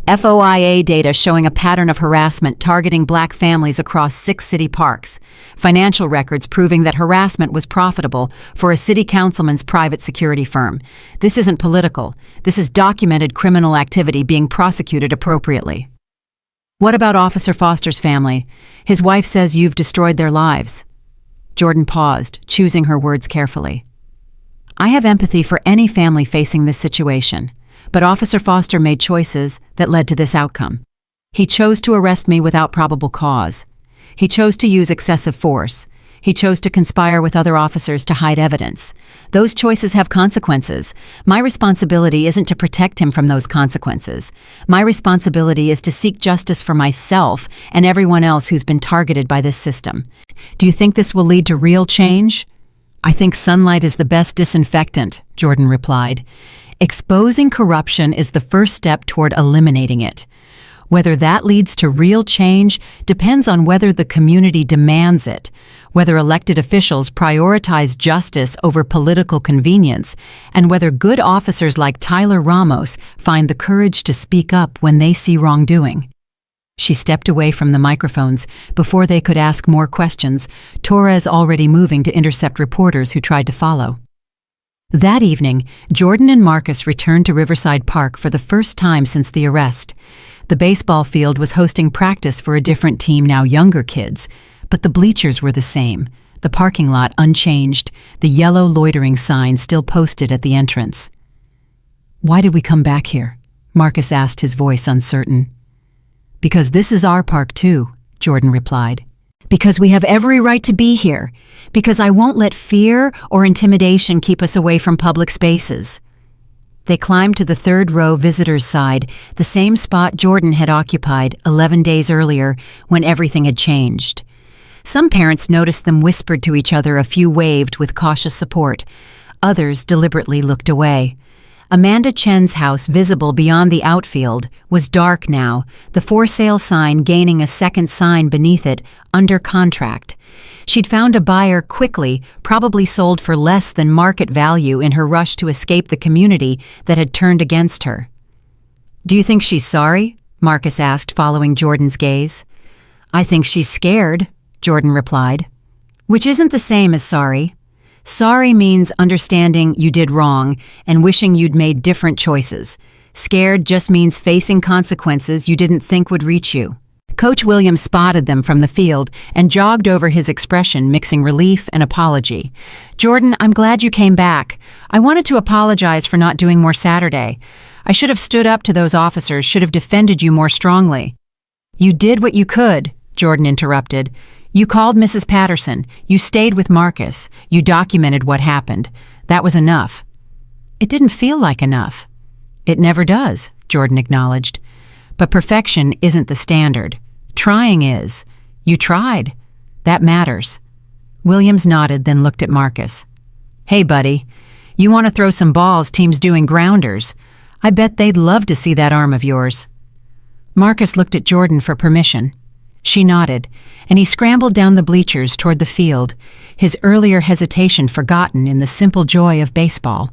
FOIA data showing a pattern of harassment targeting black families across 6 city parks. Financial records proving that harassment was profitable for a city councilman's private security firm. This isn't political. This is documented criminal activity being prosecuted appropriately. What about Officer Foster's family? His wife says you've destroyed their lives. Jordan paused, choosing her words carefully. I have empathy for any family facing this situation, but Officer Foster made choices that led to this outcome. He chose to arrest me without probable cause. He chose to use excessive force. He chose to conspire with other officers to hide evidence. Those choices have consequences. My responsibility isn't to protect him from those consequences. My responsibility is to seek justice for myself and everyone else who's been targeted by this system. Do you think this will lead to real change? I think sunlight is the best disinfectant, Jordan replied. Exposing corruption is the first step toward eliminating it. Whether that leads to real change depends on whether the community demands it, whether elected officials prioritize justice over political convenience, and whether good officers like Tyler Ramos find the courage to speak up when they see wrongdoing. She stepped away from the microphones before they could ask more questions, Torres already moving to intercept reporters who tried to follow. That evening, Jordan and Marcus returned to Riverside Park for the first time since the arrest. The baseball field was hosting practice for a different team, now younger kids, but the bleachers were the same, the parking lot unchanged, the yellow loitering sign still posted at the entrance. Why did we come back here? Marcus asked, his voice uncertain. Because this is our park too, Jordan replied. Because we have every right to be here. Because I won't let fear or intimidation keep us away from public spaces. They climbed to the 3rd row visitors' side, the same spot Jordan had occupied 11 days earlier when everything had changed. Some parents noticed them, whispered to each other, a few waved with cautious support. Others deliberately looked away. Amanda Chen's house, visible beyond the outfield, was dark now, the for sale sign gaining a second sign beneath it, under contract. She'd found a buyer quickly, probably sold for less than market value in her rush to escape the community that had turned against her. Do you think she's sorry? Marcus asked, following Jordan's gaze. I think she's scared, Jordan replied. Which isn't the same as sorry. Sorry means understanding you did wrong and wishing you'd made different choices. Scared just means facing consequences you didn't think would reach you. Coach Williams spotted them from the field and jogged over his expression, mixing relief and apology. Jordan, I'm glad you came back. I wanted to apologize for not doing more Saturday. I should have stood up to those officers, should have defended you more strongly. You did what you could, Jordan interrupted. You called Mrs. Patterson. You stayed with Marcus. You documented what happened. That was enough. It didn't feel like enough. It never does, Jordan acknowledged. But perfection isn't the standard. Trying is. You tried. That matters. Williams nodded, then looked at Marcus. Hey, buddy, you want to throw some balls, team's doing grounders. I bet they'd love to see that arm of yours. Marcus looked at Jordan for permission. She nodded, and he scrambled down the bleachers toward the field, his earlier hesitation forgotten in the simple joy of baseball.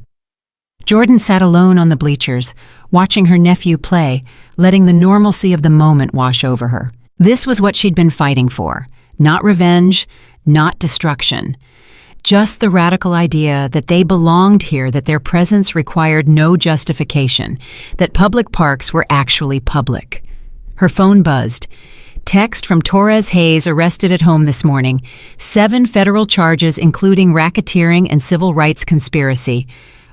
Jordan sat alone on the bleachers, watching her nephew play, letting the normalcy of the moment wash over her. This was what she'd been fighting for. Not revenge, not destruction. Just the radical idea that they belonged here, that their presence required no justification, that public parks were actually public. Her phone buzzed. Text from Torres Hayes, arrested at home this morning. 7 federal charges, including racketeering and civil rights conspiracy.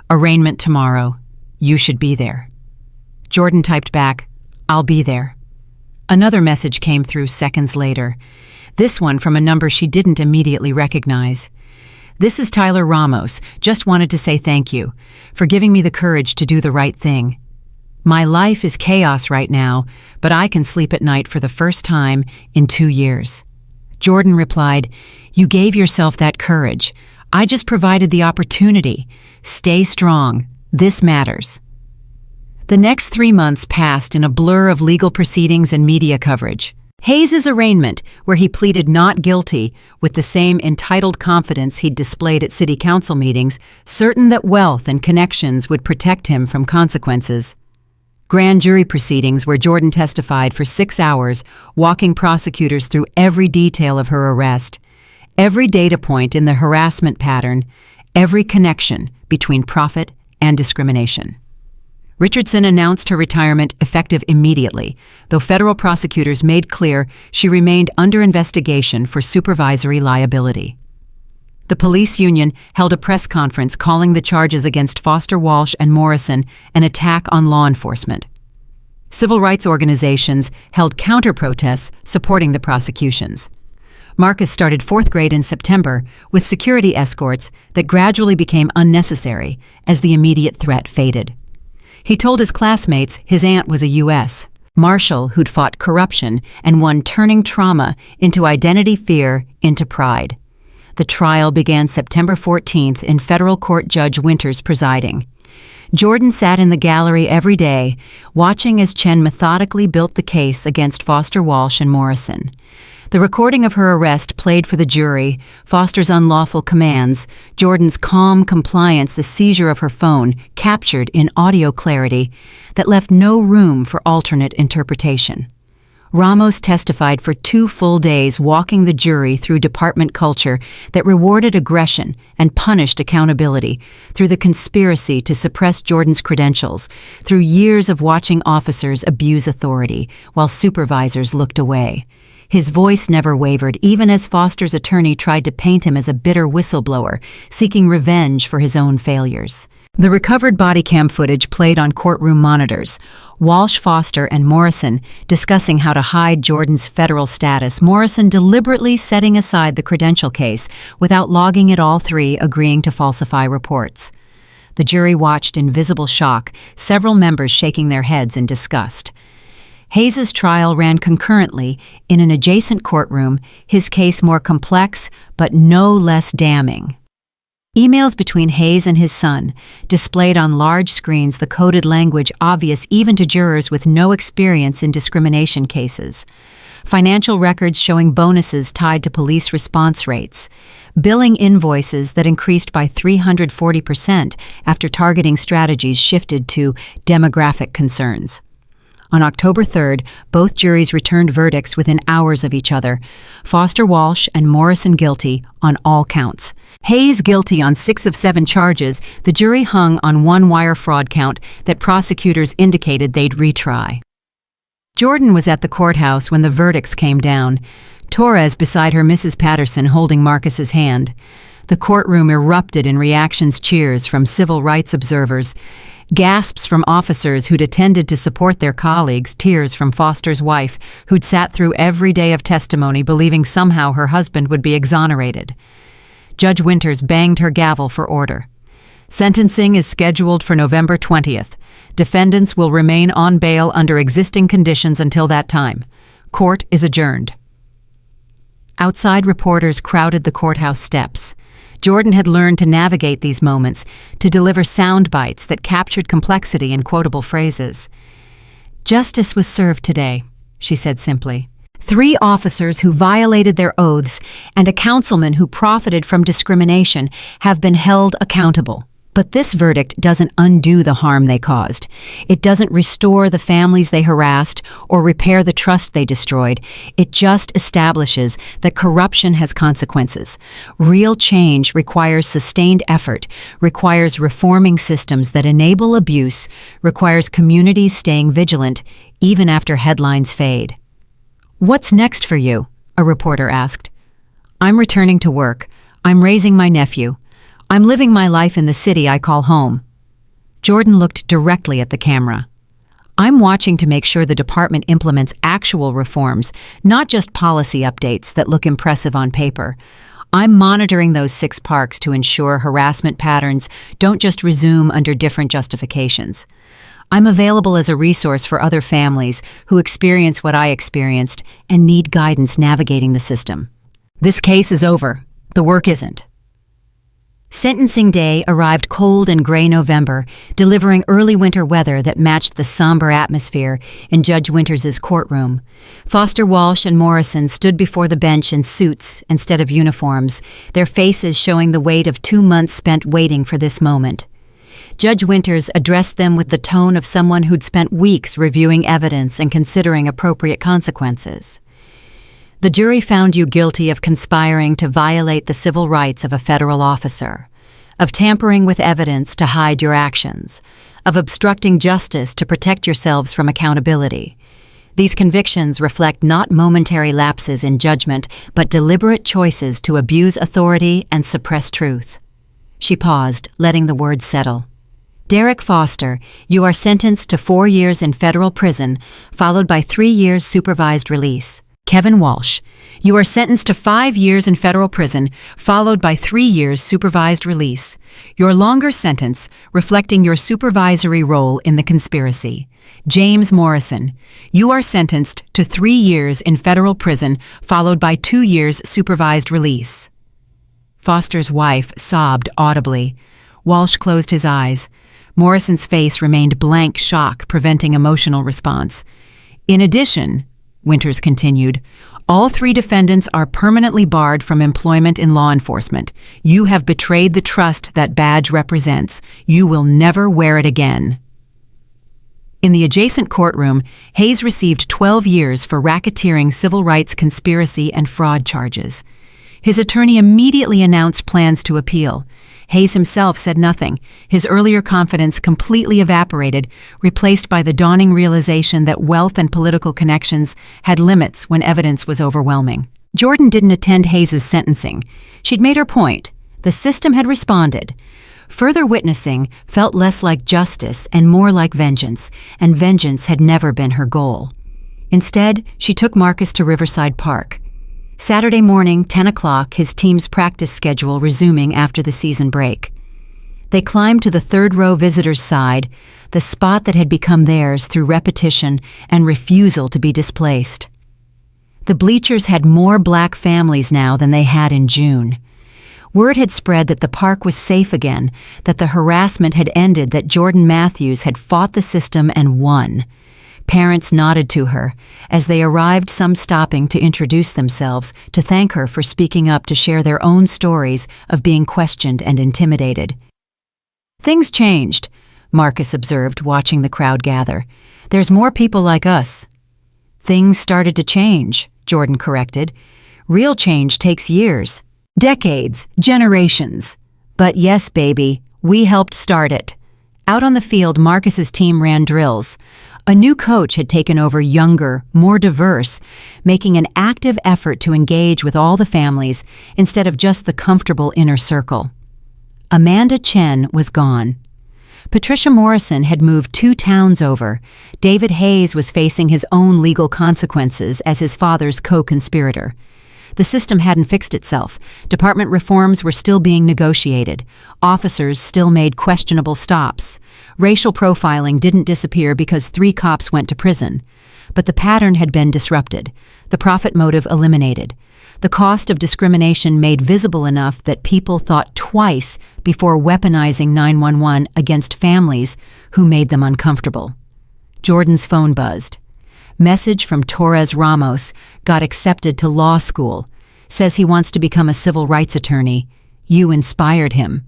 Arraignment tomorrow. You should be there. Jordan typed back, I'll be there. Another message came through seconds later, this one from a number she didn't immediately recognize. "This is Tyler Ramos. Just wanted to say thank you for giving me the courage to do the right thing. My life is chaos right now, but I can sleep at night for the first time in 2 years." Jordan replied, "You gave yourself that courage. I just provided the opportunity. Stay strong. This matters." The next 3 months passed in a blur of legal proceedings and media coverage. Hayes' arraignment, where he pleaded not guilty with the same entitled confidence he'd displayed at city council meetings, certain that wealth and connections would protect him from consequences. Grand jury proceedings where Jordan testified for 6 hours, walking prosecutors through every detail of her arrest, every data point in the harassment pattern, every connection between profit and discrimination. Richardson announced her retirement effective immediately, though federal prosecutors made clear she remained under investigation for supervisory liability. The police union held a press conference calling the charges against Foster Walsh and Morrison an attack on law enforcement. Civil rights organizations held counter-protests supporting the prosecutions. Marcus started 4th grade in September with security escorts that gradually became unnecessary as the immediate threat faded. He told his classmates his aunt was a U.S. Marshal who'd fought corruption and won turning trauma into identity fear into pride. The trial began September 14th in federal court Judge Winters presiding. Jordan sat in the gallery every day, watching as Chen methodically built the case against Foster Walsh and Morrison. The recording of her arrest played for the jury, Foster's unlawful commands, Jordan's calm compliance, the seizure of her phone, captured in audio clarity that left no room for alternate interpretation. Ramos testified for 2 full days, walking the jury through department culture that rewarded aggression and punished accountability, through the conspiracy to suppress Jordan's credentials, through years of watching officers abuse authority while supervisors looked away. His voice never wavered, even as Foster's attorney tried to paint him as a bitter whistleblower, seeking revenge for his own failures. The recovered body cam footage played on courtroom monitors. Walsh, Foster, and Morrison discussing how to hide Jordan's federal status, Morrison deliberately setting aside the credential case without logging it, all three agreeing to falsify reports. The jury watched in visible shock, several members shaking their heads in disgust. Hayes' trial ran concurrently in an adjacent courtroom, his case more complex but no less damning. Emails between Hayes and his son, displayed on large screens, the coded language obvious even to jurors with no experience in discrimination cases. Financial records showing bonuses tied to police response rates. Billing invoices that increased by 340% after targeting strategies shifted to demographic concerns. On October 3rd, both juries returned verdicts within hours of each other. Foster Walsh and Morrison guilty on all counts. Hayes guilty on 6 of 7 charges. The jury hung on 1 wire fraud count that prosecutors indicated they'd retry. Jordan was at the courthouse when the verdicts came down, Torres beside her, Mrs. Patterson holding Marcus's hand. The courtroom erupted in reactions, cheers from civil rights observers, gasps from officers who'd attended to support their colleagues, tears from Foster's wife, who'd sat through every day of testimony believing somehow her husband would be exonerated. Judge Winters banged her gavel for order. Sentencing is scheduled for November 20th. Defendants will remain on bail under existing conditions until that time. Court is adjourned. Outside reporters crowded the courthouse steps. Jordan had learned to navigate these moments, to deliver sound bites that captured complexity in quotable phrases. "Justice was served today," she said simply. 3 officers who violated their oaths and a councilman who profited from discrimination have been held accountable. But this verdict doesn't undo the harm they caused. It doesn't restore the families they harassed or repair the trust they destroyed. It just establishes that corruption has consequences. Real change requires sustained effort, requires reforming systems that enable abuse, requires communities staying vigilant even after headlines fade. "What's next for you?" a reporter asked. "I'm returning to work. I'm raising my nephew. I'm living my life in the city I call home." Jordan looked directly at the camera. I'm watching to make sure the department implements actual reforms, not just policy updates that look impressive on paper. I'm monitoring those 6 parks to ensure harassment patterns don't just resume under different justifications. I'm available as a resource for other families who experience what I experienced and need guidance navigating the system. This case is over. The work isn't. Sentencing day arrived cold and gray November, delivering early winter weather that matched the somber atmosphere in Judge Winters' courtroom. Foster, Walsh, and Morrison stood before the bench in suits instead of uniforms, their faces showing the weight of 2 months spent waiting for this moment. Judge Winters addressed them with the tone of someone who'd spent weeks reviewing evidence and considering appropriate consequences. The jury found you guilty of conspiring to violate the civil rights of a federal officer, of tampering with evidence to hide your actions, of obstructing justice to protect yourselves from accountability. These convictions reflect not momentary lapses in judgment, but deliberate choices to abuse authority and suppress truth. She paused, letting the words settle. Derek Foster, you are sentenced to 4 years in federal prison, followed by 3 years supervised release. Kevin Walsh, you are sentenced to 5 years in federal prison, followed by 3 years supervised release. Your longer sentence reflecting your supervisory role in the conspiracy. James Morrison, you are sentenced to 3 years in federal prison, followed by 2 years supervised release. Foster's wife sobbed audibly. Walsh closed his eyes. Morrison's face remained blank shock, preventing emotional response. In addition, Winters continued, all 3 defendants are permanently barred from employment in law enforcement. You have betrayed the trust that badge represents. You will never wear it again. In the adjacent courtroom, Hayes received 12 years for racketeering, civil rights conspiracy, and fraud charges. His attorney immediately announced plans to appeal. Hayes himself said nothing, his earlier confidence completely evaporated, replaced by the dawning realization that wealth and political connections had limits when evidence was overwhelming. Jordan didn't attend Hayes' sentencing. She'd made her point. The system had responded. Further witnessing felt less like justice and more like vengeance, and vengeance had never been her goal. Instead, she took Marcus to Riverside Park. Saturday morning, 10 o'clock, his team's practice schedule resuming after the season break. They climbed to the 3rd-row visitors' side, the spot that had become theirs through repetition and refusal to be displaced. The bleachers had more black families now than they had in June. Word had spread that the park was safe again, that the harassment had ended, that Jordan Matthews had fought the system and won. Parents nodded to her, as they arrived, some stopping to introduce themselves, to thank her for speaking up to share their own stories of being questioned and intimidated. Things changed, Marcus observed, watching the crowd gather. There's more people like us. Things started to change, Jordan corrected. Real change takes years, decades, generations. But yes, baby, we helped start it. Out on the field, Marcus's team ran drills. A new coach had taken over, younger, more diverse, making an active effort to engage with all the families instead of just the comfortable inner circle. Amanda Chen was gone. Patricia Morrison had moved 2 towns over. David Hayes was facing his own legal consequences as his father's co-conspirator. The system hadn't fixed itself. Department reforms were still being negotiated. Officers still made questionable stops. Racial profiling didn't disappear because 3 cops went to prison. But the pattern had been disrupted, the profit motive eliminated, the cost of discrimination made visible enough that people thought twice before weaponizing 911 against families who made them uncomfortable. Jordan's phone buzzed. Message from Torres Ramos, got accepted to law school. Says he wants to become a civil rights attorney. You inspired him.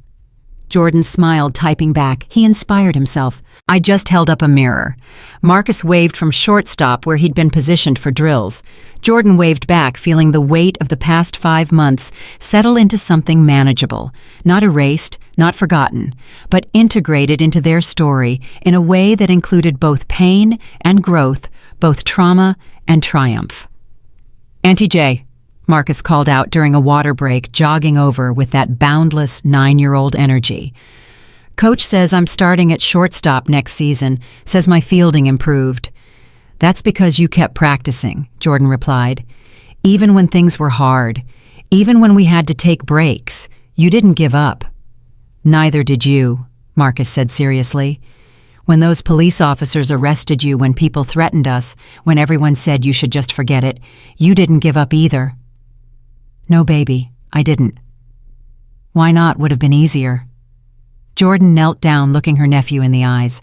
Jordan smiled, typing back. He inspired himself. I just held up a mirror. Marcus waved from shortstop where he'd been positioned for drills. Jordan waved back, feeling the weight of the past 5 months settle into something manageable. Not erased, not forgotten, but integrated into their story in a way that included both pain and growth, both trauma and triumph. Auntie J, Marcus called out during a water break, jogging over with that boundless 9-year-old energy. Coach says I'm starting at shortstop next season, says my fielding improved. That's because you kept practicing, Jordan replied. Even when things were hard, even when we had to take breaks, you didn't give up. Neither did you, Marcus said seriously. When those police officers arrested you, when people threatened us, when everyone said you should just forget it, you didn't give up either. No, baby, I didn't. Why not would have been easier. Jordan knelt down, looking her nephew in the eyes.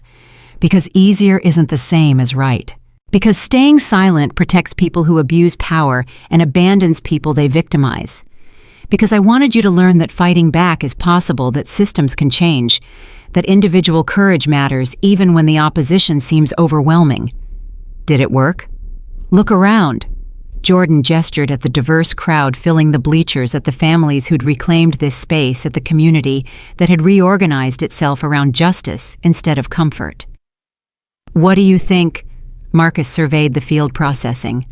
Because easier isn't the same as right. Because staying silent protects people who abuse power and abandons people they victimize. Because I wanted you to learn that fighting back is possible, that systems can change, that individual courage matters even when the opposition seems overwhelming. Did it work? Look around. Jordan gestured at the diverse crowd filling the bleachers, at the families who'd reclaimed this space, at the community that had reorganized itself around justice instead of comfort. What do you think? Marcus surveyed the field, processing.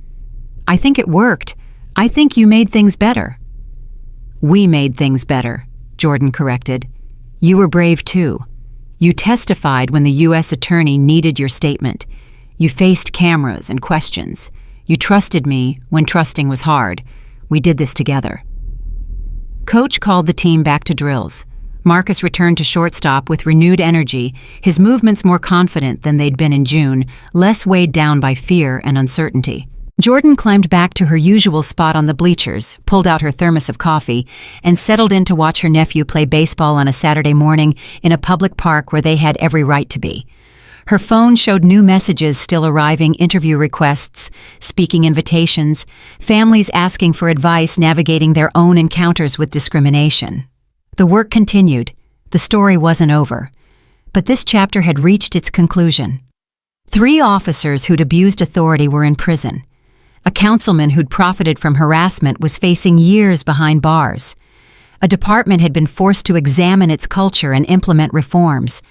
I think it worked. I think you made things better. We made things better, Jordan corrected. You were brave too. You testified when the U.S. attorney needed your statement. You faced cameras and questions. You trusted me when trusting was hard. We did this together. Coach called the team back to drills. Marcus returned to shortstop with renewed energy, his movements more confident than they'd been in June, less weighed down by fear and uncertainty. Jordan climbed back to her usual spot on the bleachers, pulled out her thermos of coffee, and settled in to watch her nephew play baseball on a Saturday morning in a public park where they had every right to be. Her phone showed new messages still arriving, interview requests, speaking invitations, families asking for advice navigating their own encounters with discrimination. The work continued. The story wasn't over. But this chapter had reached its conclusion. 3 officers who'd abused authority were in prison. A councilman who'd profited from harassment was facing years behind bars. A department had been forced to examine its culture and implement reforms.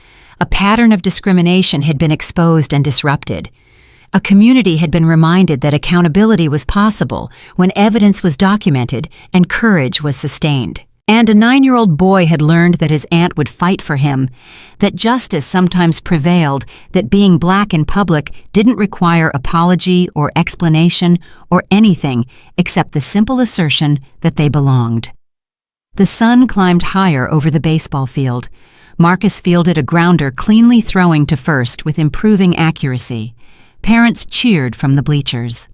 A pattern of discrimination had been exposed and disrupted. A community had been reminded that accountability was possible when evidence was documented and courage was sustained. And a 9-year-old boy had learned that his aunt would fight for him, that justice sometimes prevailed, that being black in public didn't require apology or explanation or anything except the simple assertion that they belonged. The sun climbed higher over the baseball field. Marcus fielded a grounder, cleanly throwing to first with improving accuracy. Parents cheered from the bleachers.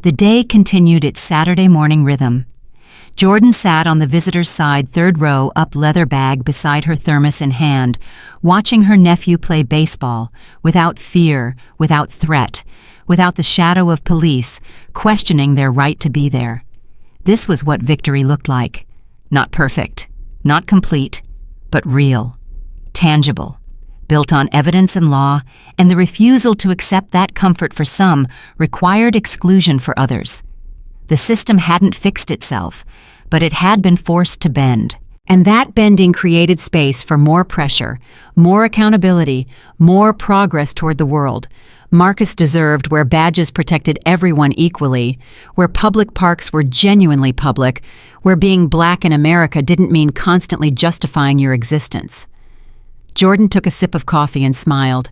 The day continued its Saturday morning rhythm. Jordan sat on the visitor's side, 3rd row, up leather bag beside her thermos in hand, watching her nephew play baseball, without fear, without threat, without the shadow of police, questioning their right to be there. This was what victory looked like. Not perfect, not complete, but real, tangible, built on evidence and law, and the refusal to accept that comfort for some required exclusion for others. The system hadn't fixed itself, but it had been forced to bend. And that bending created space for more pressure, more accountability, more progress toward the world. Marcus deserved where badges protected everyone equally, where public parks were genuinely public, where being black in America didn't mean constantly justifying your existence. Jordan took a sip of coffee and smiled,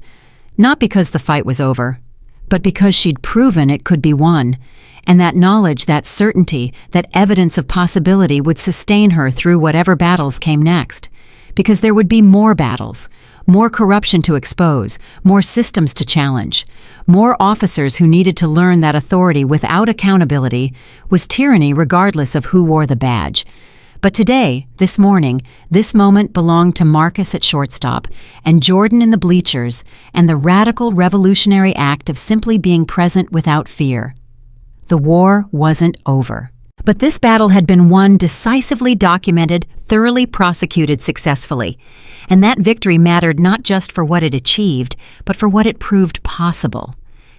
not because the fight was over, but because she'd proven it could be won. And that knowledge, that certainty, that evidence of possibility would sustain her through whatever battles came next. Because there would be more battles, more corruption to expose, more systems to challenge, more officers who needed to learn that authority without accountability was tyranny regardless of who wore the badge. But today, this morning, this moment belonged to Marcus at shortstop and Jordan in the bleachers, and the radical revolutionary act of simply being present without fear. The war wasn't over. But this battle had been won, decisively documented, thoroughly prosecuted successfully. And that victory mattered not just for what it achieved, but for what it proved possible.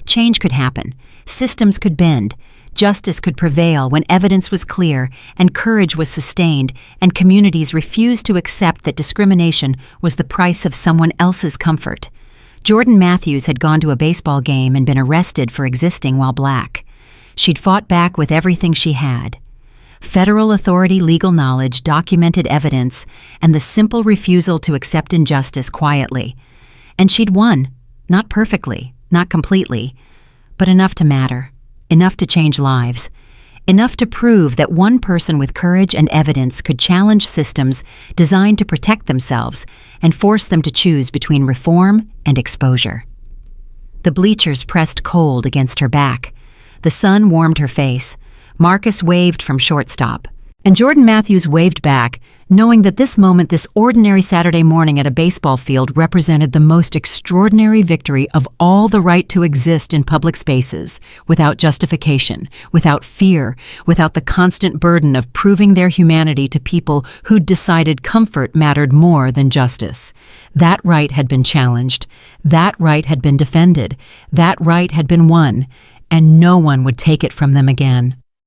Change could happen. Systems could bend. Justice could prevail when evidence was clear and courage was sustained, and communities refused to accept that discrimination was the price of someone else's comfort. Jordan Matthews had gone to a baseball game and been arrested for existing while black. She'd fought back with everything she had. Federal authority legal knowledge, documented evidence, and the simple refusal to accept injustice quietly. And she'd won, not perfectly, not completely, but enough to matter, enough to change lives, enough to prove that one person with courage and evidence could challenge systems designed to protect themselves and force them to choose between reform and exposure. The bleachers pressed cold against her back. The sun warmed her face. Marcus waved from shortstop, and Jordan Matthews waved back, knowing that this moment, this ordinary Saturday morning at a baseball field, represented the most extraordinary victory of all the right to exist in public spaces, without justification, without fear, without the constant burden of proving their humanity to people who'd decided comfort mattered more than justice. That right had been challenged. That right had been defended. That right had been won, and no one would take it from them again.